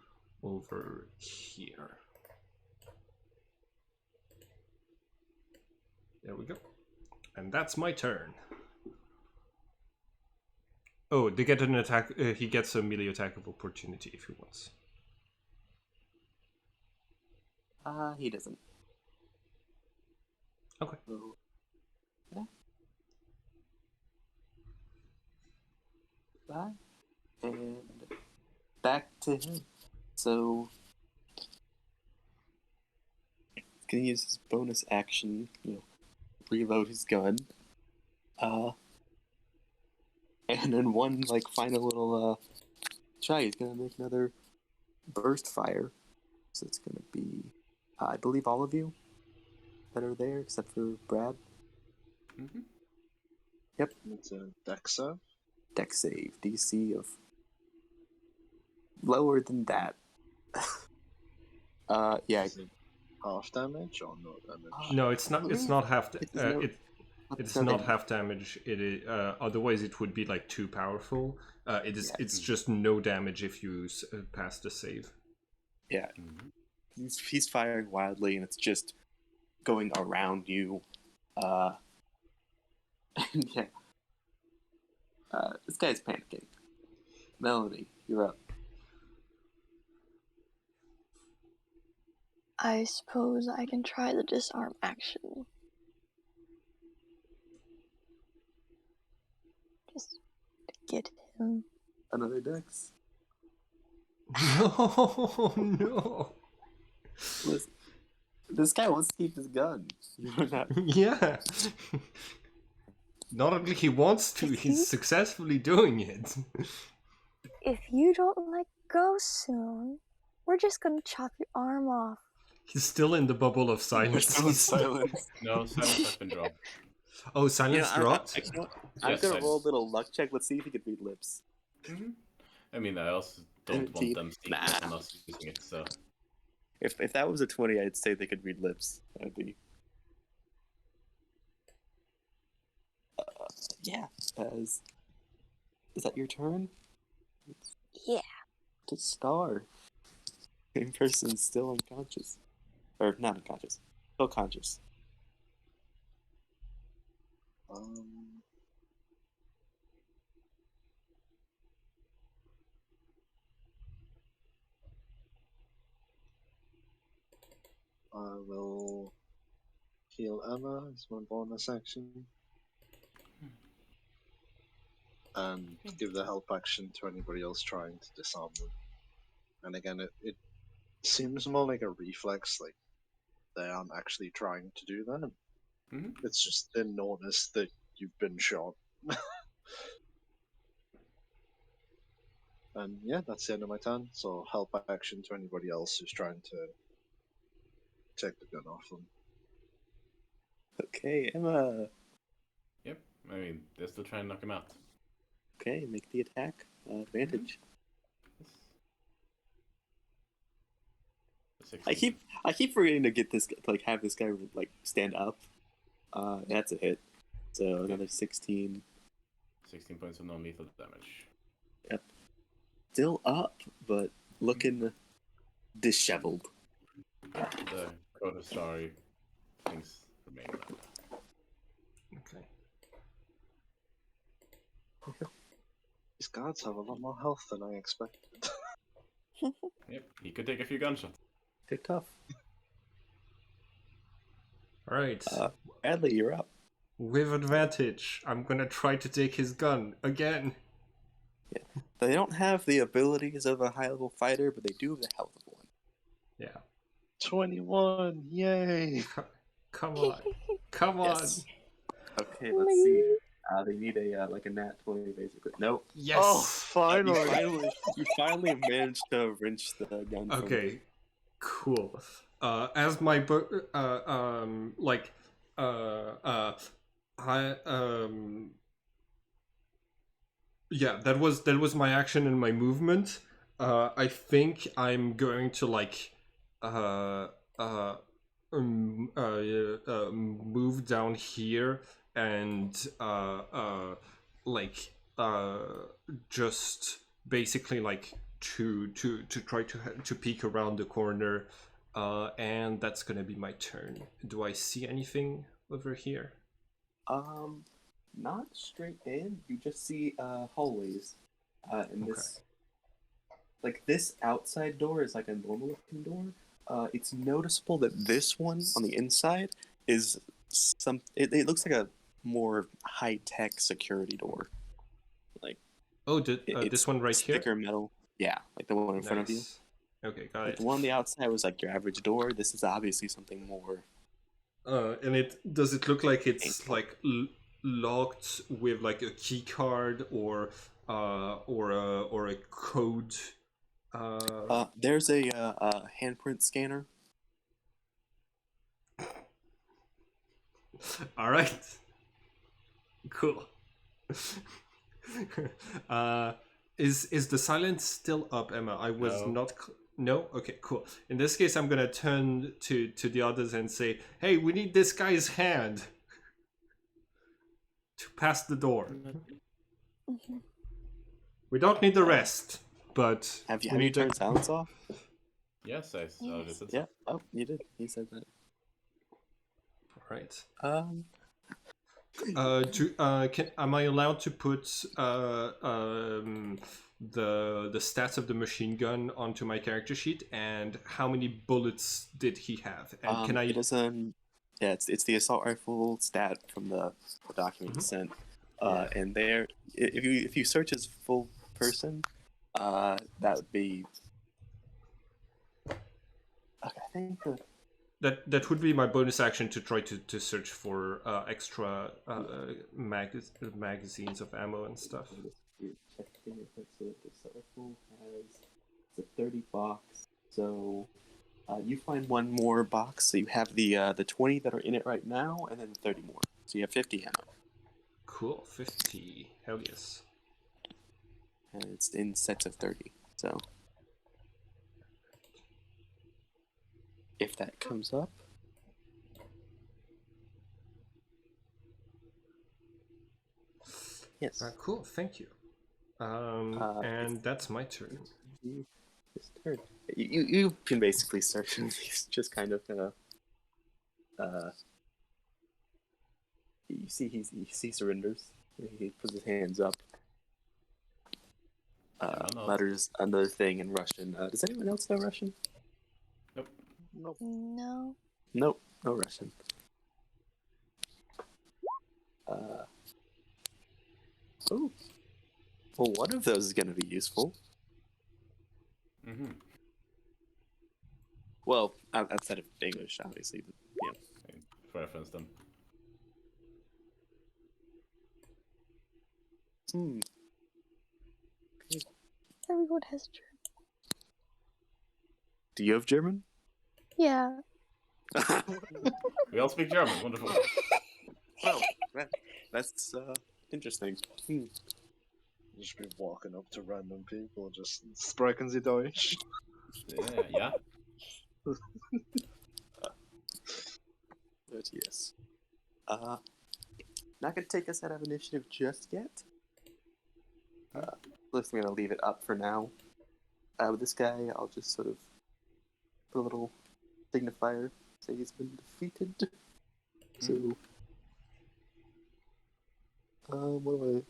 over here. There we go. And that's my turn. Oh, they get an attack. He gets a melee attack of opportunity if he wants. He doesn't. Okay. So, yeah. Bye. And back to him. So, he's gonna use his bonus action, reload his gun. And then one final little try, he's gonna make another burst fire. So it's gonna be, I believe, all of you that are there except for Brad. Mm-hmm. Yep. It's a dex save. Dex save DC of lower than that. Yeah. Is it half damage or no damage? No, it's not. It's not half. It's not damage. half damage. It is. Otherwise, it would be too powerful. It is. Yeah. It's just no damage if you pass the save. Yeah. Mm-hmm. He's firing wildly, and it's just going around you. Yeah. This guy's panicking. Melanie, you're up. I suppose I can try the disarm action. Just to get him. Another dex. No, no. Listen, this guy wants to keep his gun. You're not. Yeah. Not only he wants to, he's successfully doing it. If you don't let go soon, we're just gonna chop your arm off. He's still in the bubble of silence. Silence. No, silence has been dropped. Oh, silence dropped? I'm Yes, gonna I- roll a little luck check. Let's see if he can read lips. Mm-hmm. I mean, I also don't want them seeing Nah. that I'm not using it, so. If that was a 20, I'd say they could read lips. That'd be. Yeah. Is that your turn? Yeah. To Star. In person, still unconscious. Or not unconscious. Still conscious. I will heal Emma as my bonus action. And give the help action to anybody else trying to disarm them. And again, it seems more like a reflex, like they aren't actually trying to do that. Mm-hmm. It's just they notice that you've been shot. And yeah, that's the end of my turn. So help action to anybody else who's trying to take the gun off them. Okay, Emma. Yep, I mean, they're still trying to knock him out. Okay, make the attack. Advantage. I keep forgetting to get this to have this guy stand up. That's a hit. So another 16. 16 points of non-lethal damage. Yep. Still up, but looking disheveled. The coat of starry things remain around. Okay. These guards have a lot more health than I expected. Yep, he could take a few gunshots. They're tough. Alright. Bradley, you're up. With advantage, I'm gonna try to take his gun again. Yeah. They don't have the abilities of a high-level fighter, but they do have the health of one. Yeah. 21! Yay! Come on. Come on. Yes. Okay, let's see. They need a nat 20 basically. Nope. Yes. Oh, finally! You finally managed to wrench the gun. From Okay. Cool. As my yeah, that was my action and my movement. I think I'm going to move down here and like just basically like to try to peek around the corner, and that's gonna be my turn. Do I see anything over here? Not straight in. You just see hallways, and Okay. this, like this outside door is like a normal looking door. It's noticeable that this one on the inside is some. It looks like a more high tech security door. Like Oh, it's this one right here. thicker metal. Yeah, like the one in front of you. Nice. Okay, got Like it. the one on the outside was like your average door. This is obviously something more. And does it look like it's like locked with like a key card or a code? There's a handprint scanner. All right. Cool. Is the silence still up, Emma? I was No. not. No. Okay. Cool. In this case, I'm gonna turn to the others and say, "Hey, we need this guy's hand to pass the door. We don't need the rest, but Have you we need to." turned silence off? Yes, I saw this. Yeah. Oh, you did. You said that. All right. Am I allowed to put the stats of the machine gun onto my character sheet, and how many bullets did he have? And can I? It doesn't. Yeah, it's the assault rifle stat from the document you sent. And there, if you search his full person, that would be. Okay, I think the. That would be my bonus action to try to search for extra magazines of ammo and stuff. Checking if it's the assault rifle has it's a 30 box. So you find one more box. So you have the 20 that are in it right now, and then 30 more. So you have 50 ammo. Cool, 50. Hell yes. And it's in sets of 30. So if that comes up. Yes. Cool, thank you. And that's my turn. His turn. You can basically search him. He's just kind of you see he surrenders. He puts his hands up. Mutters another thing in Russian. Does anyone else know Russian? Nope. No. Nope, no Russian. Oh. Well, one of those is going to be useful. Mm-hmm. Well, outside of English, obviously. But, yeah. For reference, then. Everyone has German. Do you have German? Yeah. We all speak German. Wonderful. Well, that's interesting. Just be walking up to random people, just sprechen Sie Deutsch? Yeah. But yes. Not gonna take us out of initiative just yet. Looks I'm gonna leave it up for now. With this guy, I'll just sort of put a little signifier, say he's been defeated. So, what do I?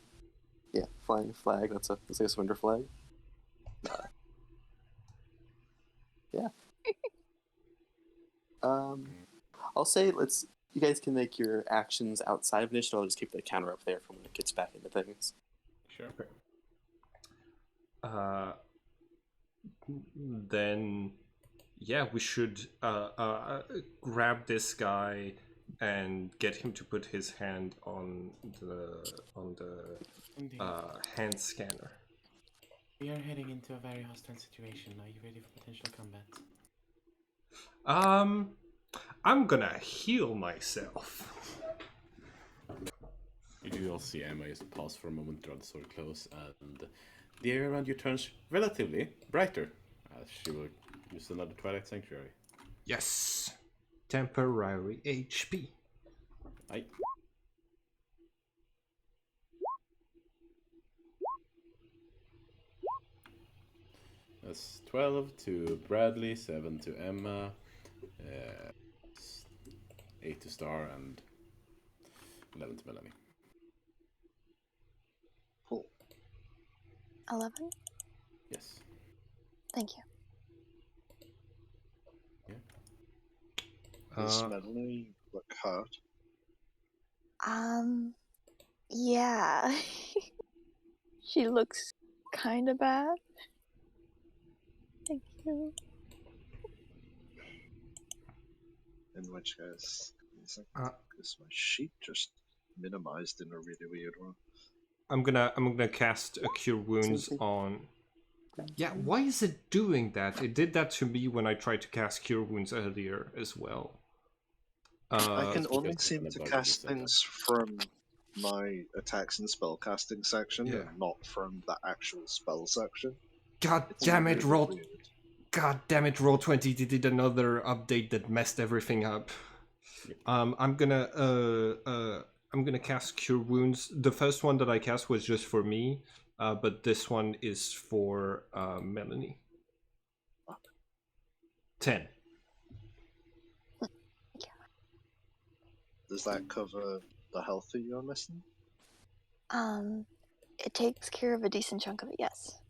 Yeah, flying flag. That's like a surrender flag. Yeah. I'll say you guys can make your actions outside of initiative. I'll just keep the counter up there for when it gets back into things. Sure. Then, yeah, we should grab this guy and get him to put his hand on the hand scanner. We are heading into a very hostile situation. Are you ready for potential combat? I'm gonna heal myself. You do all see Emma just pause for a moment, draw the sword close, and the area around you turns relatively brighter as she will use another Twilight Sanctuary. Yes. Temporary HP. Aye. That's 12 to Bradley, 7 to Emma, 8 to Star, and 11 to Melanie. Cool. 11? Yes. Thank you. Does Melanie look hurt? Yeah. She looks kind of bad. Thank you. In which case, because my sheet just minimized in a really weird one. I'm gonna cast a Cure Wounds Same thing. on. Yeah, why is it doing that? It did that to me when I tried to cast Cure Wounds earlier as well. I can because only it's seem an to ability cast set up. things from my attacks and spellcasting section, Yeah. and not from the actual spell section. God It's damn it, really roll! weird. God damn it, Roll20 did another update that messed everything up. Yep. I'm gonna cast Cure Wounds. The first one that I cast was just for me, but this one is for Melanie. 10. Does that cover the health that you're missing? It takes care of a decent chunk of it, yes.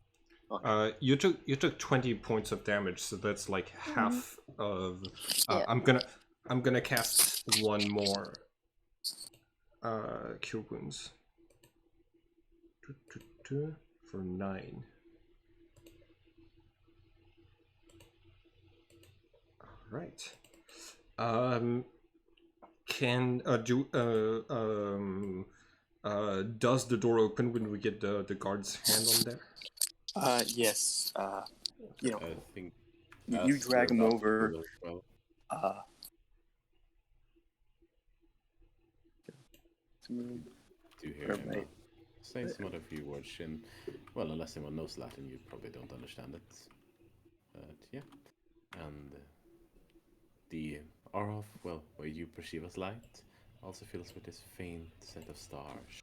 You took 20 points of damage, so that's like half of. Yeah. I'm gonna cast one more Cure Wounds for 9. All right. Can does the door open when we get the guard's hand on there? Yes. You know, I think you as drag they're him about to over. do as well. Do hear him say some other few words in, well, unless anyone knows Latin, you probably don't understand it. But yeah, and the aura of, well, where you perceive as light also fills with this faint set of stars.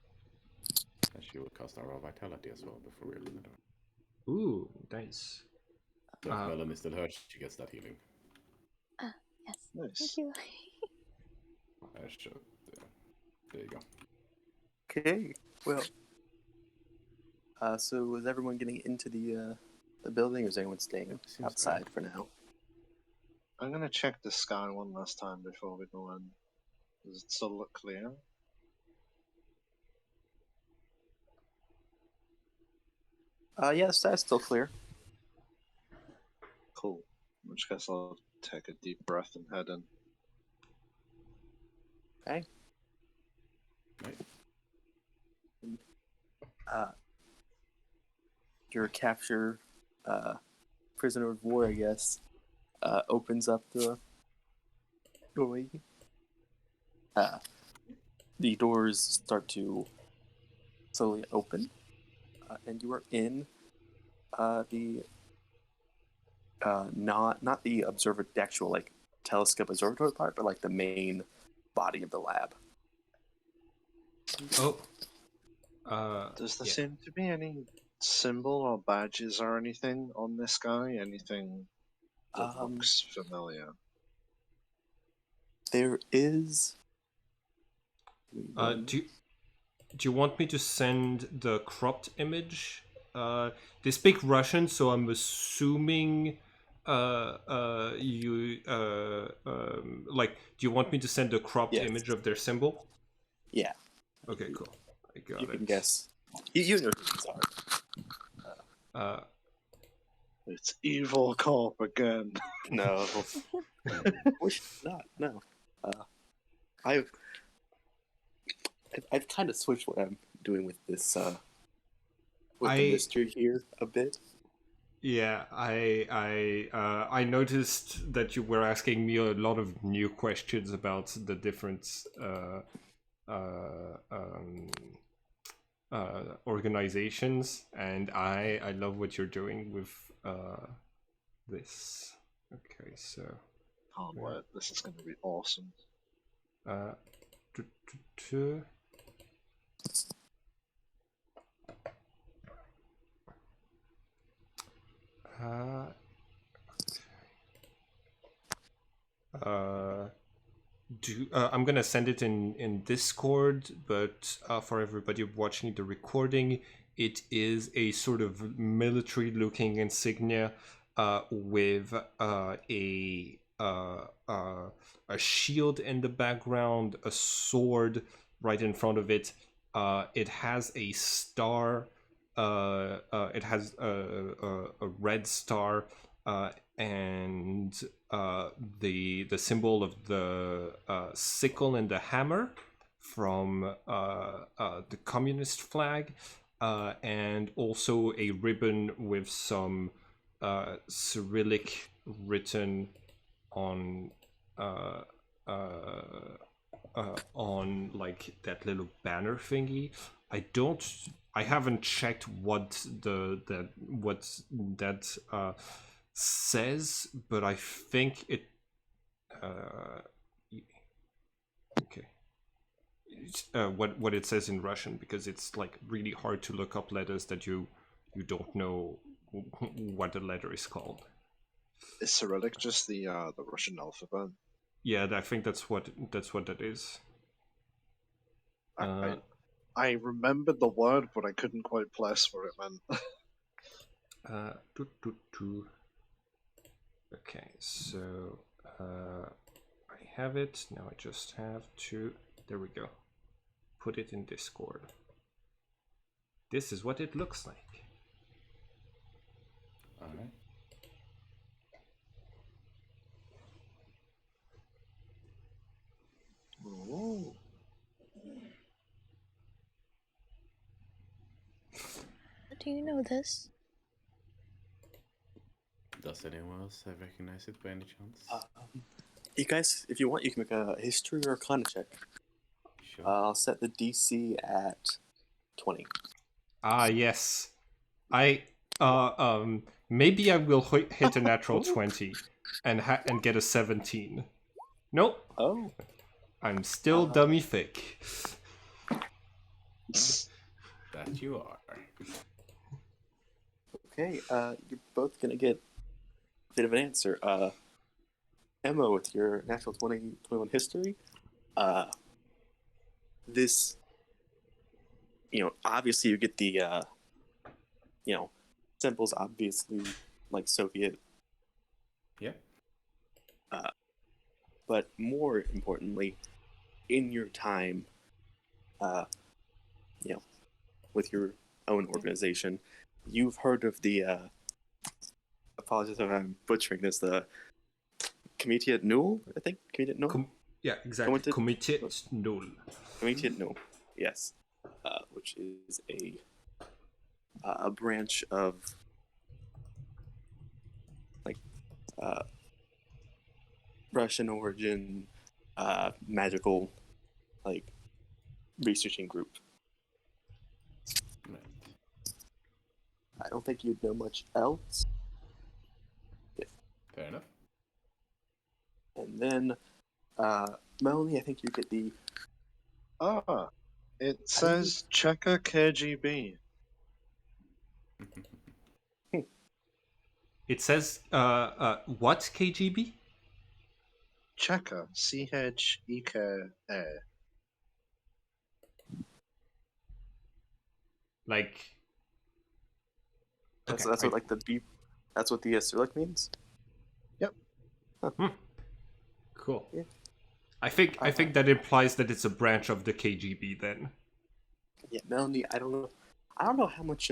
And she will cast Aura of Vitality as well before we open the door. Ooh, nice. So if Melanie still hurts, she gets that healing. Yes. Nice. Thank you. Sure. There you go. Okay. Well. So is everyone getting into the building, or is anyone staying Seems outside fine. for now? I'm gonna check the sky one last time before we go in. Does it still look clear? Yes, that's still clear. Cool. In which case I'll take a deep breath and head in. Okay. Right. Your capture prisoner of war, I guess, opens up the doorway. The doors start to slowly open, and you are in the not the the actual like telescope observatory part, but like the main body of the lab. Oh. Does there yeah. seem to be any symbol or badges or anything on this guy? Anything that looks familiar? There is. Do you want me to send the cropped image? They speak Russian, so I'm assuming you like. Do you want me to send a cropped Yes. image of their symbol? Yeah. Okay, cool. I got You it. can guess. You know who these are. It's Evil Corp again. No. Wish not. No. I've kind of switched what I'm doing with this with the mystery here a bit. Yeah, I noticed that you were asking me a lot of new questions about the different organizations, and I love what you're doing with this. Okay, so Can't wait. This is going to be awesome. I'm gonna send it in Discord, but for everybody watching the recording, it is a sort of military-looking insignia with a shield in the background, a sword right in front of it. It has a star. It has a red star. And the symbol of the sickle and the hammer from the communist flag, and also a ribbon with some Cyrillic written on like that little banner thingy. I haven't checked what that says, but I think it okay. What it says in Russian, because it's like really hard to look up letters that you don't know what the letter is called. Is Cyrillic just the Russian alphabet? Yeah, I think that's what that is. I remembered the word, but I couldn't quite place what it meant. Okay, so I have it now. I just have to. There we go. Put it in Discord. This is what it looks like. All right. Oh. Do you know this? Does anyone else recognize it by any chance? You guys, if you want, you can make a history or a con check. Sure. I'll set the DC at 20. Ah, yes. I maybe I will hit a natural 20 and get a 17. Nope. Oh. I'm still dummy thick. That you are. Okay, you're both gonna get a bit of an answer. Emma, with your natural 21 history, this, obviously you get the, symbols, obviously, like Soviet. Yeah. But more importantly, in your time, with your own organization, you've heard of the, apologies if I'm butchering this, the Comitiat Nul, I think? Comitiat Nul? Yeah, exactly. Comitiat Nul. Comitiat Nul, yes. Which is a branch of, like, Russian origin, magical, like, researching group. Right. I don't think you'd know much else. Fair enough. And then, Melanie, I think you get the... It says Cheka KGB. It says what KGB? Cheka, CHEKA. Like That's okay, what like the B. That's what the Cyrillic means. Yep. Huh. Cool. Yeah. I think that implies that it's a branch of the KGB then. Yeah, Melanie. I don't know how much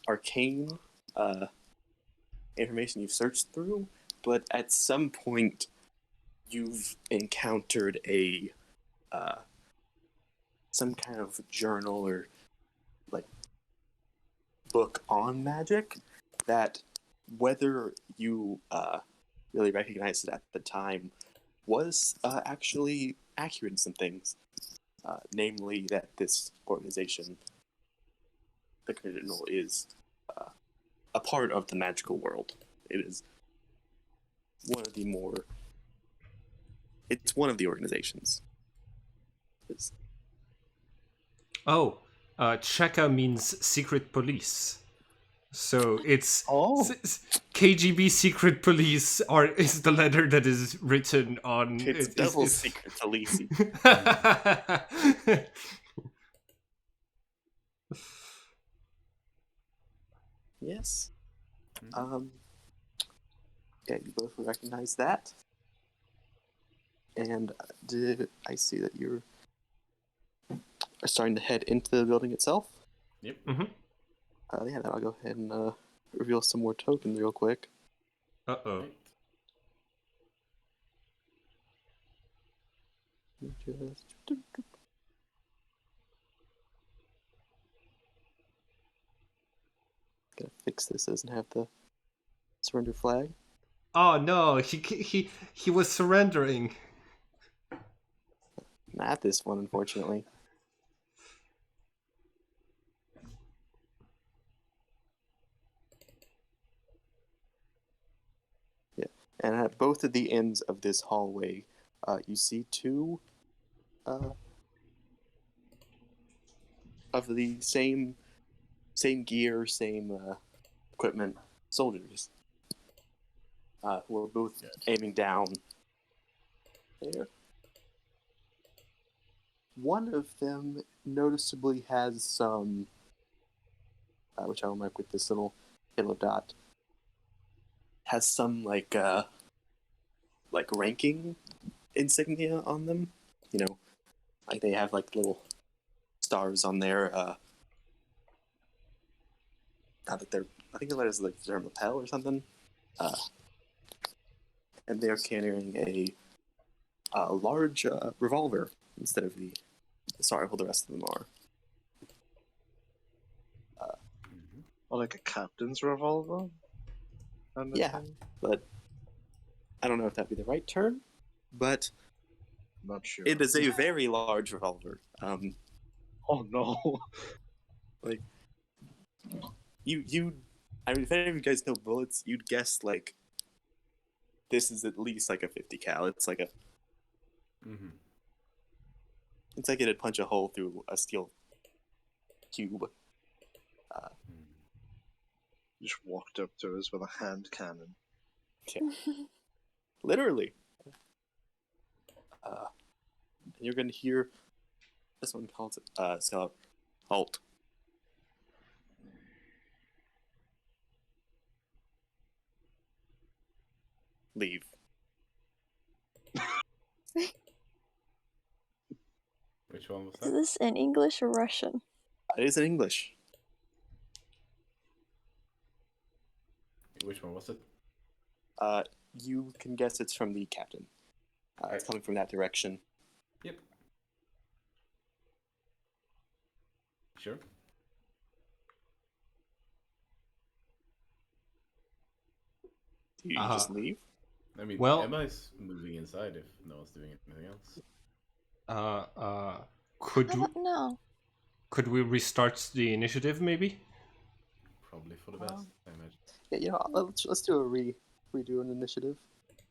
arcane information you've searched through, but at some point you've encountered a some kind of journal or like book on magic that, whether you really recognized it at the time, was actually accurate in some things. Namely, that this organization, the Cardinal, is a part of the magical world. It is one of the more. It's one of the organizations. It's, Oh, Cheka means secret police. So it's Oh. KGB secret police is the letter that is written on. It's double secret police. Yes. Yeah, you both recognize that. And I see that you're starting to head into the building itself? Yep. Mm-hmm. Yeah, then I'll go ahead and reveal some more tokens real quick. Uh-oh. Right. Just... Gotta fix this, doesn't have the surrender flag. Oh no, he was surrendering. Not this one, unfortunately. Yeah, and at both of the ends of this hallway, you see two of the same gear, same equipment soldiers. Who are both aiming down there. One of them noticeably has some, which I'll mark with this little yellow dot, has some like ranking insignia on them. You know, like they have like little stars on their. Not that they're. I think it is like their lapel or something. And they're carrying a large revolver instead of the rifle the rest of them are. Or like a captain's revolver? Kind of Yeah, thing? but I don't know if that'd be the right term. But Not sure. it is a very large revolver. Oh no. Like you. I mean, if any of you guys know bullets, you'd guess like this is at least like a 50 cal. It's like a. Mm-hmm. It's like it'd punch a hole through a steel cube. Just walked up to us with a hand cannon. Literally. And you're gonna hear this one calls it so halt. Leave. Which one was Is that? this in English or Russian? It is in English. Which one was it? You can guess it's from the captain. It's coming from that direction. Yep. Sure. Do you just leave? I mean, Well- Emma is moving inside if no one's doing anything else. No. Could we restart the initiative maybe? Probably for the best, I imagine. Yeah, you know, let's do a redo an initiative.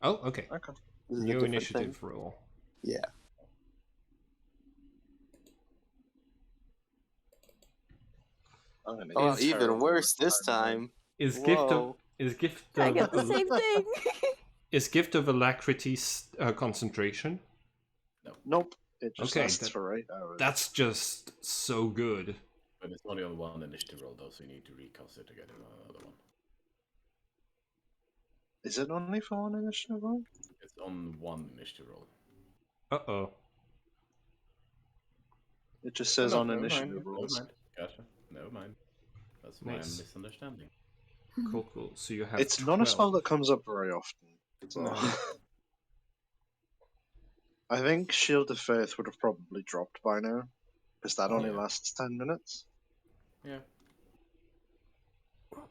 Oh, okay. Okay. This is a New different initiative thing. roll. Yeah. I'm gonna Oh, get even terrible worse with this timeline. time. Is Whoa. gift I of got the same thing. is gift of alacrity concentration? Nope. It just Okay, lasts for 8 hours. That's just so good. But it's only on one initiative roll, though, so you need to recast it to get another one. Is it only for one initiative roll? It's on one initiative roll. Uh-oh. It just says Oh, on no, never initiative mind, rolls. Never mind. Gotcha. Never mind. That's my Nice. misunderstanding. Cool. So you have It's 12. not a spell that comes up very often. So. No. I think Shield of Faith would have probably dropped by now, because that only Yeah. lasts 10 minutes. Yeah.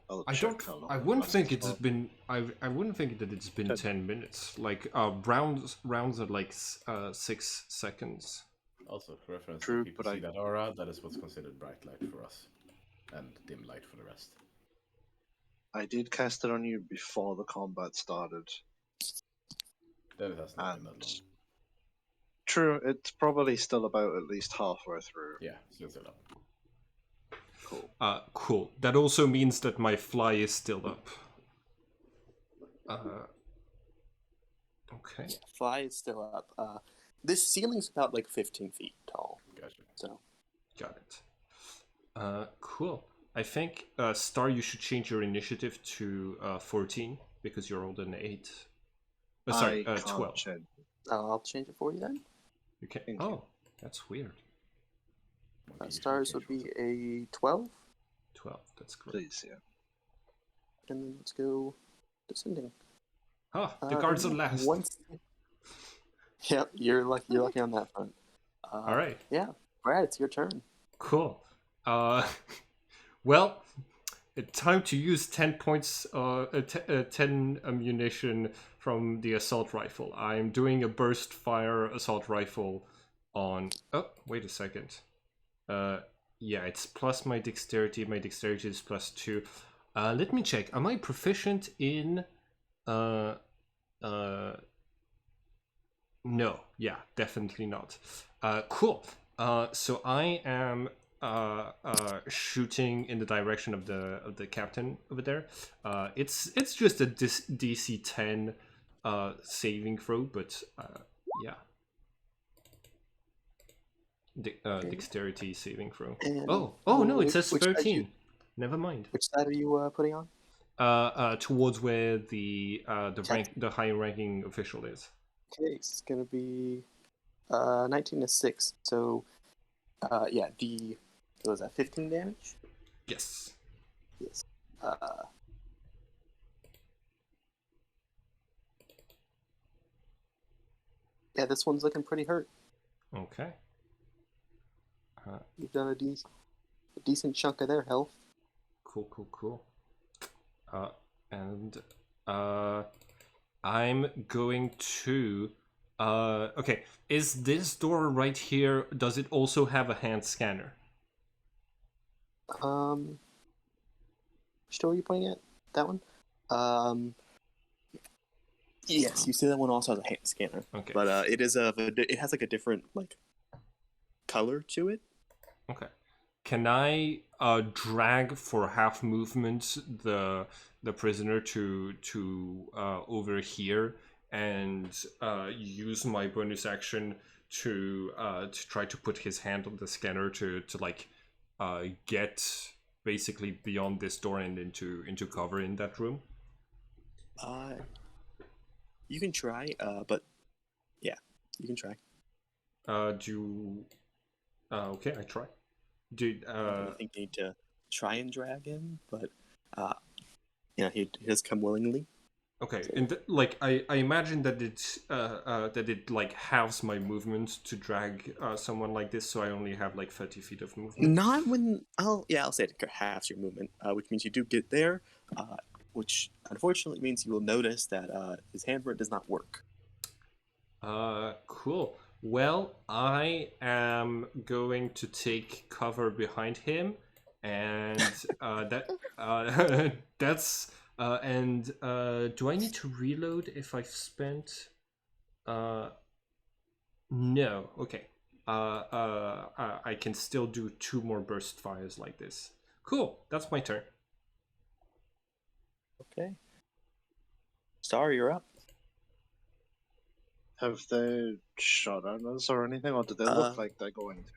I'll I check don't. how long I it wouldn't lasts think it's for. been. I wouldn't think that it's been 10 minutes. Like rounds at like 6 seconds. Also, for reference, True, if people but see that aura, that is what's considered bright light for us, and dim light for the rest. I did cast it on you before the combat started. Then it has not been And that long. true, it's probably still about at least halfway through. Yeah, still set up. Cool. That also means that my fly is still up. Okay. Yeah, fly is still up. This ceiling's about like 15 feet tall. Gotcha. So Got it. Cool. I think, Star, you should change your initiative to 14 because you're older than 8. Sorry, I can't 12. change. I'll change it for you then. You can. Thank Oh, you. that's weird. Stars would be a 12. 12. That's great. Please, yeah. And then let's go descending. Ah, the guards are and last. Once... Yep, you're lucky on that front. All right. Yeah, Brad, it's your turn. Cool. Well, it's time to use 10 points, 10 ammunition from the assault rifle. I'm doing a burst fire assault rifle on... Oh, wait a second. Yeah, it's plus my dexterity. My dexterity is plus 2. Let me check. Am I proficient in... No. Yeah, definitely not. Cool. So I am shooting in the direction of the captain over there. It's just a DC 10 saving throw, but yeah. Dexterity saving throw. And Oh no, it says which side 13. Never mind. Which side are you putting on? Towards where the high ranking official is. Okay, it's gonna be 19 to 6. So yeah, what was that, 15 damage? Yes. Yes. Yeah, this one's looking pretty hurt. Okay. You've done a decent chunk of their health. Cool. And I'm going to... okay, is this door right here, does it also have a hand scanner? Which door are you pointing at? That one? Yes, you see that one also has a hand scanner. Okay. But it has like a different like color to it. Okay. Can I drag for half movement the prisoner to over here and use my bonus action to try to put his hand on the scanner to like get basically beyond this door and into cover in that room? You can try, but yeah, you can try. Okay, I try. I think you need to try and drag him, but he does come willingly. Okay, and like I imagine that it like halves my movement to drag someone like this, so I only have like 30 feet of movement. Not when I'll say it halves your movement, which means you do get there, which unfortunately means you will notice that his handbrake does not work. Cool. Well, I am going to take cover behind him, and that's. And do I need to reload if I've spent? No. Okay. I can still do 2 more burst fires like this. Cool. That's my turn. Okay. Star, you're up. Have they shot at us or anything, or do they look like they're going to?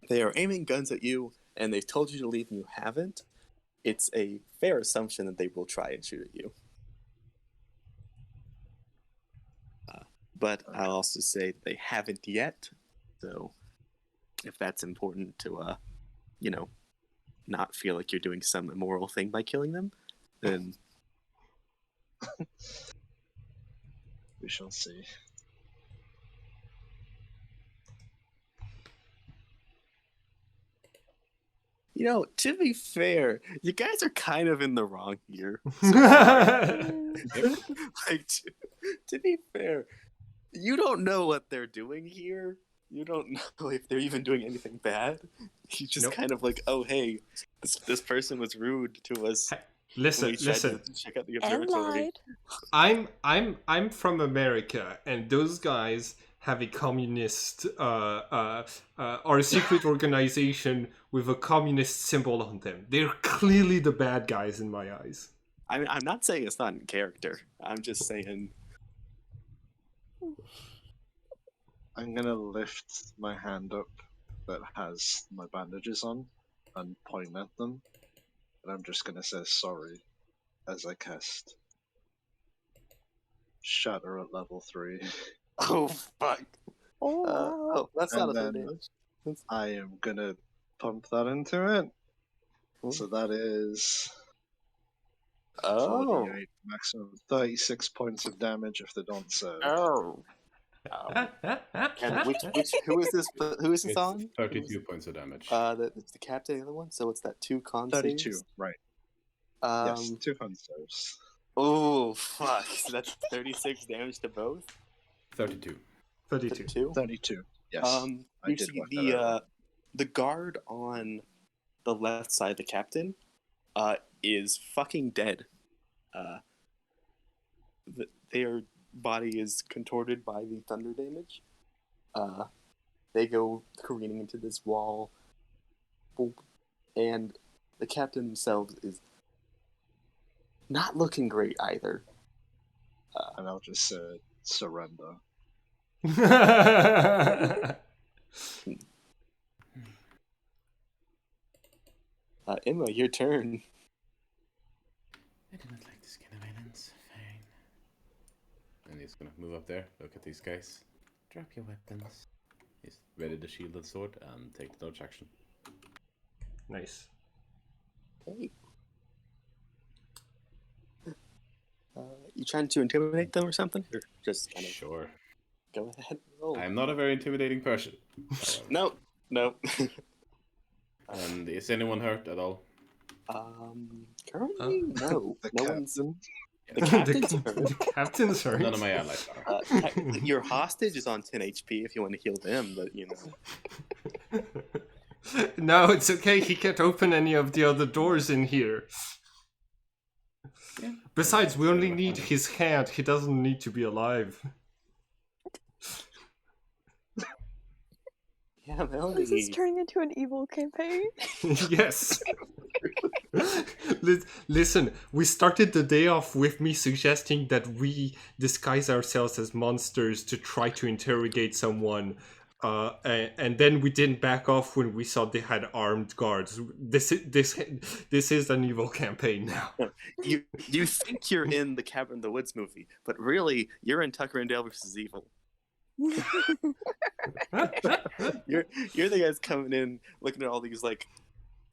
They are aiming guns at you, and they've told you to leave, and you haven't. It's a fair assumption that they will try and shoot at you. But I'll also say that they haven't yet. So if that's important to, not feel like you're doing some immoral thing by killing them, then... We shall see. To be fair, you guys are kind of in the wrong here. Like, to be fair, you don't know what they're doing here. You don't know if they're even doing anything bad. You just kind of like, oh hey, this person was rude to us. Listen. To check out the observatory. I'm from America, and those guys have a communist or a secret organization with a communist symbol on them. They're clearly the bad guys in my eyes. I'm not saying it's not in character. I'm just saying. I'm gonna lift my hand up that has my bandages on and point at them, and I'm just gonna say sorry as I cast Shatter at level 3. Oh fuck! Oh, wow. Oh, that's not And a third then damage. I am gonna pump that into it. Cool. So that is Oh. 48, maximum 36 points of damage if they don't serve. Oh. And who is this? Who is this It's on? 32 points of damage. It's the captain, the other one. So it's that 2 con 32, saves? right. Um. Yes, 2 con saves. Oh fuck! So that's 36 damage to both. 32. 32. 2. 32, yes. I You did see work that out. the guard on the left side, the captain, is fucking dead. Their body is contorted by the thunder damage. They go careening into this wall. Boop. And the captain himself is not looking great either. And I'll just say surrender. Emma, your turn. I do not like this kind of violence. Fine. And he's gonna move up there, look at these guys. Drop your weapons. He's ready to shield the sword and take the dodge action. Nice. Okay. You trying to intimidate them or something? Or just kind of Sure. go ahead and roll? I'm not a very intimidating person. No. And is anyone hurt at all? Currently, no. The No one's. captain. The captain's hurt. The captain's hurt. None of my allies are. Your hostage is on 10 HP if you want to heal them, but you know. No, it's okay. He can't open any of the other doors in here. Yeah. Besides, we only need his hand. He doesn't need to be alive. Yeah, This is Melanie. turning into an evil campaign. Yes. Listen, we started the day off with me suggesting that we disguise ourselves as monsters to try to interrogate someone. And then we didn't back off when we saw they had armed guards. This is an evil campaign now. You think you're in the Cabin in the Woods movie, but really you're in Tucker and Dale versus Evil. You're the guys coming in, looking at all these like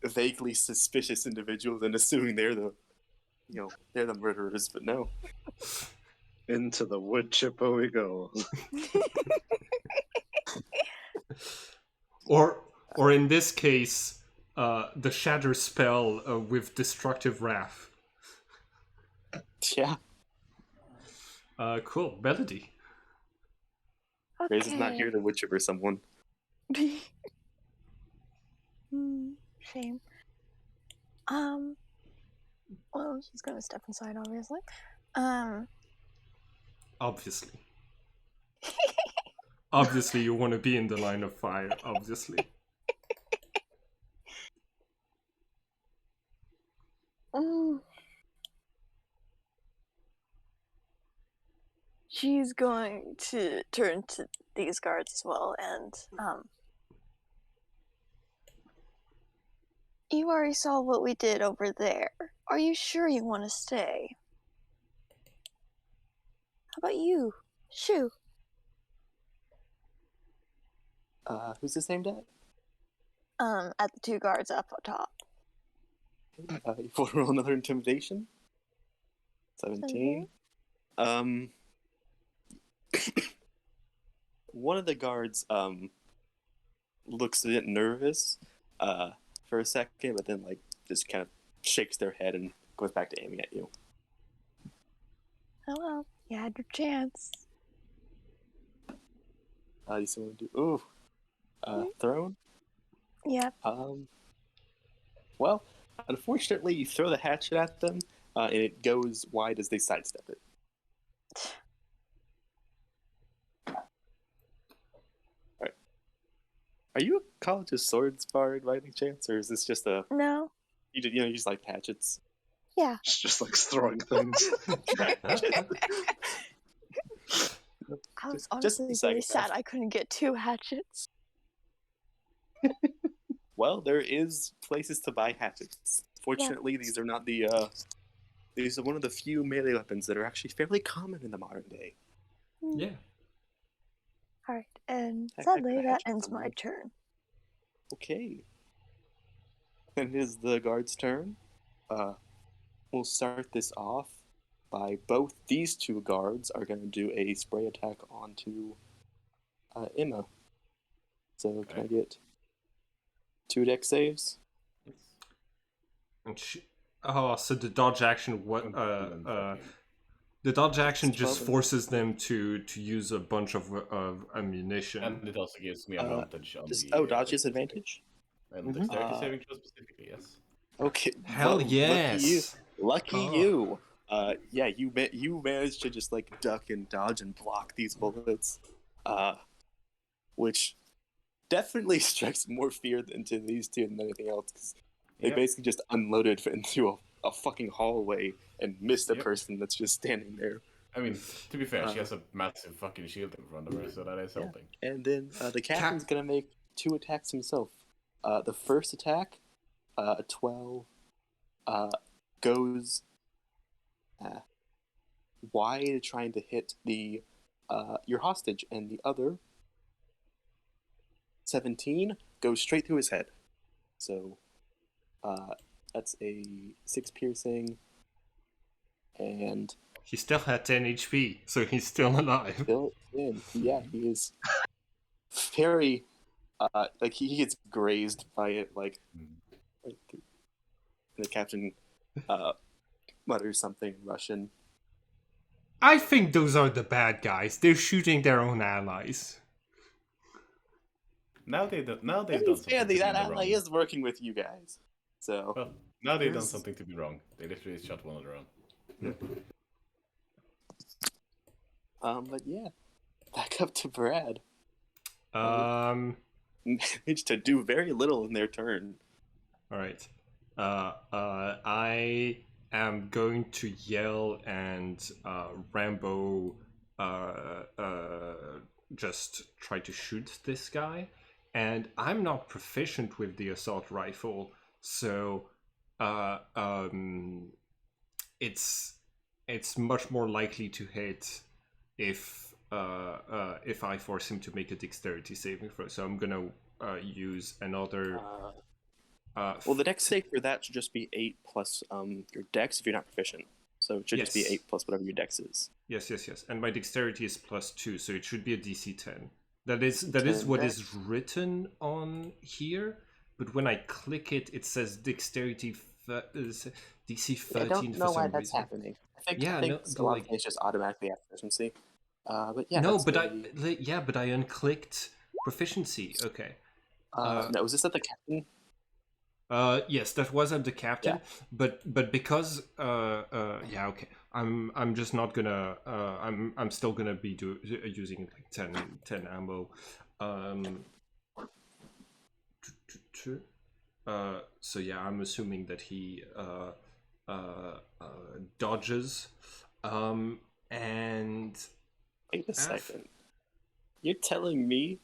vaguely suspicious individuals and assuming they're the murderers, but no. Into the wood chipper we go. Or in this case, the shatter spell with destructive wrath. Yeah. Cool. Melody. Grace is not here to witch over someone. Shame. Well, she's gonna step inside, obviously. Obviously. Obviously, you want to be in the line of fire. Obviously. She's going to turn to these guards as well, and you already saw what we did over there. Are you sure you want to stay? How about you, Shoo? Who's this aimed at? At the 2 guards up top. You want to roll another intimidation? 17. One of the guards looks a bit nervous for a second, but then like just kind of shakes their head and goes back to aiming at you. Oh well, you had your chance. You still want to do thrown? Yep. Well, unfortunately, you throw the hatchet at them, and it goes wide as they sidestep it. Are you a college of swords bard by any chance, or is this just a No. you just like hatchets? Yeah. It's just like throwing things. I was Just honestly a second, really sad guys. I couldn't get 2 hatchets. Well, there is places to buy hatchets. Fortunately, these are not the these are one of the few melee weapons that are actually fairly common in the modern day. Yeah. Alright, and Heck, sadly I that hatchet ends someone. my turn. Okay. Then it is the guard's turn. We'll start this off by both these two guards are going to do a spray attack onto Emma. So can I get 2 deck saves? And so the dodge action, the dodge action just 12. forces them to use a bunch of ammunition. And it also gives me advantage on the. Dodge dexterity disadvantage? saving. And Mhm. dexterity saving throw specifically, yes. Okay. Hell well, yes! Lucky Oh. you. Yeah, you managed to just like duck and dodge and block these bullets, which definitely strikes more fear into these two than anything else, because they basically just unloaded into a fucking hallway and missed a person that's just standing there. I mean, to be fair, she has a massive fucking shield in front of her, so that is helping. And then the captain's gonna make 2 attacks himself. The first attack, 12, goes wide, trying to hit the your hostage, and the other 17 goes straight through his head. So that's a 6 piercing, and He still had 10 HP, so he's still alive. still in. Yeah, he is very like he gets grazed by it, like the captain mutters something Russian. I think those are the bad guys. They're shooting their own allies. Now they've done something Yeah, to be that in the ally wrong. is working with you guys. So Well, now they've done something to be wrong. They literally shot one of their own. But yeah, back up to Brad. Managed to do very little in their turn. All right. I am going to yell and Rambo just try to shoot this guy. And I'm not proficient with the assault rifle, so it's much more likely to hit if I force him to make a dexterity saving throw. So I'm gonna use another. Well, the dex save for that should just be 8 plus your dex if you're not proficient. So it should just be 8 plus whatever your dex is. Yes. And my dexterity is +2, so it should be a DC 10. That is what is written on here, but when I click it, it says dexterity DC 13 I don't know for why some that's reason. happening. I think a lot of things just automatically have proficiency. But yeah. No, but I unclicked proficiency. Okay. No, was this at the captain? Yes, that was at the captain, but because okay, I'm just not gonna I'm still gonna be using like 10 ammo. So yeah, I'm assuming that he dodges, and wait a second. You're telling me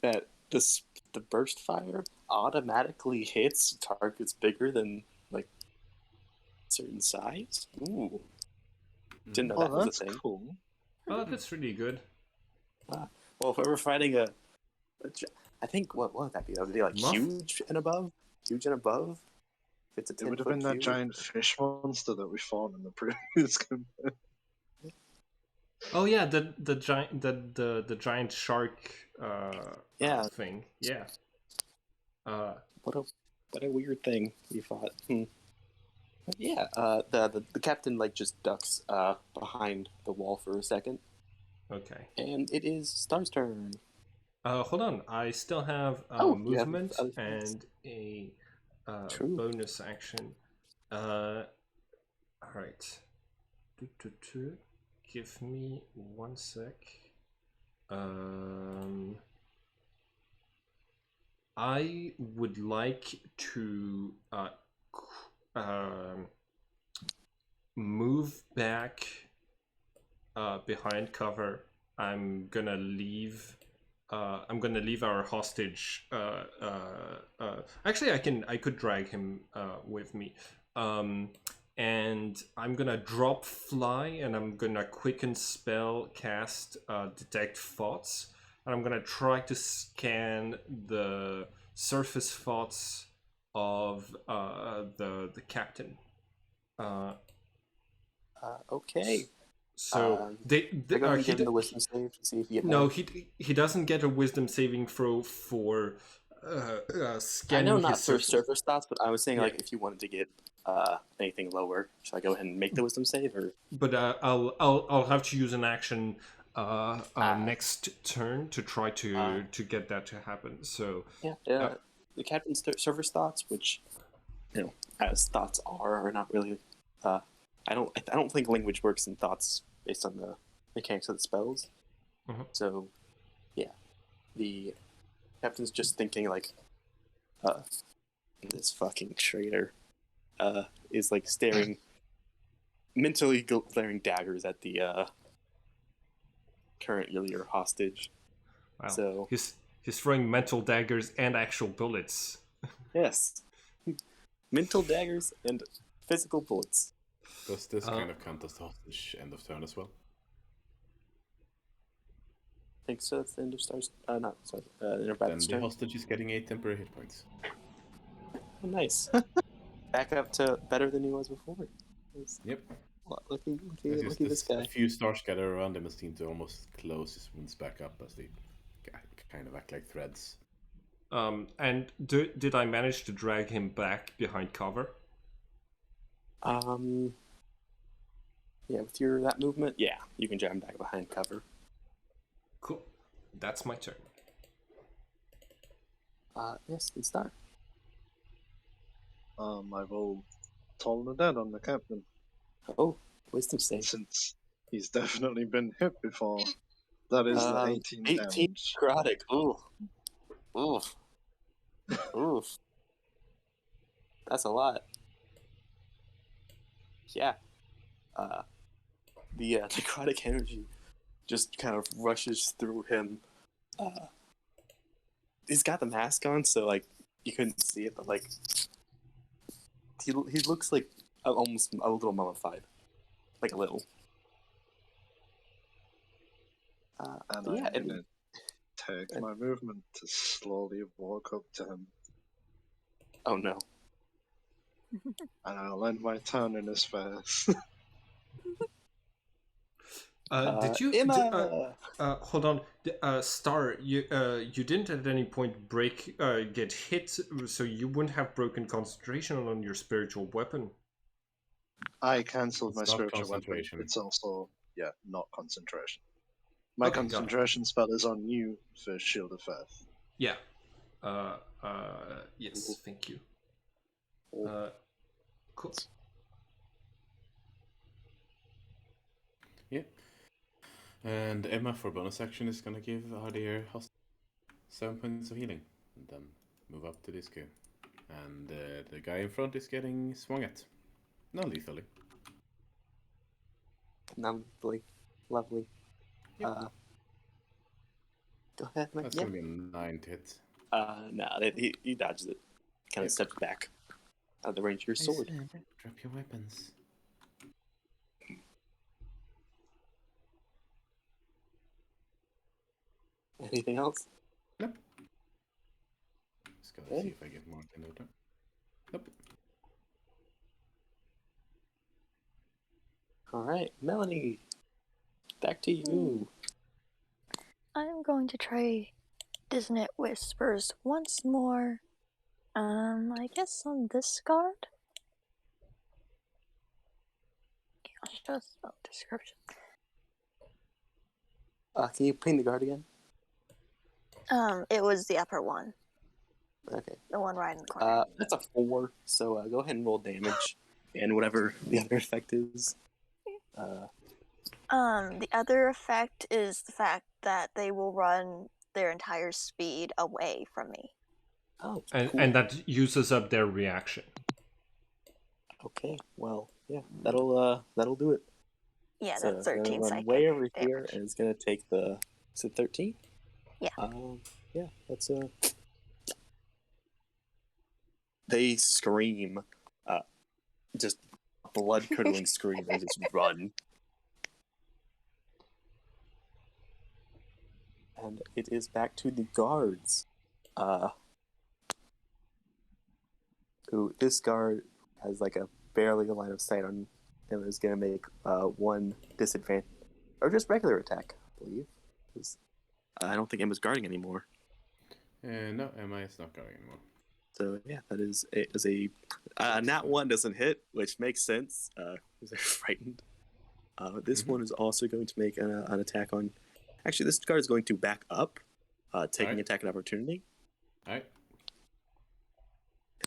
that the burst fire automatically hits targets bigger than like certain size? Ooh, didn't know that was a That's thing. cool. Oh, that's really good. Well, if we're fighting I think what would that be? That would be like Muff? huge and above. Huge and above. If it's a 10 It would have foot been that cube. giant fish monster that we fought in the previous campaign. Oh yeah, the giant the giant shark thing. Yeah. What a weird thing you fought. But yeah, the captain like just ducks behind the wall for a second, Okay. and it is Star's turn. Hold on. I still have you have movement other things. and a True. bonus action. All right. Give me 1 sec. I would like to move back behind cover. I'm gonna leave our hostage. Actually, I could drag him with me. And I'm gonna drop fly, and I'm gonna quicken spell cast detect thoughts, and I'm gonna try to scan the surface thoughts of the captain. Okay. So I go ahead and give him the wisdom save to see if he gets no, that. he doesn't get a wisdom saving throw for I scanning know not his for surface. surface thoughts, but I was saying Yeah. like if you wanted to get anything lower, should I go ahead and make the wisdom save or? But I'll have to use an action next turn to try to get that to happen. So yeah, the captain's surface thoughts, which as thoughts are not really. I don't think language works in thoughts based on the mechanics of the spells. Mhm. So, yeah, the captain's just thinking like, this fucking traitor, is like staring, mentally glaring daggers at the current Illyr hostage. wow, So he's throwing mental daggers and actual bullets. yes, mental daggers and physical bullets. Does this kind of count as the hostage end of turn as well? I think so. That's the end of Stars. End of Then the turn. hostage is getting 8 temporary hit points. Oh, nice. Back up to better than he was before. Yep. Lucky It's this guy. A few stars scattered around him and seem to almost close his wounds back up as they kind of act like threads. And did I manage to drag him back behind cover? Yeah, with that movement, yeah, you can drag him back behind cover. Cool. That's my turn. Yes, it's done. I will toll the dead on the captain, Oh, wisdom save. since he's definitely been hit before. That is the 18 damage. Necrotic. Oof. That's a lot. Yeah. The necrotic energy just kind of rushes through him. He's got the mask on, so like you couldn't see it, but like he looks like almost a little mummified, like a little. And yeah, I'm gonna take my movement to slowly walk up to him, oh no. and I'll end my turn in his face. Did you Emma? hold on, Star? You didn't at any point get hit, so you wouldn't have broken concentration on your spiritual weapon. I cancelled my It's not spiritual weapon. concentration. It's also not concentration. My Okay, got it. concentration spell is on you for Shield of Faith. Yeah. Yes. Thank you. Cool. Yeah. And Emma, for bonus action, is gonna give Hardier 7 points of healing, and then move up to this guy. And the guy in front is getting swung at, non-lethally. Lovely. Yep. Go ahead. That's gonna be a 9 to hit. No, he dodges it. Kind of steps back out of the range of your sword. Drop your weapons. Anything else? Nope. Just gotta see if I get more to note. Nope. All right, Melanie. Back to you. I'm going to try Dissonant Whispers once more. I guess on this card. I'll show a spell description. Can you paint the guard again? It was the upper one. Okay. The one right in the corner. That's a 4, so go ahead and roll damage and whatever the other effect is. The other effect is the fact that they will run their entire speed away from me. Oh, and cool. and that uses up their reaction. Okay, well, yeah, that'll do it. Yeah, So that's I'm gonna 13 run psychic way over here, damage. and it's gonna take the. Is it 13? Yeah. Yeah, that's They scream, just blood curdling scream, and just run. And it is back to the guards. Who this guard has like a barely a line of sight on him, is gonna make one disadvantage or just regular attack, I believe. 'Cause I don't think Emma's guarding anymore. No, Emma is not going anymore. So yeah, that is a nat one doesn't hit, which makes sense. Because they're frightened. This one is also going to make an attack on. Actually, this guard is going to back up, taking Alright. attack and opportunity. Alright,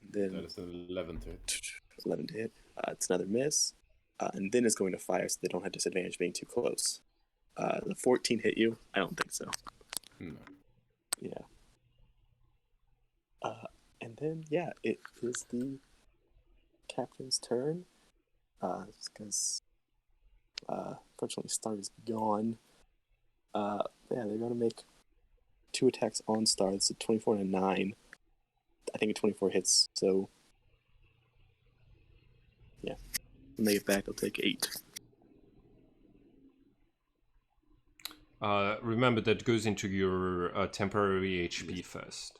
And then that is an 11 to hit. 11 to hit. It's another miss, and then it's going to fire, so they don't have disadvantage being too close. The 14 hit you? I don't think so. No. Yeah. And then yeah, it is the captain's turn. Because fortunately Star is gone. Yeah, they're gonna make 2 attacks on Star. It's a 24 and a 9. I think a 24 hits, so yeah. When they get back, they'll take 8. Remember that goes into your temporary HP first.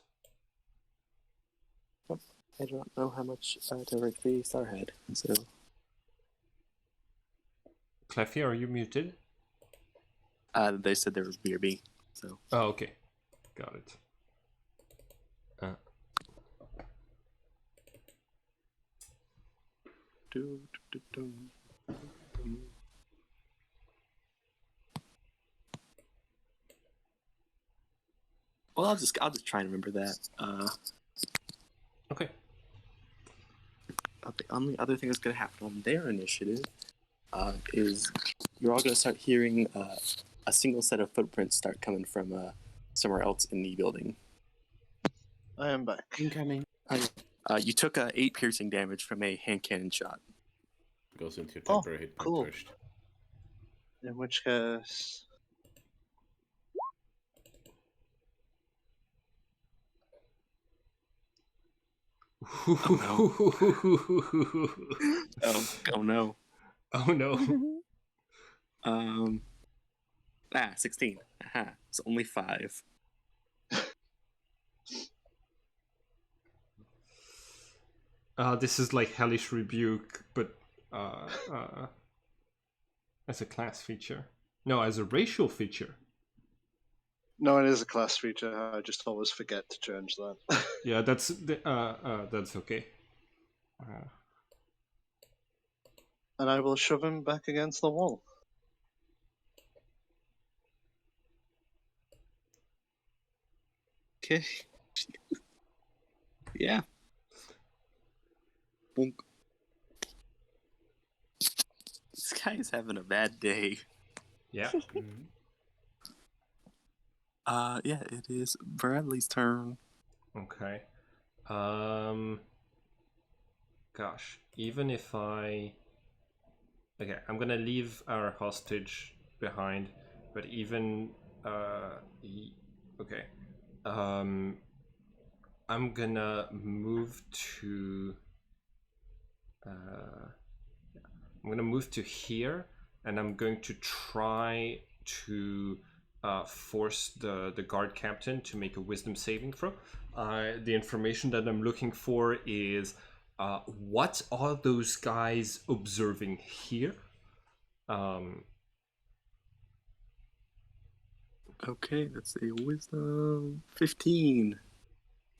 I don't know how much temporary HP Star had, so Cleffy, are you muted? they said there was BRB, so Oh, okay. Got it. Well, I'll just try and remember that. Okay. The only other thing that's going to happen on their initiative is you're all going to start hearing a single set of footprints start coming from somewhere else in the building. I am back. Incoming. You took 8 piercing damage from a hand cannon shot. Goes into your temporary hit point cool. first. In which case, Oh no. Oh no. 16. Aha. It's only 5. This is like Hellish Rebuke, but as a class feature. No, as a racial feature. no, it is a class feature. I just always forget to change that. Yeah, that's okay. And I will shove him back against the wall. Okay. Yeah. Bonk. This guy is having a bad day. Yeah. Yeah, it is Bradley's turn. Okay. Gosh, even if I'm gonna leave our hostage behind, but even okay. I'm gonna move to here, and I'm going to try to force the guard captain to make a wisdom saving throw. The information that I'm looking for is what are those guys observing here? Okay, that's a wisdom 15.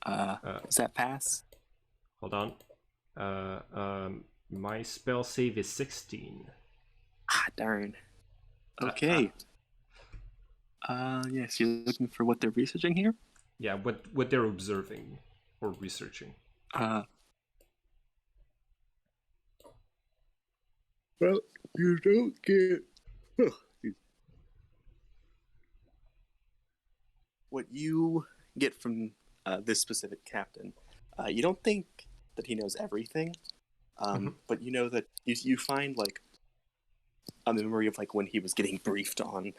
Does that pass? Hold on. My spell save is 16. Ah, darn. Okay. Yes, you're looking for what they're researching here? Yeah, what they're observing or researching. Well, you don't get... What you get from this specific captain. You don't think that he knows everything, but you know that you find like a memory of like when he was getting briefed on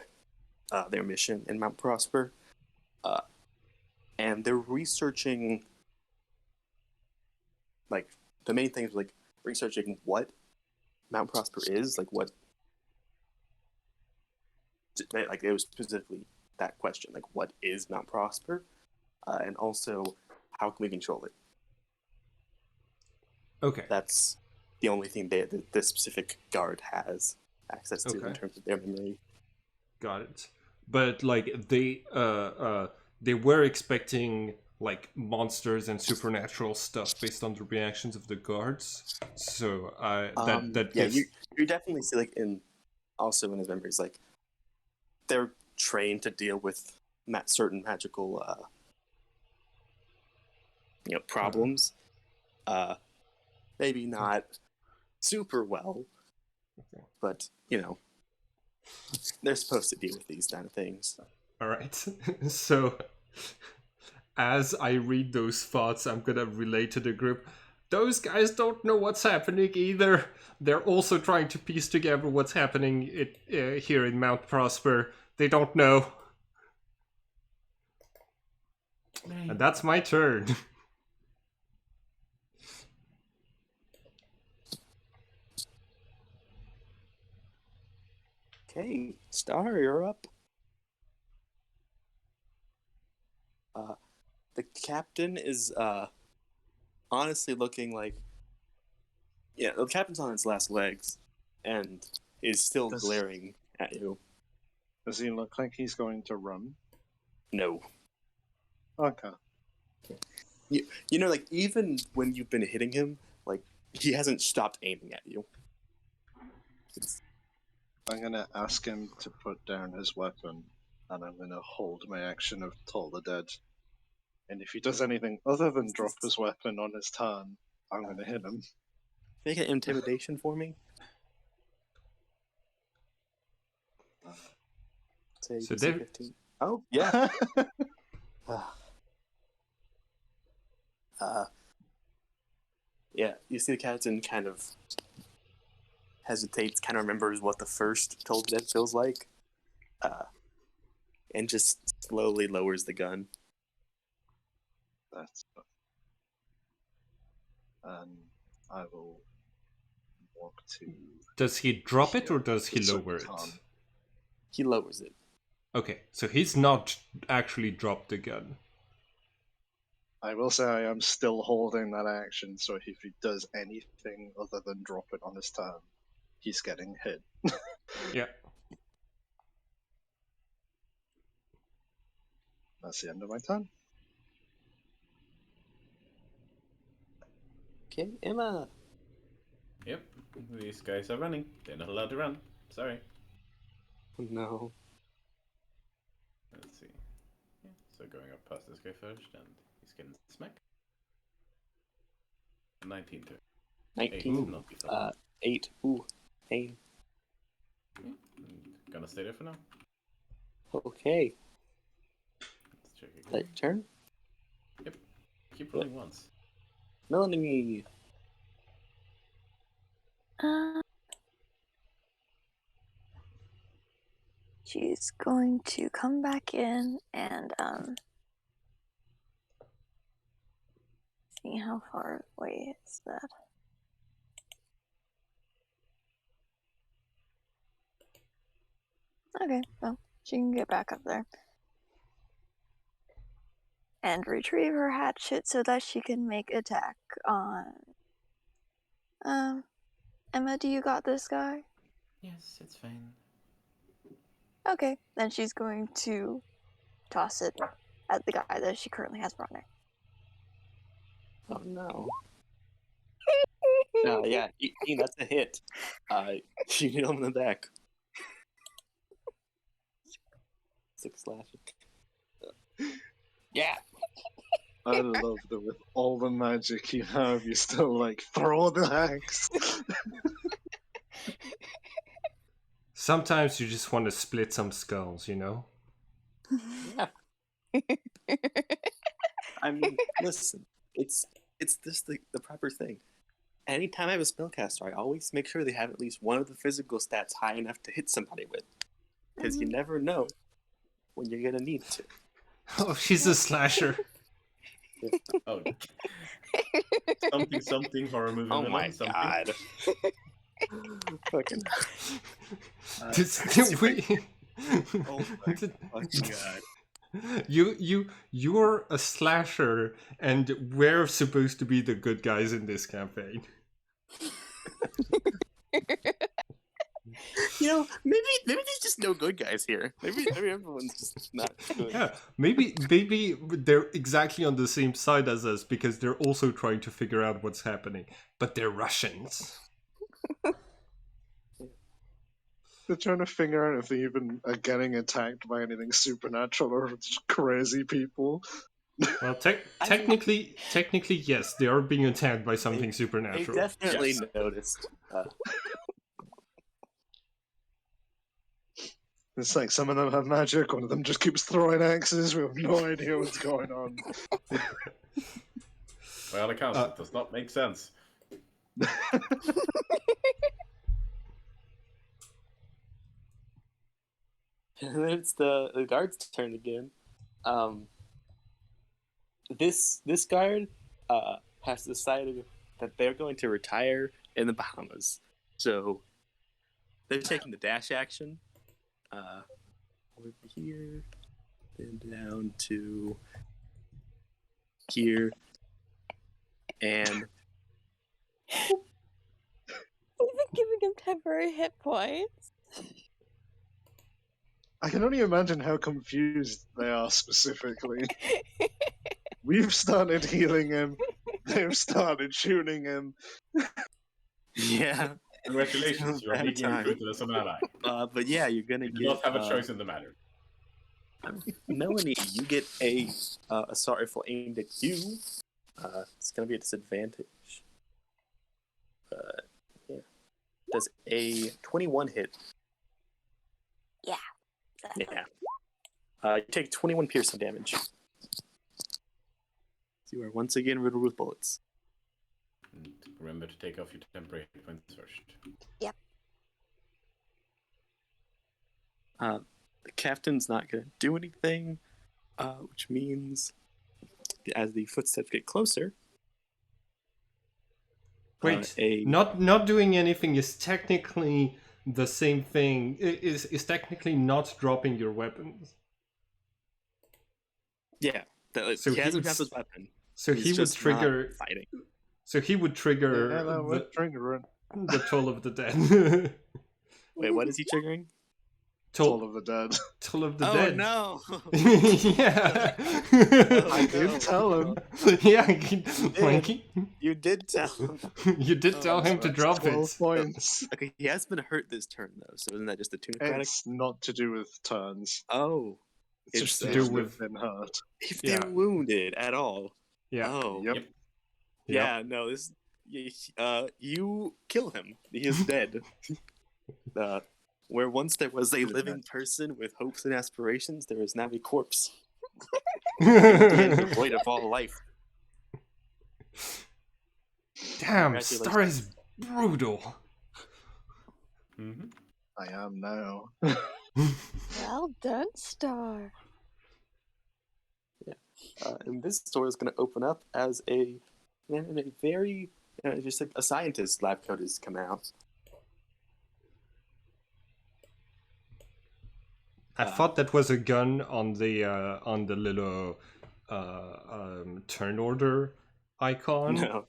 their mission in Mount Prosper, and they're researching like the main thing is like researching what Mount Prosper is, like what, like it was specifically that question, like what is Mount Prosper, and also how can we control it. Okay. That's the only thing that this specific guard has access to in terms of their memory. Got it. But like they were expecting like monsters and supernatural stuff based on the reactions of the guards. So you definitely see like also in his memories, like they're trained to deal with certain magical problems. Maybe not super well, but they're supposed to deal with these kind of things. All right. So as I read those thoughts, I'm gonna relate to the group. Those guys don't know what's happening either. They're also trying to piece together what's happening here in Mount Prosper. They don't know. And that's my turn. Okay, Star, you're up. The captain is honestly looking like, the captain's on his last legs and is still glaring at you. Does he look like he's going to run? No. Okay. You know, like even when you've been hitting him, like he hasn't stopped aiming at you. I'm gonna ask him to put down his weapon, and I'm gonna hold my action of Toll the Dead. And if he does anything other than drop his weapon on his turn, I'm gonna hit him. Make an intimidation for me. Say so 15. Oh yeah. Yeah, you see the captain kind of hesitates, kind of remembers what the first Toll the Dead feels like, and just slowly lowers the gun. That's and I will walk to. Does he drop it or does he lower it? He lowers it. Okay, so he's not actually dropped the gun. I will say I am still holding that action, so if he does anything other than drop it on his turn, he's getting hit. Yeah. That's the end of my turn. Okay, Emma. Yep, these guys are running. They're not allowed to run. Sorry. No. Let's see. Yeah, so going up past this guy first, and he's getting smacked. 19 to 19. 8. Ooh, pain. Yeah, gonna stay there for now. Okay. Let's check again. That your turn? Yep. Keep rolling once. Melanie. She's going to come back in and see how far away is that. Okay, well, she can get back up there. And retrieve her hatchet so that she can make attack on... Emma, do you got this guy? Yes, it's fine. Okay, then she's going to toss it at the guy that she currently has running. Oh no. Yeah, Ian, that's a hit. You hit him in the back. 6 slashing. Yeah. I love that with all the magic you have, you still like throw the axe. Sometimes you just want to split some skulls, you know? Yeah. I mean, listen, it's just the proper thing. Anytime I have a spellcaster, I always make sure they have at least one of the physical stats high enough to hit somebody with, because you never know when you're gonna need to. Oh, she's a slasher. Oh, something horror movie. Oh villain, my something. god! Fucking. Oh my fucking god! You're a slasher, and we're supposed to be the good guys in this campaign. You know, maybe there's just no good guys here. Maybe everyone's just not good. Yeah, maybe they're exactly on the same side as us because they're also trying to figure out what's happening, but they're Russians. They're trying to figure out if they even are getting attacked by anything supernatural or just crazy people. Well, technically, yes, they are being attacked by something They supernatural. definitely noticed. It's like some of them have magic, one of them just keeps throwing axes. We have no idea what's going on. By all accounts, it does not make sense. And then it's the guard's turn again. This guard has decided that they're going to retire in the Bahamas. So they're taking the dash action. Over here, then down to here, and Even giving him temporary hit points. I can only imagine how confused they are specifically. We've started healing him. They've started shooting him. yeah. Congratulations, you are Bad being time. recruited as an ally. But yeah, you're gonna You do get. not have a choice in the matter. Melanie, you get a sorrowful aimed at you. It's gonna be a disadvantage. Yeah. Does a 21 hit? Yeah. Yeah. You take 21 piercing damage. You are once again riddled with bullets. And remember to take off your temporary hit points first. Yep. The captain's not gonna do anything, which means as the footsteps get closer. Wait, not doing anything is technically the same thing. Is technically not dropping your weapons. Yeah. So he he hasn't would dropped his weapon. So He's he would just trigger. not fighting. So he would trigger Yeah, that would trigger it. the Toll of the Dead. Wait, what is he triggering? Toll of the Dead. Toll of the Oh Dead. no! Yeah. I did tell him. Yeah, You did tell him. you did tell him to drop 12 it. points. Okay, he has been hurt this turn though, so isn't that just a tunic? It's not to do with turns. Oh, It's It's just to that do he's with- been hurt. if Yeah. they're wounded at all. Yeah. Oh, Yep. yeah. No, this. You kill him. He is dead. Where once there was a living person with hopes and aspirations, there is now a corpse. And devoid of all life. Damn, Star is brutal. Mm-hmm. I am now. Well done, Star. And this door is going to open up as a very just like a scientist lab coat has come out. I thought that was a gun on the little turn order icon. No.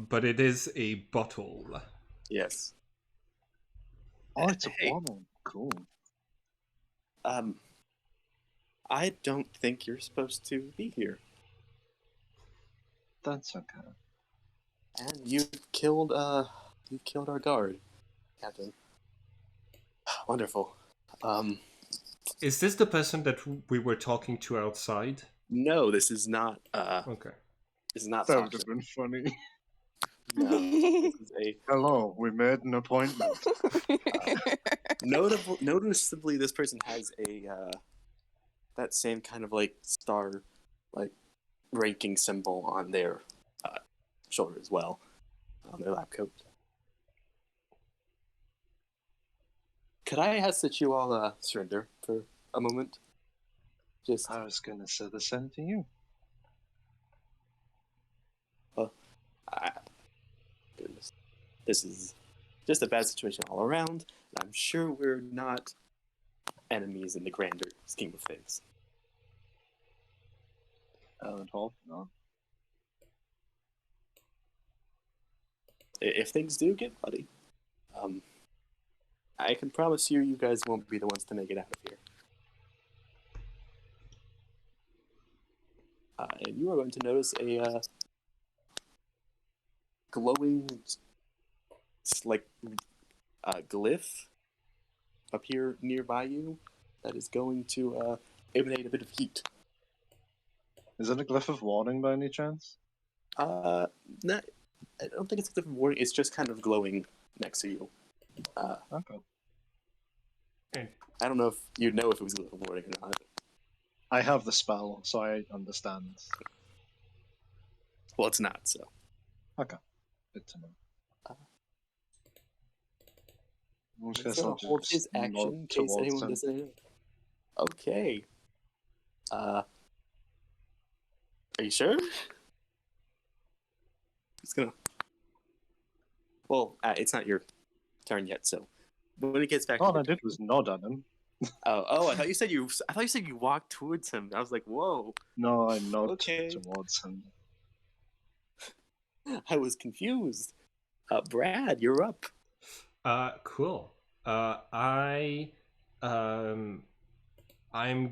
But it is a bottle. Yes. Oh, it's a Hey. bottle. Cool. I don't think you're supposed to be here. That's okay. And you killed our guard, Captain. Wonderful. Is this the person that we were talking to outside? No, this is not. Okay. This is not. That would Sasha. have been funny. No, this is a Hello, we made an appointment. noticeably. This person has a that same kind of like star, like ranking symbol on their shoulder as well, on their lab coat. Could I ask that you all surrender for a moment? Just, I was going to say the same to you. goodness, this is just a bad situation all around, and I'm sure we're not enemies in the grander scheme of things. I would hope not. If things do get bloody, I can promise you, you guys won't be the ones to make it out of here. And you are going to notice a glowing, like, glyph appear nearby you that is going to emanate a bit of heat. Is it a glyph of warning by any chance? No, I don't think it's a glyph of warning. It's just kind of glowing next to you. Okay. I don't know if you'd know if it was a glyph of warning or not. I have the spell, so I understand. Well, it's not, so. Okay. Good to know. I'm just He's gonna gonna hold his nod action in case towards anyone him. doesn't know. Okay. Are you sure? He's gonna. Well, it's not your turn yet, so when it gets back. All to I your did was nod at him. Oh! I thought you said you. I thought you said you walked towards him. I was like, whoa. No, I nod Okay. towards him. I was confused. Brad, you're up. Cool. I'm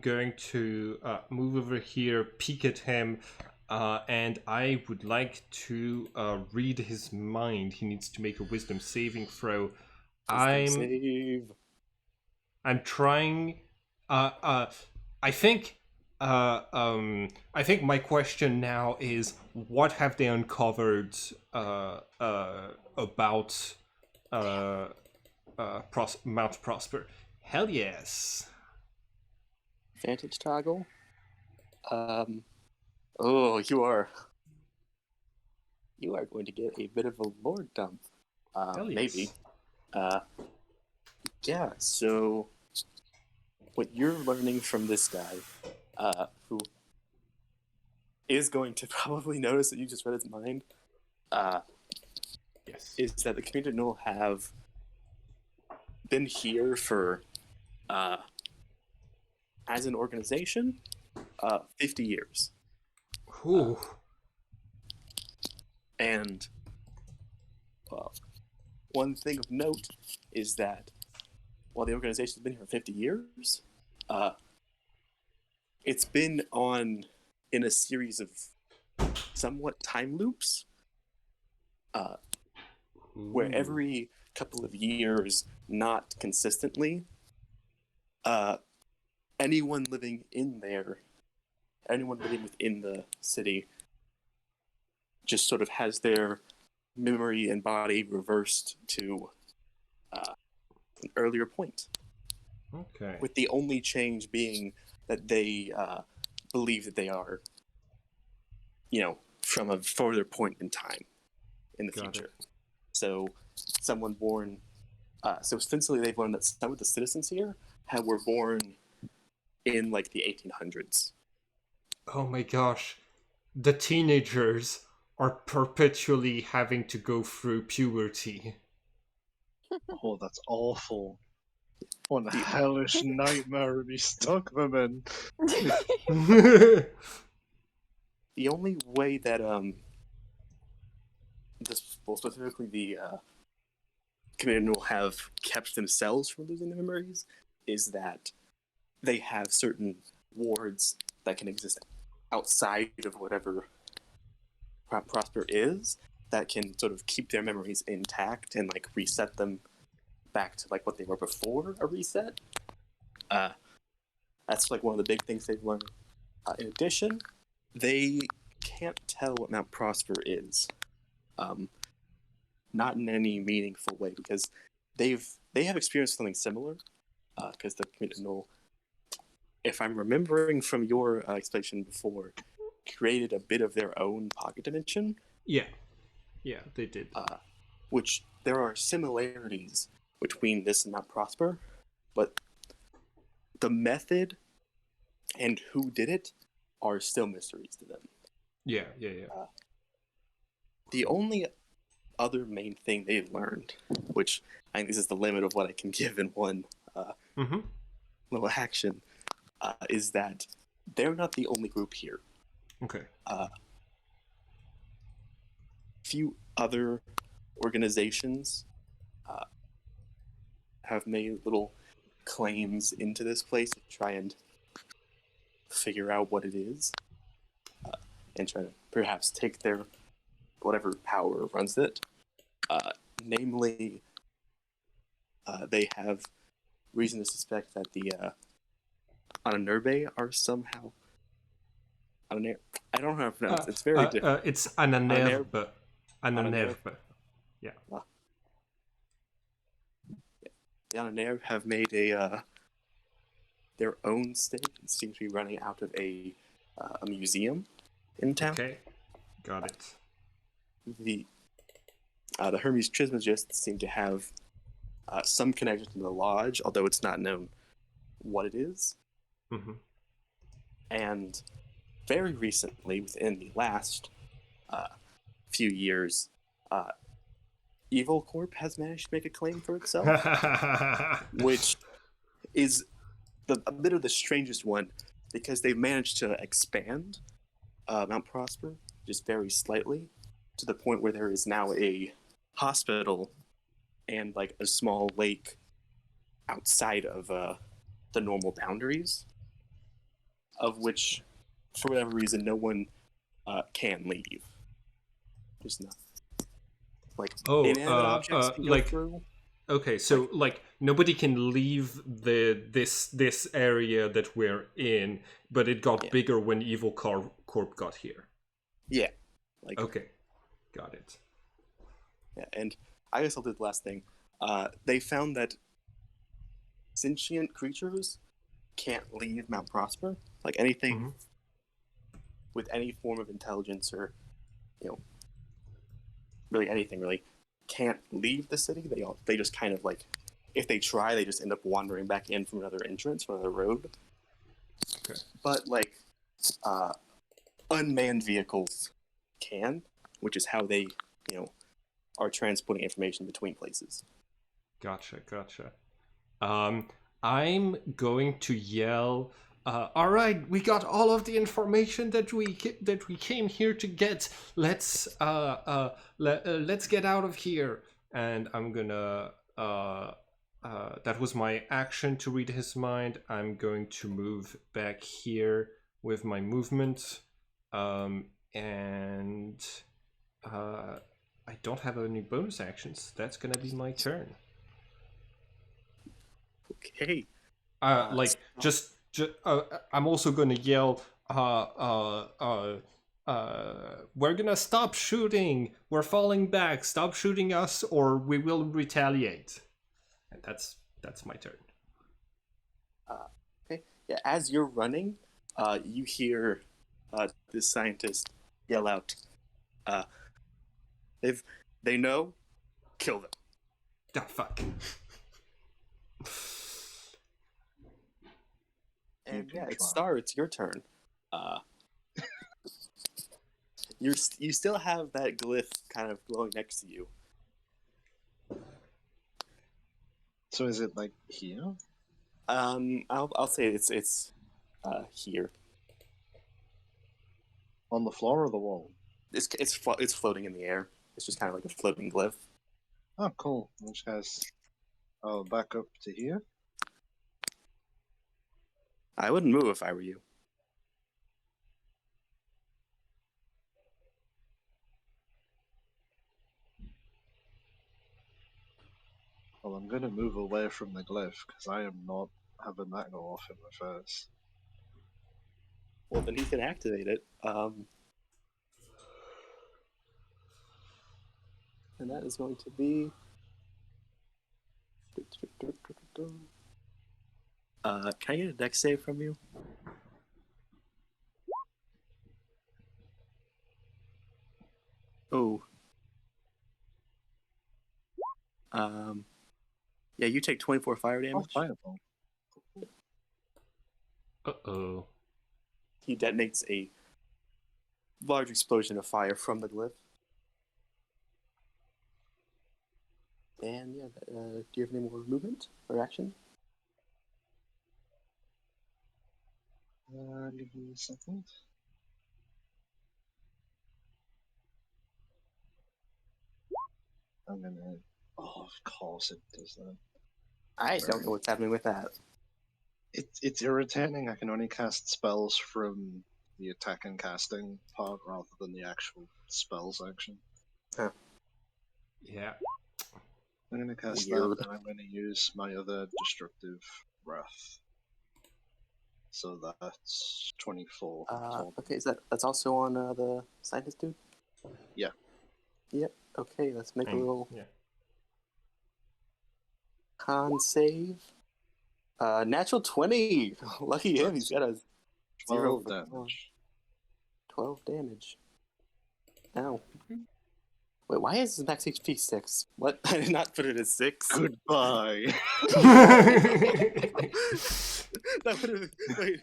going to move over here, peek at him, and I would like to read his mind. He needs to make a wisdom saving throw. Save. I'm trying. I think. I think my question now is, what have they uncovered about Mount Prosper? Hell yes. Vantage toggle. Oh, you are going to get a bit of a lore dump. Hell yes. Maybe. Yeah. So, what you're learning from this guy, who is going to probably notice that you just read his mind, Yes. is that the community will have been here for, as an organization, 50 years. Ooh. And, well, one thing of note is that while the organization has been here for 50 years, it's been in a series of somewhat time loops, where every couple of years, not consistently, anyone living within the city just sort of has their memory and body reversed to an earlier point. Okay. With the only change being that they believe that they are, from a further point in time in the Got future. it. So someone born, so ostensibly they've learned that some of the citizens here were born in like the 1800s. Oh my gosh. The teenagers are perpetually having to go through puberty. Oh, that's awful. What a hellish nightmare have you stuck them in? The only way that specifically the community will have kept themselves from losing their memories is that they have certain wards that can exist outside of whatever Prosper is, that can sort of keep their memories intact and like reset them back to like what they were before a reset. That's like one of the big things they've learned. In addition, they can't tell what Mount Prosper is, not in any meaningful way, because they have experienced something similar. Because the community, if I'm remembering from your explanation before, created a bit of their own pocket dimension. Yeah, they did. Which there are similarities between this and Mount Prosper, but the method and who did it are still mysteries to them. Yeah. The only other main thing they've learned, which I think this is the limit of what I can give in one little action, is that they're not the only group here. Okay. Few other organizations have made little claims into this place to try and figure out what it is, and try to perhaps take their whatever power runs it. Namely, they have reason to suspect that the Ananerbe are somehow. I don't know how to pronounce it. It's very different. It's Ananerbe. Ananerbe. Yeah. The Ananerbe have made their own state and seem to be running out of a museum in town. Okay, got it. The Hermes Trismegists seem to have some connection to the lodge, although it's not known what it is. Mm-hmm. And very recently, within the last few years, Evil Corp has managed to make a claim for itself, which is a bit of the strangest one, because they've managed to expand Mount Prosper just very slightly, to the point where there is now a hospital and like a small lake outside of the normal boundaries, of which, for whatever reason, no one can leave. Just not like inanimate objects can go through. Okay, so like nobody can leave this area that we're in, but it got bigger when Evil Corp got here. Yeah. Like, okay, got it. Yeah, and I guess I'll do the last thing. They found that sentient creatures can't leave Mount Prosper. Like anything with any form of intelligence, or really anything really, can't leave the city. They just kind of like, if they try, they just end up wandering back in from another entrance, from another road. Okay. But like unmanned vehicles can, which is how they are transporting information between places. Gotcha. I'm going to yell, all right, we got all of the information that we came here to get. Let's get out of here. And I'm gonna that was my action to read his mind. I'm going to move back here with my movement, and I don't have any bonus actions. That's gonna be my turn. Okay. I'm also gonna yell, we're gonna stop shooting. We're falling back. Stop shooting us, or we will retaliate. And that's my turn. Okay. Yeah. As you're running, you hear this scientist yell out, "If they know, kill them." Ah, fuck. And yeah, it's Star. It's your turn. You still have that glyph kind of glowing next to you. So is it like here? I'll say it's here. On the floor or the wall? It's floating in the air. It's just kind of like a floating glyph. Oh, cool. In which case, I'll back up to here. I wouldn't move if I were you. Well, I'm going to move away from the glyph because I am not having that go off in my face. Well, then he can activate it. And that is going to be. Can I get a dex save from you? Oh. Yeah, you take 24 fire Oh, damage. fireball. Uh-oh. He detonates a large explosion of fire from the glyph. And yeah, do you have any more movement or action? Give me a second. I'm gonna. Oh, of course it does that. I don't know what's happening with that. It's irritating. I can only cast spells from the attack and casting part rather than the actual spells action. Yeah. I'm gonna cast Weird. that, and I'm gonna use my other destructive wrath. So that's 24 total. Okay, that's also on the scientist dude? Yeah. Yep. Okay, let's make a little Yeah. con save. Natural 20. Lucky him. He's got a 0 12 for damage. 12 damage. Ow. Wait, why is his max HP 6? What? I did not put it as 6. Goodbye. That would have. Wait.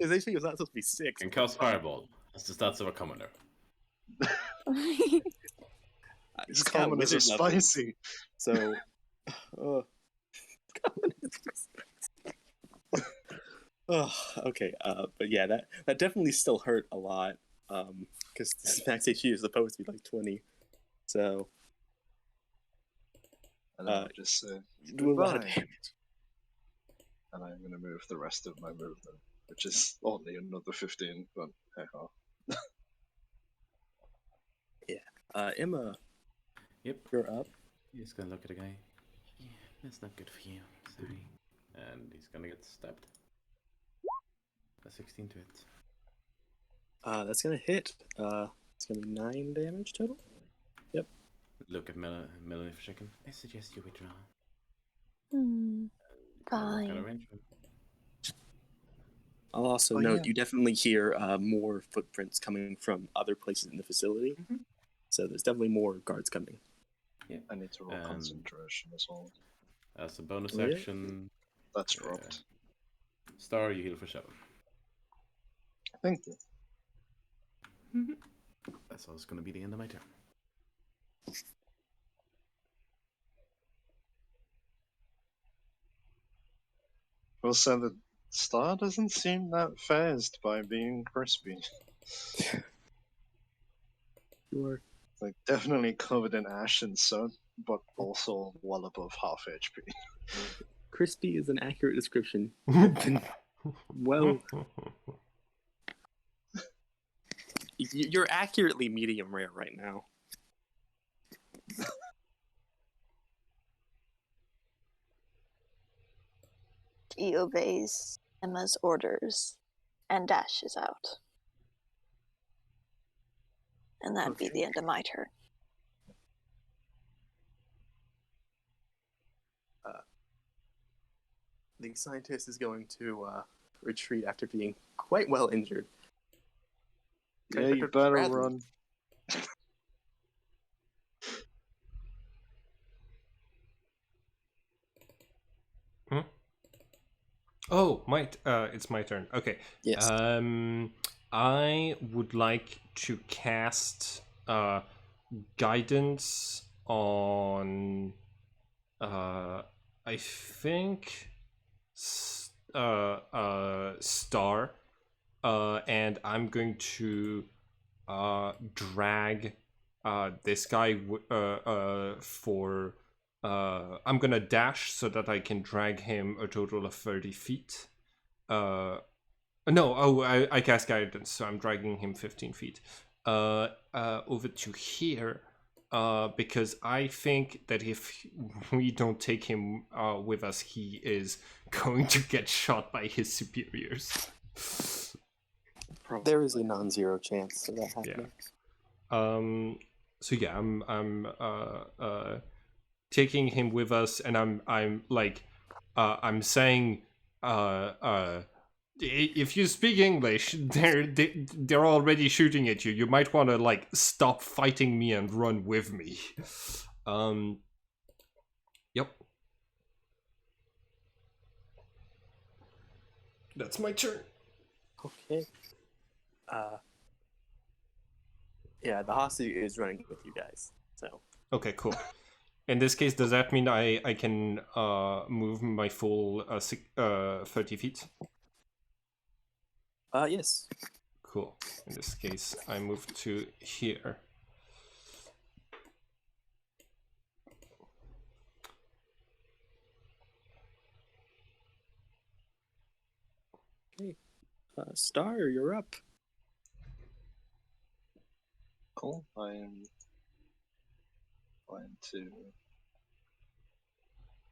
His HP was not supposed to be 6. And cast Fireball. That's the stats of a commoner. It's got common as a wizard level, spicy. So. Oh, okay. But yeah, that definitely still hurt a lot. Because this max HP is supposed to be like 20. So. And then I'll just say, You do a lot of goodbye. damage. And I'm gonna move the rest of my movement, which is only another 15, but hey ho. Emma. Yep. You're up. He's gonna look at the guy. Yeah, that's not good for you. Sorry. And he's gonna get stabbed. A 16 to hit. That's gonna hit. It's gonna be 9 damage total. Yep. Look at Melanie for a second. I suggest you withdraw. Fine. What kind of range? I'll also note you definitely hear more footprints coming from other places in the facility. Mm-hmm. So there's definitely more guards coming. Yeah. I need to roll concentration as well. As a bonus Really? action, That's dropped. Star, you heal for 7. Thank you. That's also going to be the end of my turn. Well, so the star doesn't seem that phased by being crispy. Sure. Like, definitely covered in ash and sun, but also well above half HP. Crispy is an accurate description. Well, you're accurately medium rare right now. He obeys Emma's orders and dashes out. And that'd be the end of my turn. The scientist is going to retreat after being quite well injured. Yeah, you better run. Oh, it's my turn. Okay. Yes. I would like to cast guidance on I think Star, and I'm going to drag this guy for I'm gonna dash so that I can drag him a total of 30 feet. I cast guidance, so I'm dragging him 15 feet over to here, because I think that if we don't take him with us, he is going to get shot by his superiors. There is a non-zero chance of that happening. Yeah. So yeah, I'm taking him with us, and I'm like I'm saying If you speak English, they're already shooting at you. You might want to like stop fighting me and run with me. Yep. That's my turn. Okay. Yeah, the hostage is running with you guys. So. Okay, cool. In this case, does that mean I can move my full 30 feet? Yes. Cool. In this case, I move to here. Okay. Star, you're up. Cool. I am going to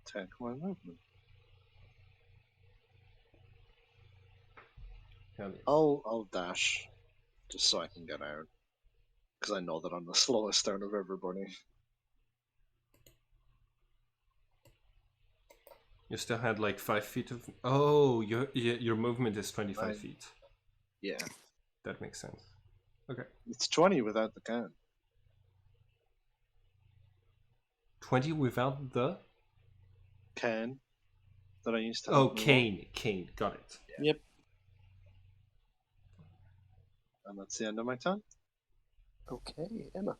attack my movement. I'll dash just so I can get out, because I know that I'm the slowest out of everybody. You still had like 5 feet of. Oh, your movement is 25 feet. Yeah, That makes sense. Okay. it's 20 without the can. 20 without the. Can that I used to. Oh, help me walk. cane. Got it. Yep. And that's the end of my turn. Okay, Emma.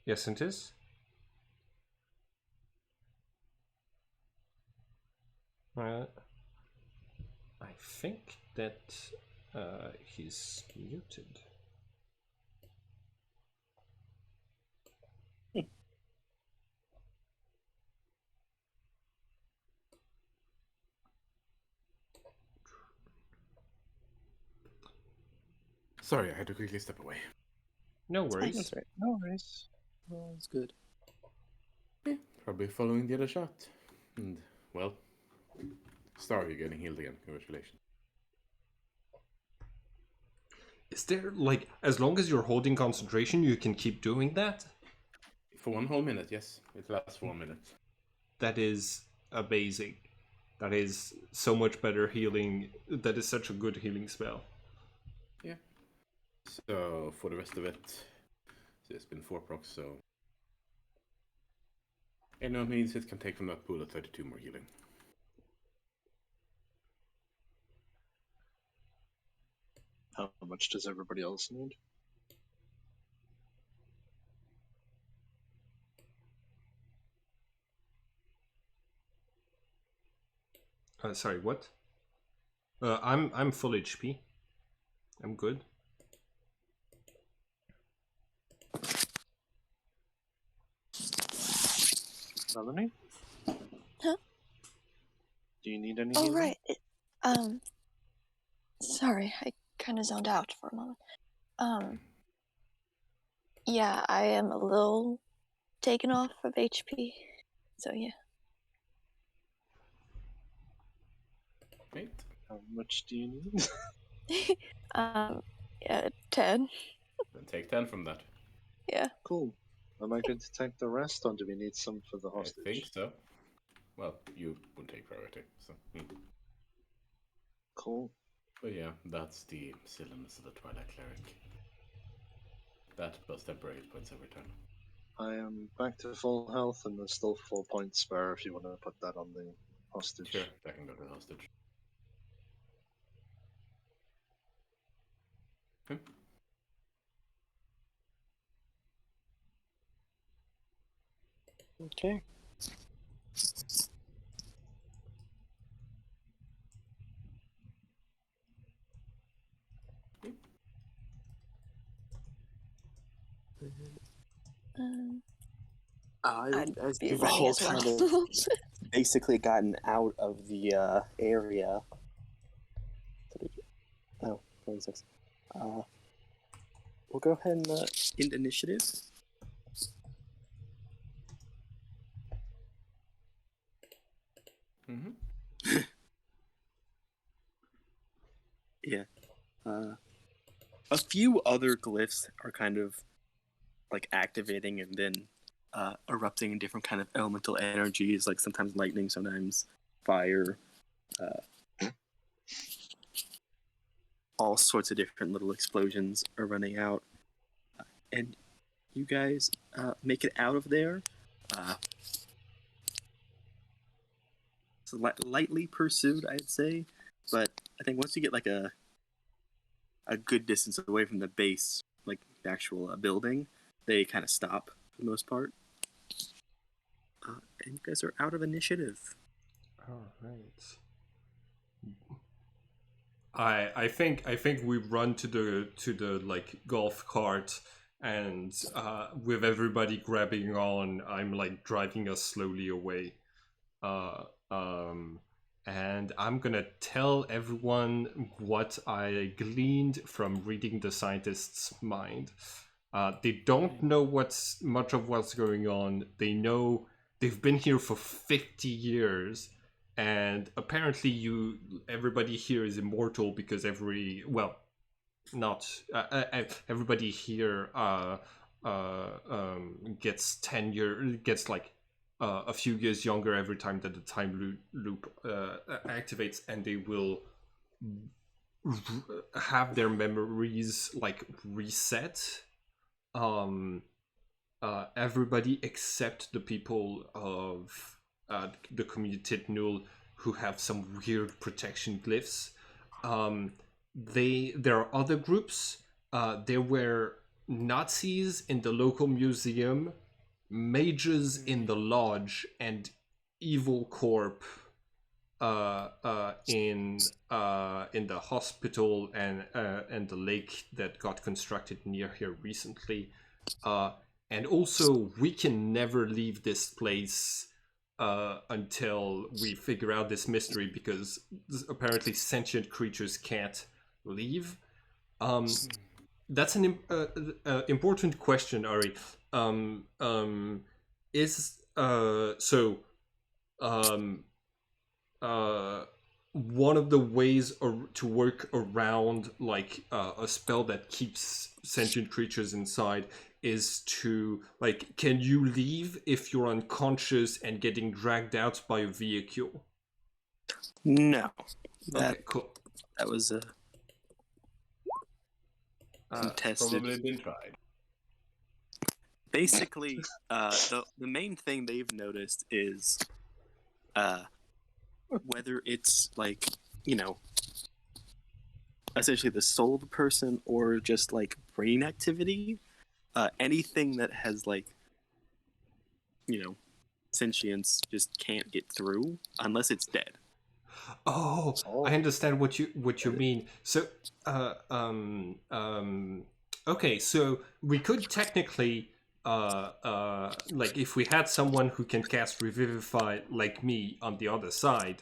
Yes, it is. I think that he's muted. Sorry, I had to quickly step away. No worries. That's right. No worries. Oh, that's good. Yeah, probably following the other shot. And, well, Star, you're getting healed again. Congratulations. Is there like, as long as you're holding concentration, you can keep doing that? For 1 whole minute, yes. It lasts for 1 minute. That is amazing. That is so much better healing. That is such a good healing spell. Yeah. So, for the rest of it, so it's been 4 procs, so... And no, it means it can take from that pool of 32 more healing. How much does everybody else need? Sorry, what? I'm full HP. I'm good. Melanie? Huh? Do you need any Oh, healing? right. Sorry, I kind of zoned out for a moment. Yeah, I am a little taken off of HP. So, yeah. Right? How much do you need? Yeah, 10. Then take 10 from that. Yeah. Cool. Am I good to take the rest, or do we need some for the hostage? I think so. Well, you would take priority, so... Cool. But yeah, that's the silliness of the Twilight Cleric. That plus temporary hit points every turn. I am back to full health, and there's still 4 points spare if you want to put that on the hostage. Sure, that can go to the hostage. Okay. Okay. I'd As be you've running all as well. kind of basically gotten out of the area. Oh, 26. We'll go ahead and end initiative. Mm-hmm. Yeah. a few other glyphs are kind of like activating and then erupting in different kind of elemental energies, like sometimes lightning, sometimes fire, all sorts of different little explosions are running out. And you guys make it out of there. It's lightly pursued, I'd say, but I think once you get like a good distance away from the base, like the actual building, they kind of stop for the most part. And you guys are out of initiative. All right. I think we run to the like golf cart, and with everybody grabbing on, I'm like driving us slowly away. And I'm gonna tell everyone what I gleaned from reading the scientist's mind. They don't know much of what's going on. They know they've been here for 50 years, and apparently everybody here is immortal because everybody here gets like a few years younger every time that the time loop activates, and they will have their memories like reset. Everybody except the people of the community Null who have some weird protection glyphs. There are other groups. There were Nazis in the local museum, mages in the lodge, and evil corp in the hospital and the lake that got constructed near here recently. And also, we can never leave this place until we figure out this mystery, because apparently sentient creatures can't leave. That's an important question, Ari. One of the ways to work around like a spell that keeps sentient creatures inside is to like, can you leave if you're unconscious and getting dragged out by a vehicle? No. Okay, cool. That was contested. Probably been tried. Basically, the main thing they've noticed is whether it's like, essentially the soul of the person or just like brain activity, anything that has like, sentience just can't get through unless it's dead. Oh, I understand what you mean. So, okay, so we could technically, like, if we had someone who can cast Revivify like me on the other side,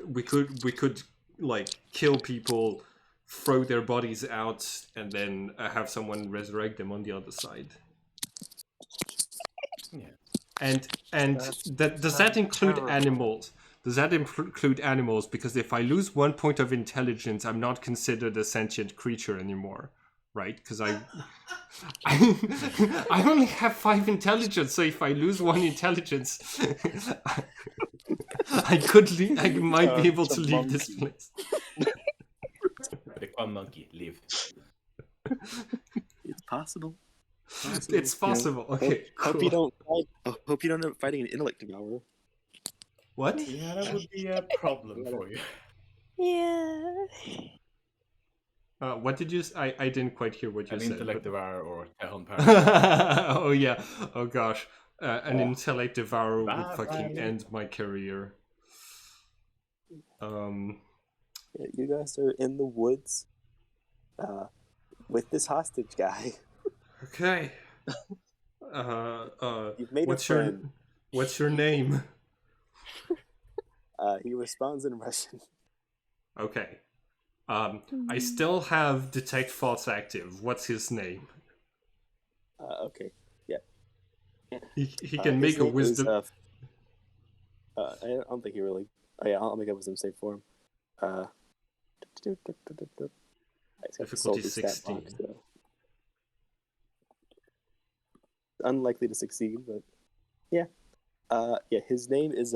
we could like kill people, throw their bodies out, and then have someone resurrect them on the other side. Yeah. And does that include terrible. animals? Does that include animals? Because if I lose 1 point of intelligence, I'm not considered a sentient creature anymore, right? Because I only have 5 intelligence, so if I lose 1 intelligence, I might be able to leave this place. The calm monkey, leave. It's possible. It's possible. Okay, cool. Hope you don't end up fighting an intellect devourer. What? Yeah, that would be a problem for you. Yeah. What did you? I didn't quite hear what you An said. intellect devourer or Tehon Oh yeah. Oh gosh. An intellect devourer would fucking end my career. Yeah, you guys are in the woods with this hostage guy. Okay. You've made what's a friend. What's your name? He responds in Russian. Okay. I still have detect thoughts active. What's his name? Okay. Yeah. He can make a wisdom. I don't think he really. Oh yeah, I'll make a wisdom save for him. It's got the Difficulty soldier stat 16. box, so unlikely to succeed, but yeah. Yeah, his name is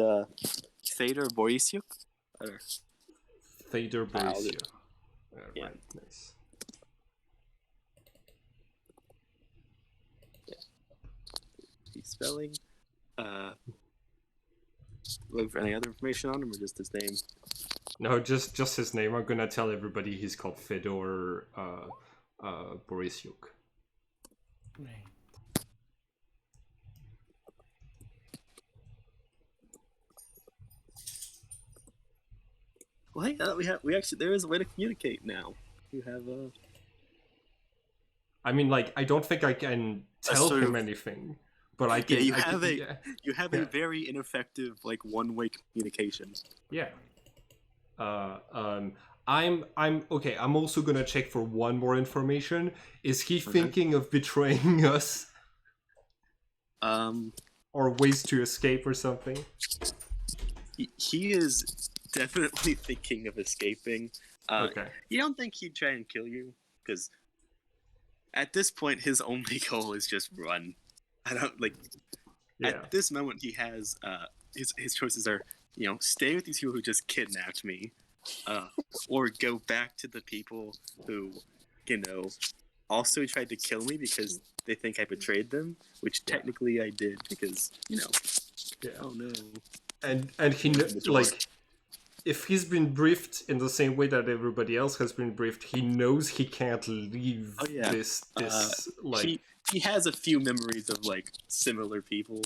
Fedor Borysyuk. Thader Borisio. Yeah. Right, nice. He's spelling. Looking for any other information on him, or just his name? No, just his name. I'm gonna tell everybody he's called Fedor Borysyuk. Right. Well, hey, we actually there is a way to communicate now. You have I mean, like, I don't think I can tell sort him of- anything, but I yeah, can. you I have can, a yeah. you have Yeah. a very ineffective like one-way communication. Yeah. I'm okay. I'm also gonna check for one more information. Is he thinking of betraying us, or ways to escape or something? He is definitely thinking of escaping. Okay. You don't think he'd try and kill you? Because at this point, his only goal is just run. I don't like. Yeah. At this moment, he has his choices are stay with these people who just kidnapped me, or go back to the people who also tried to kill me because they think I betrayed them, which technically I did because Yeah. oh no. And he like, if he's been briefed in the same way that everybody else has been briefed, he knows he can't leave Oh, yeah. this like he has a few memories of like similar people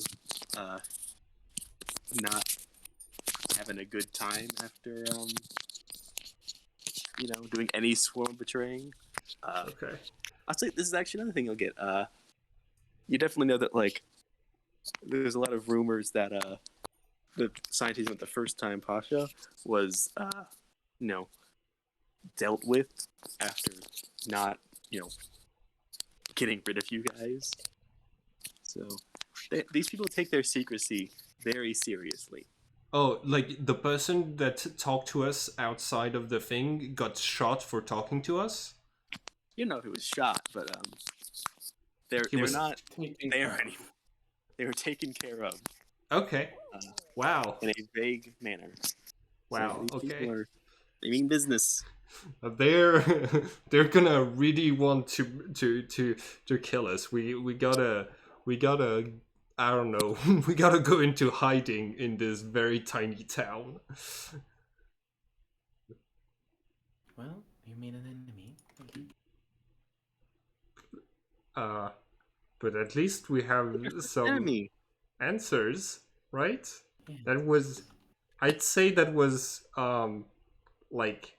not having a good time after doing any swarm betraying. okay. I'll say this is actually another thing you'll get. You definitely know that like there's a lot of rumors that the scientist went the first time Pasha was dealt with after not getting rid of you guys. So these people take their secrecy very seriously. Oh, like the person that talked to us outside of the thing got shot for talking to us? You know he was shot, but they're was- not there anymore. They were taken care of. Okay. Wow. In a vague manner. Wow. So these Okay. people they mean business. They're they're gonna really want to kill us. We gotta I don't know. We gotta go into hiding in this very tiny town. Well, you made an enemy. But at least we have some Enemy. answers, right? Yeah. That was, I'd say that was like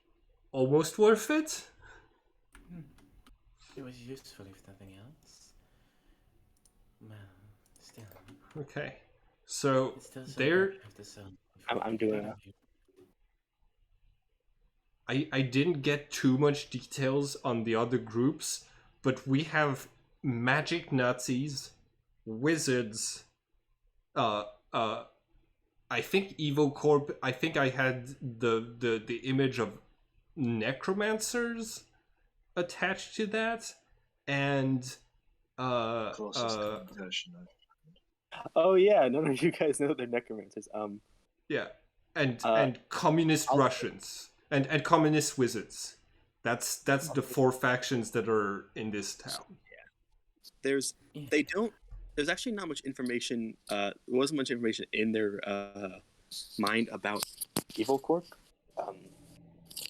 almost worth it. It was useful if nothing else. Well, still. Okay, so It's still there. have to sell. I'm doing it. I didn't get too much details on the other groups, but we have magic Nazis, wizards, I think Evo Corp. I think I had the image of necromancers attached to that, and Closest communication. Oh yeah, none of you guys know they're necromancers. yeah, and communist Russians and communist wizards. That's the four factions that are in this town. There's actually not much information. There wasn't much information in their mind about Evil Corp.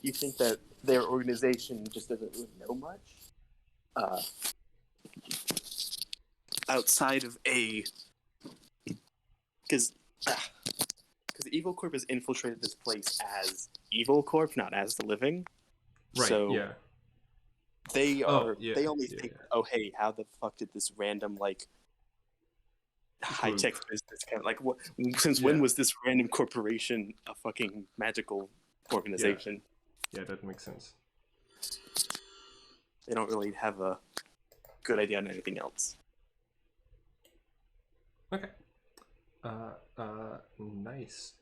You think that their organization just doesn't really know much outside of because Evil Corp has infiltrated this place as Evil Corp, not as the Living. Right. So yeah. they are. yeah, they only yeah, think, yeah. oh hey, how the fuck did this random like high tech business kind of like what? Since when was this random corporation a fucking magical organization? Yeah, that makes sense. They don't really have a good idea on anything else. Okay. Nice.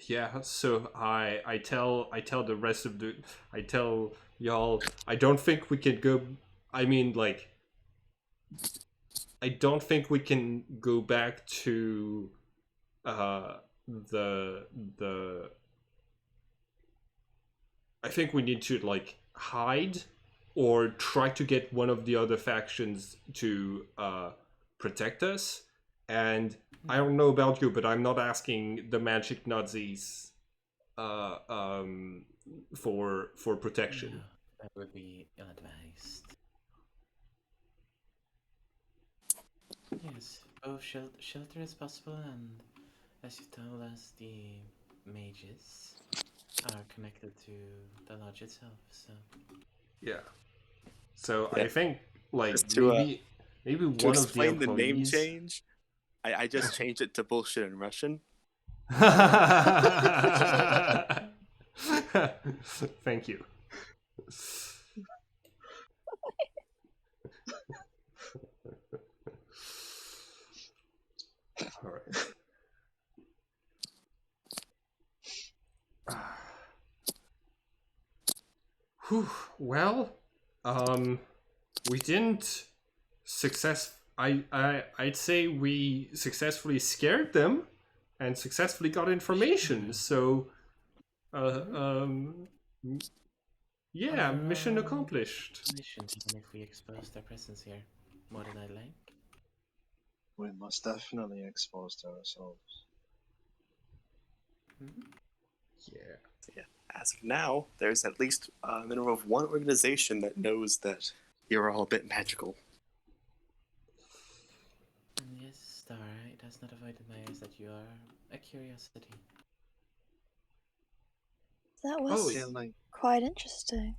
Yeah, so I tell the rest of the I tell y'all I don't think we can go. I mean, like, I don't think we can go back to uh the the I think we need to like hide or try to get one of the other factions to protect us. And I don't know about you, but I'm not asking the magic Nazis uh, um, for protection. No, that would be ill-advised. Yes, both shelter is possible, and as you told us, the mages are connected to the lodge itself. So Yeah. So Yeah. I think like Just maybe to one of the explain the name employees. change, I just changed it to bullshit in Russian. Thank you. All right. Whew, well, we didn't I'd say we successfully scared them and successfully got information. So, uh, um, yeah, mission accomplished. Mission, even if we expose their presence here more than I'd like. We must definitely expose ourselves. Yeah. Yeah. As of now, there's at least a minimum of one organization that knows that you're all a bit magical. And yes, Star, it has not avoided my eyes that you are a curiosity. That Oh, was Feel like quite interesting.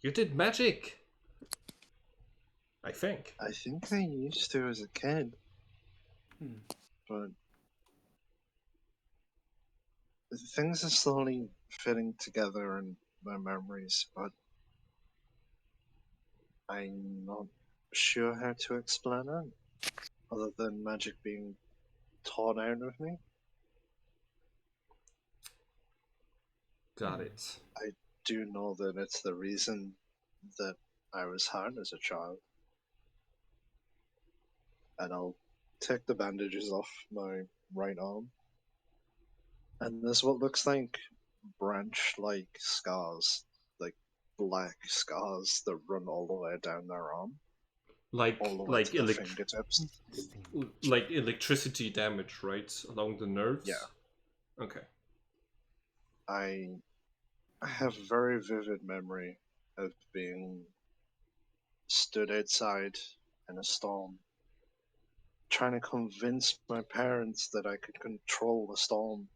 you did magic. I think. I think I used to as a kid, Hmm. but things are slowly fitting together in my memories, but I'm not sure how to explain it, other than magic being taught out of me. Got it. I do know that it's the reason that I was hurt as a child, and I'll take the bandages off my right arm, and there's what looks like branch-like scars, like black scars that run all the way down their arm, all the way to the fingertips. Interesting. like electricity damage, right, along the nerves. Yeah. Okay. I have very vivid memory of being stood outside in a storm, trying to convince my parents that I could control the storm,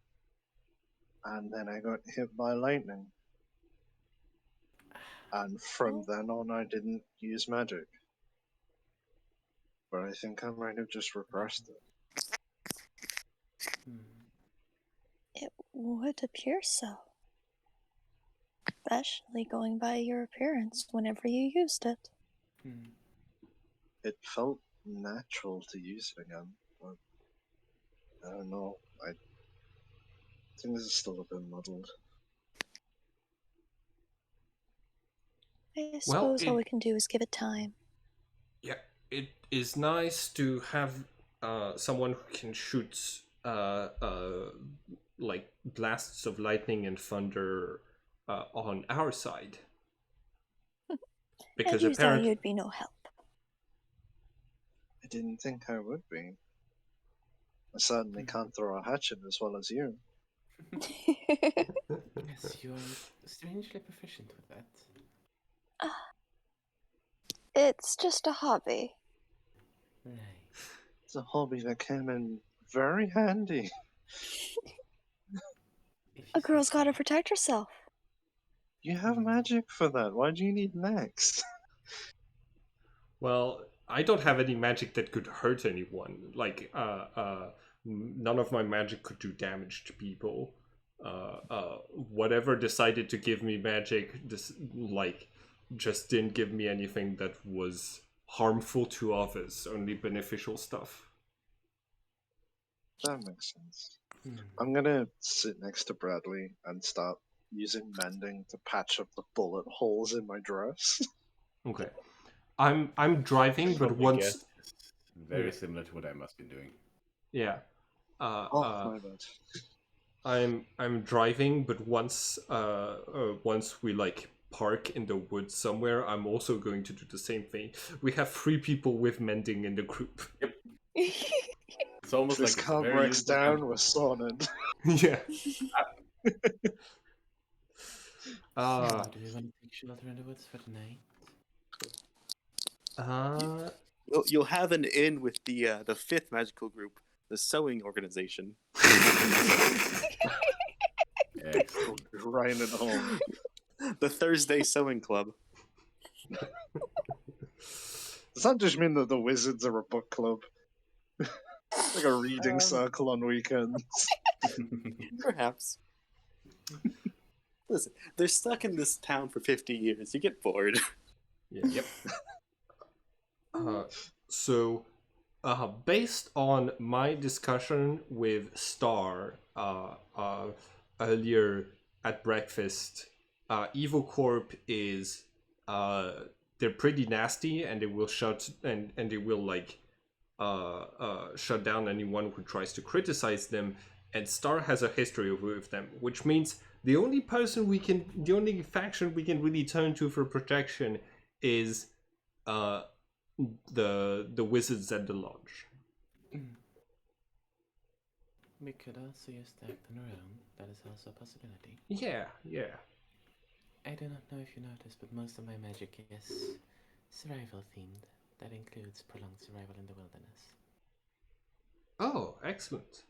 and then I got hit by lightning. And from then on, I didn't use magic. But I think I might have just repressed it. Hmm. It would appear so. Especially going by your appearance whenever you used it. Hmm. It felt natural to use it again, but I don't know. I think this is still a bit muddled. I Well, suppose all we can do is give it time. yeah, it is nice to have someone who can shoot like blasts of lightning and thunder on our side. Because And you thought apparently, you'd be no help. I didn't think I would be. I certainly can't throw a hatchet as well as you. Yes, you are strangely proficient with that. It's just a hobby. Right. It's a hobby that came in very handy. If you A say girl's so. gotta protect herself. You have magic for that. Why do you need an axe? well, I don't have any magic that could hurt anyone. Like, none of my magic could do damage to people. Whatever decided to give me magic, just didn't give me anything that was harmful to others. Only beneficial stuff. That makes sense. I'm gonna sit next to Bradley and start using mending to patch up the bullet holes in my dress. Okay. I'm driving, but Probably once guess is very Yeah. similar to what I must be doing. yeah, My bad. I'm driving, but once we like park in the woods somewhere, I'm also going to do the same thing. We have 3 people with mending in the group. It's almost This like it's car very breaks useful. down, we're sorted. Yeah. So, do we want to take shelter in the woods for the night? You'll have an in with the 5th magical group, the sewing organization. Excellent. Right at home. The Thursday Sewing Club. Does that just mean that the wizards are a book club? Like a reading circle on weekends. Perhaps. Listen, they're stuck in this town for 50 years. You get bored. Yeah. Yep. So, based on my discussion with Star earlier at breakfast, Evil Corp is they're pretty nasty, and they will shut shut down anyone who tries to criticize them. And Star has a history with them, which means the only faction we can really turn to for protection is the wizards at the lodge. We could also use to act on our own. That is also a possibility. Yeah. I do not know if you noticed, but most of my magic is survival themed. That includes prolonged survival in the wilderness. Oh, excellent.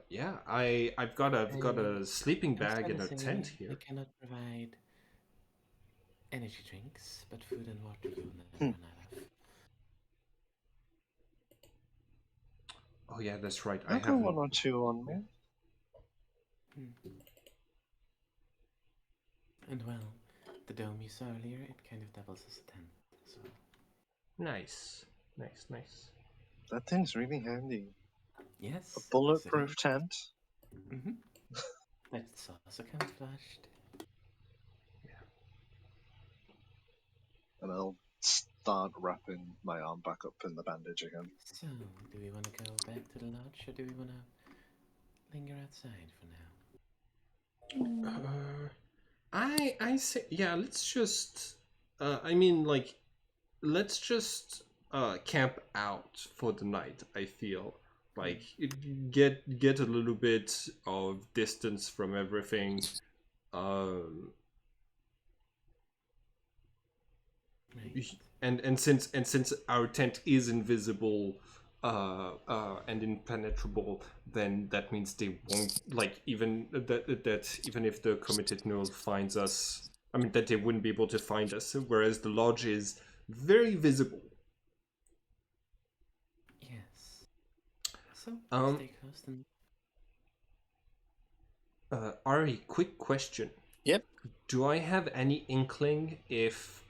Yeah, I've got a sleeping bag and a tent I here. cannot provide energy drinks, but food and water we will never run out of. Oh yeah, that's right. I've got one or two on me. And well, the dome you saw earlier, it kind of doubles as a tent. So Nice. That thing's really handy. yes, A bulletproof tent. It's also camouflaged. And I'll start wrapping my arm back up in the bandage again. So, do we want to go back to the lodge, or do we want to linger outside for now? I say yeah. Let's just. Let's just camp out for the night. I feel like get a little bit of distance from everything. Right. And since our tent is invisible and impenetrable, then that means they won't even even if the committed null finds us. I mean that they wouldn't be able to find us. Whereas the lodge is very visible. Yes. So, stay close and... Ari, quick question. Yep. Do I have any inkling if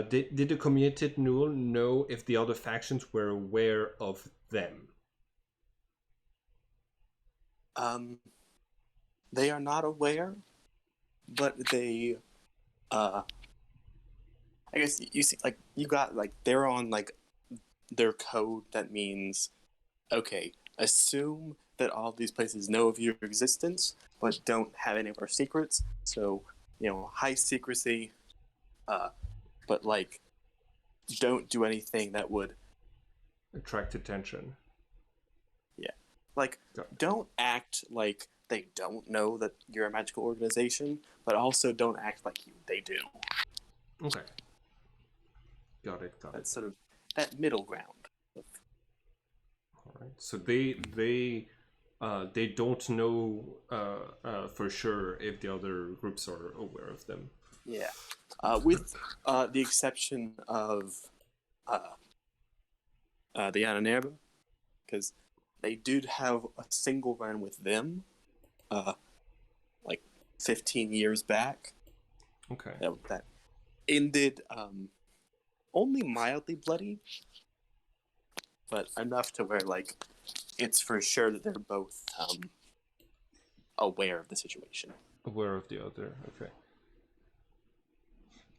did the committed null know if the other factions were aware of them? They are not aware, but they I guess you see, like, you got, like, they're on, like, their code that means, okay, assume that all these places know of your existence, but don't have any of our secrets. So, high secrecy, but, like, don't do anything that would Attract attention. Yeah. Like, don't act like they don't know that you're a magical organization, but also don't act like they do. Okay. Got it. That's sort of that middle ground. All right. So they don't know for sure if the other groups are aware of them. Yeah. With the exception of the Ananerba, because they did have a single run with them, like 15 years back. Okay. That ended only mildly bloody, but enough to where like it's for sure that they're both aware of the situation. Aware of the other. Okay.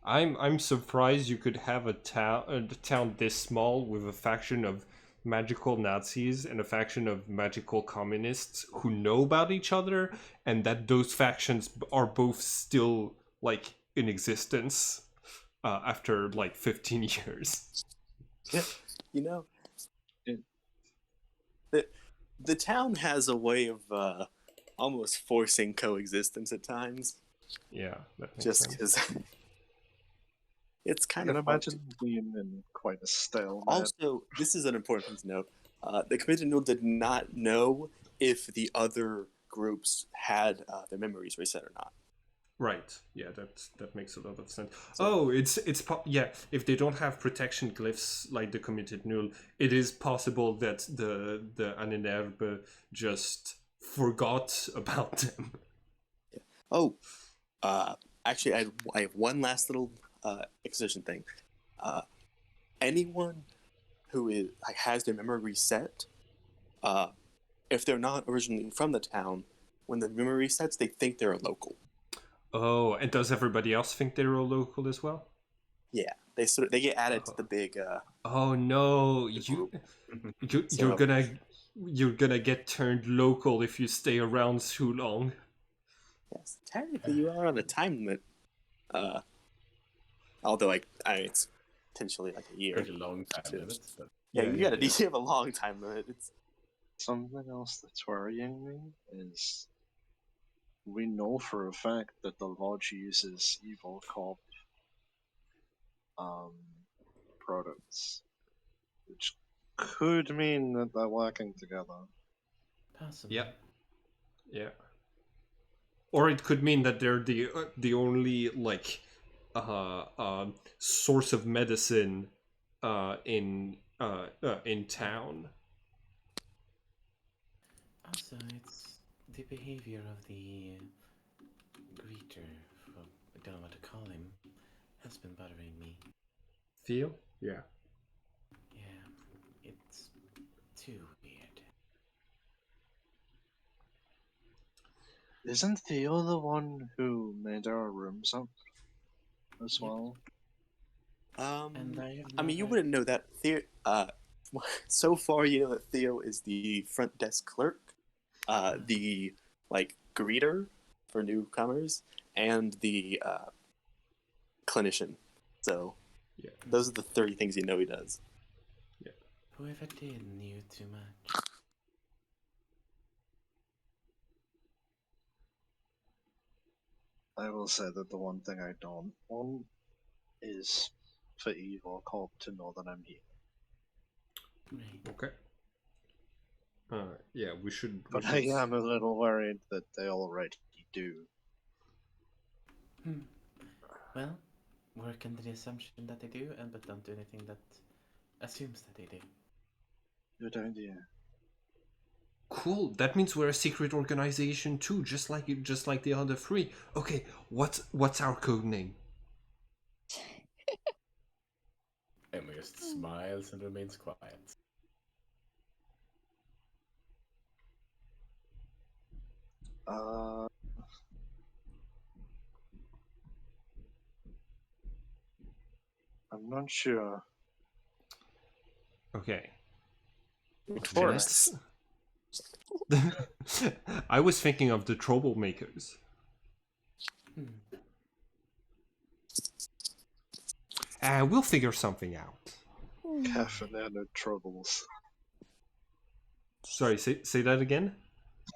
I'm surprised you could have a town this small with a faction of magical Nazis and a faction of magical communists who know about each other, and that those factions are both still like in existence after like 15 years. Yeah, you know, It- the town has a way of almost forcing coexistence at times, Yeah, that makes just sense. because it's I kind can of hard to. imagine being in quite a stalemate. Also, this is an important thing to note. The Committed Newell did not know if the other groups had their memories reset or not. Right. Yeah, that makes a lot of sense. So- Yeah. If they don't have protection glyphs like the committed null, it is possible that the Anenerbe just forgot about them. Oh, actually, I have one last little exposition thing. Anyone who is like has their memory reset, if they're not originally from the town, when the memory resets, they think they're a local. Oh, and does everybody else think they're a local as well? Yeah, they get added to the big. Oh no, group. you're gonna get turned local if you stay around too long. Yes, technically you are on a time limit. Although it's potentially like a year. Pretty long time So- limit, but Yeah, you got yeah. you have a long time limit. It's Something else that's worrying me is we know for a fact that the Lodge uses evil corp products, which could mean that they're working together. possibly. Yeah. Or it could mean that they're the only like source of medicine in town. Also, it's the behavior of the greeter, I don't know what to call him, has been bothering me. Theo? Yeah. Yeah, it's too weird. Isn't Theo the one who made our rooms up as Yep. well? And I have I mean, you not wouldn't know that. So far, you know that Theo is the front desk clerk, the like greeter for newcomers, and the clinician. So, Yeah. those are the 30 things you know he does. Whoever did knew too much. I will say that the one thing I don't want is for evil corp to know that I'm here. Right. Okay. Yeah, we should. But I am a little worried that they already do. Well, work under the assumption that they do, but don't do anything that assumes that they do. Good idea. Cool. That means we're a secret organization too, just like the other three. Okay, what's our code name? Emma just smiles and remains quiet. I'm not sure. Okay. Tourists. I was thinking of the troublemakers. We'll figure something out. Caffeinated troubles. Sorry, say that again.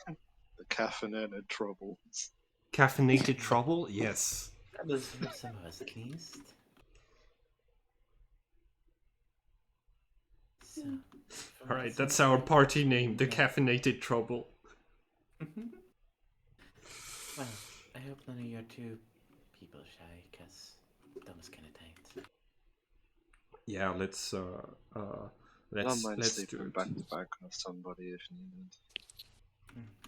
The caffeinated troubles. Caffeinated trouble? Yes. Some of us at least. So, All right, that's our party name, the Caffeinated Trouble. Well, I hope none of you are too people shy, because that was kind of tight. Yeah, let's Don't mind let's do sleeping it. back to back with somebody if needed.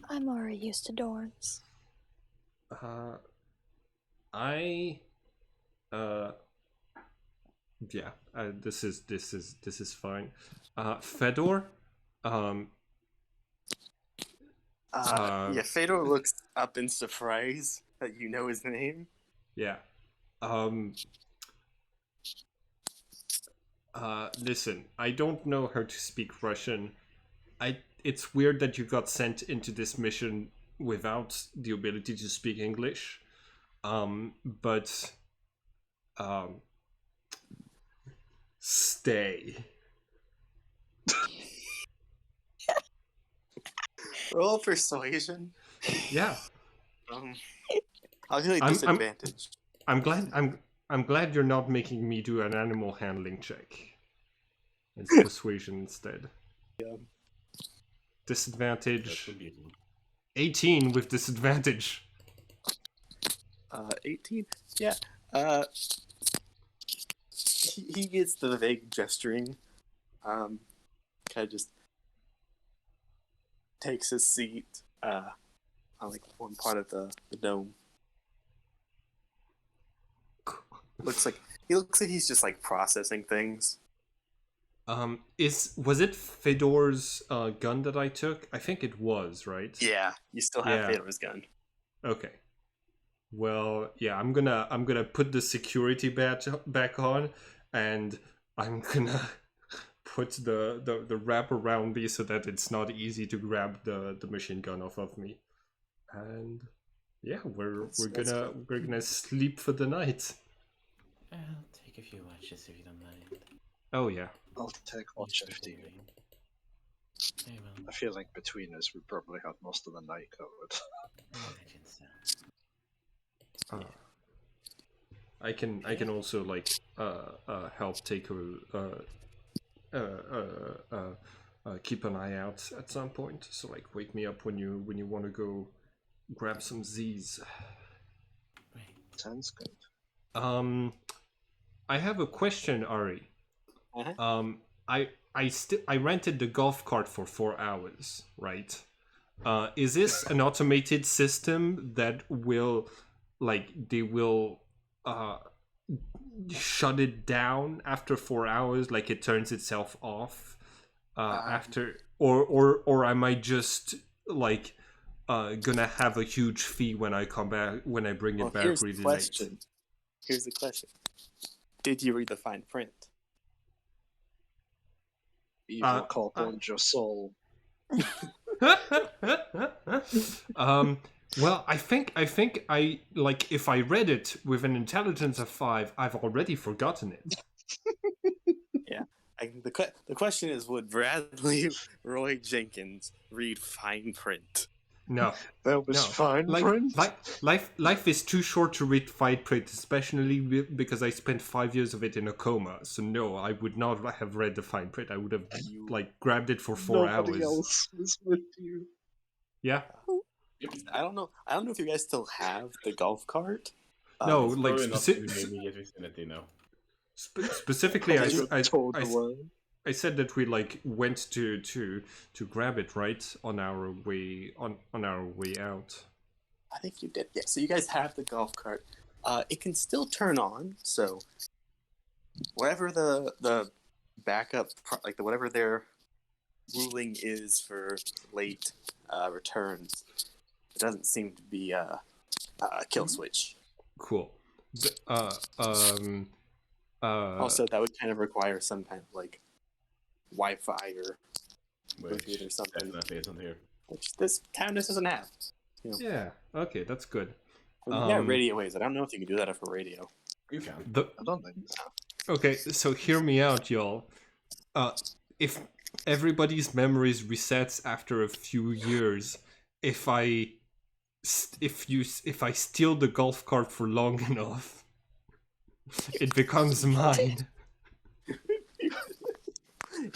I'm already used to dorms. I Yeah, this is fine. Fedor, um, Yeah, Fedor looks up in surprise that you know his name. yeah. Um, Listen, I don't know how to speak Russian. It's weird that you got sent into this mission without the ability to speak English. But stay. Roll persuasion. Yeah. I'll give you disadvantage. I'm glad you're not making me do an animal handling check. It's persuasion instead. Yeah. Disadvantage 18 with disadvantage. 18? Yeah. He gets the vague gesturing. Kind of just takes his seat on like one part of the dome. Looks like he's just like processing things. Was it Fedor's gun that I took? I think it was, right? Yeah, you still have Fedor's gun. Okay. Well, yeah, I'm gonna put the security badge back on, and I'm gonna put the wrap around me so that it's not easy to grab the machine gun off of me. And yeah, we're gonna sleep for the night. I'll take a few watches if you don't mind. Oh yeah. I'll take watch 15. Very well. I feel like between us, we probably have most of the night covered. I imagine so. I can also like help take keep an eye out at some point. So like wake me up when you want to go grab some Z's. Right. Sounds good. I have a question, Ari. Uh-huh. I rented the golf cart for 4 hours, right? Is this an automated system that will, like, they will shut it down after 4 hours, like it turns itself off after, or am I just like gonna have a huge fee when I come back when I bring it back here's really the question. Here's the question: did you read the fine print? Evil compound your soul. Well, I think I like if I read it with an intelligence of 5, I've already forgotten it. Yeah. The question is, would Bradley Roy Jenkins read fine print? No. That was fine print. Life is too short to read fine print, especially because I spent 5 years of it in a coma. So no, I would not have read the fine print. I would have like grabbed it for 4 hours. Nobody else was with you. Yeah. I don't know if you guys still have the golf cart. No, It's like probably not in the immediate vicinity now. specifically, I said that we like went to grab it right on our way out. I think you did. Yeah. So you guys have the golf cart. It can still turn on. So whatever the backup, whatever their ruling is for late returns, it doesn't seem to be a kill switch. Cool. Also, that would kind of require some kind of like Wi-Fi or Which Bluetooth or something, definitely isn't here. which this town just doesn't have. You know. Yeah. Okay, that's good. Yeah, radio waves. I don't know if you can do that for radio. You can. I don't think so. Okay, so hear me out, y'all. If everybody's memories resets after a few years, if I steal the golf cart for long enough, it becomes mine.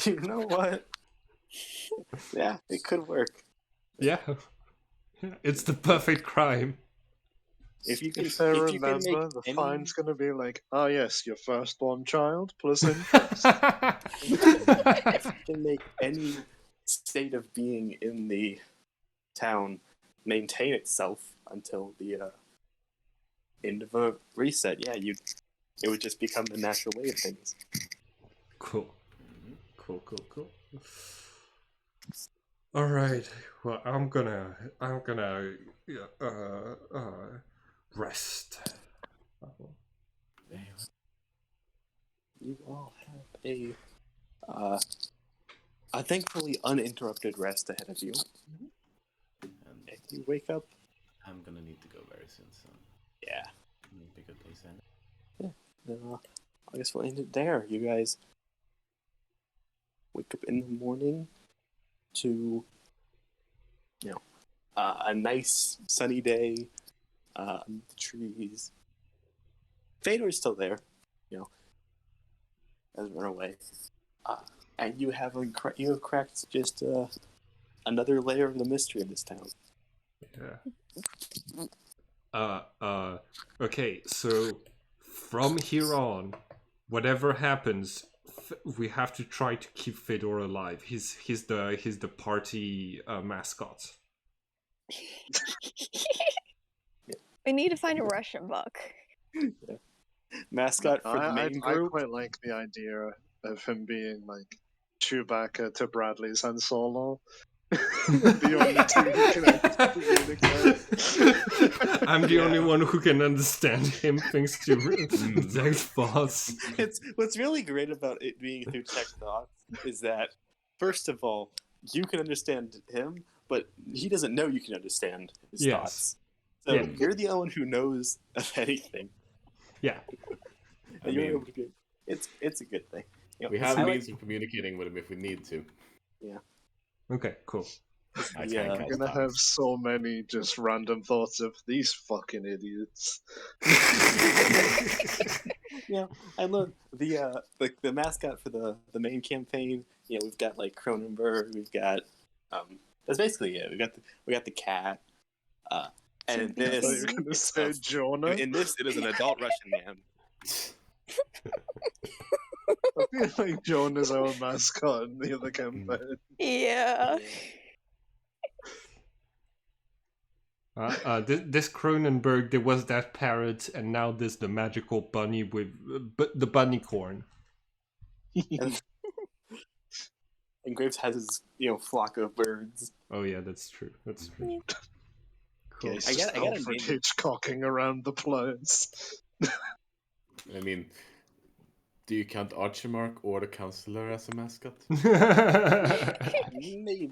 You know what? Yeah, it could work. Yeah. It's the perfect crime. If you can, If I if you can remember, make the any, fine's going to be like, oh yes, your firstborn child plus interest. if you can make any state of being in the town maintain itself until the end of a reset, yeah, you'd it would just become the natural way of things. Cool. Cool. All right. Well, I'm gonna rest. You all have a thankfully uninterrupted rest ahead of you. And And you wake up. I'm gonna need to go very soon, so Yeah. maybe a good place then. I guess we'll end it there. You guys wake up in the morning to, a nice sunny day. The trees. Fedor's still there, hasn't run away. And you have cracked just another layer of the mystery of this town. Yeah. Okay, so from here on, whatever happens, we have to try to keep Fedor alive. He's the party mascot. We need to find a Russian book. Mascot for the main I group. quite like the idea of him being like Chewbacca to Bradley's Han Solo. The only two who can actually communicate. I'm the only one who can understand him thanks to Zach's thoughts. It's what's really great about it being through tech thoughts is that, first of all, you can understand him, but he doesn't know you can understand his thoughts. So you're the only one who knows of anything. Yeah. And you're able to it's a good thing. We have means of communicating with him if we need to. Yeah. Okay, cool. I Yeah. can't I'm cast gonna powers. have so many just random thoughts of these fucking idiots. Yeah, I love the mascot for the main campaign. We've got like Cronenberg. We've got that's basically it. We got the cat. And in I thought you this, were gonna say Jonah. in this, it is an adult Russian man. I feel like Jonah's our mascot in the other campaign. Yeah. This Cronenberg, there was that parrot, and now there's the magical bunny with the bunny corn. And Graves has his flock of birds. Oh yeah, that's true. That's true. Yeah. Cool. It's I just gotta Alfred name it. Hitchcocking around the place. I mean, do you count Archimark or the counselor as a mascot? Maybe.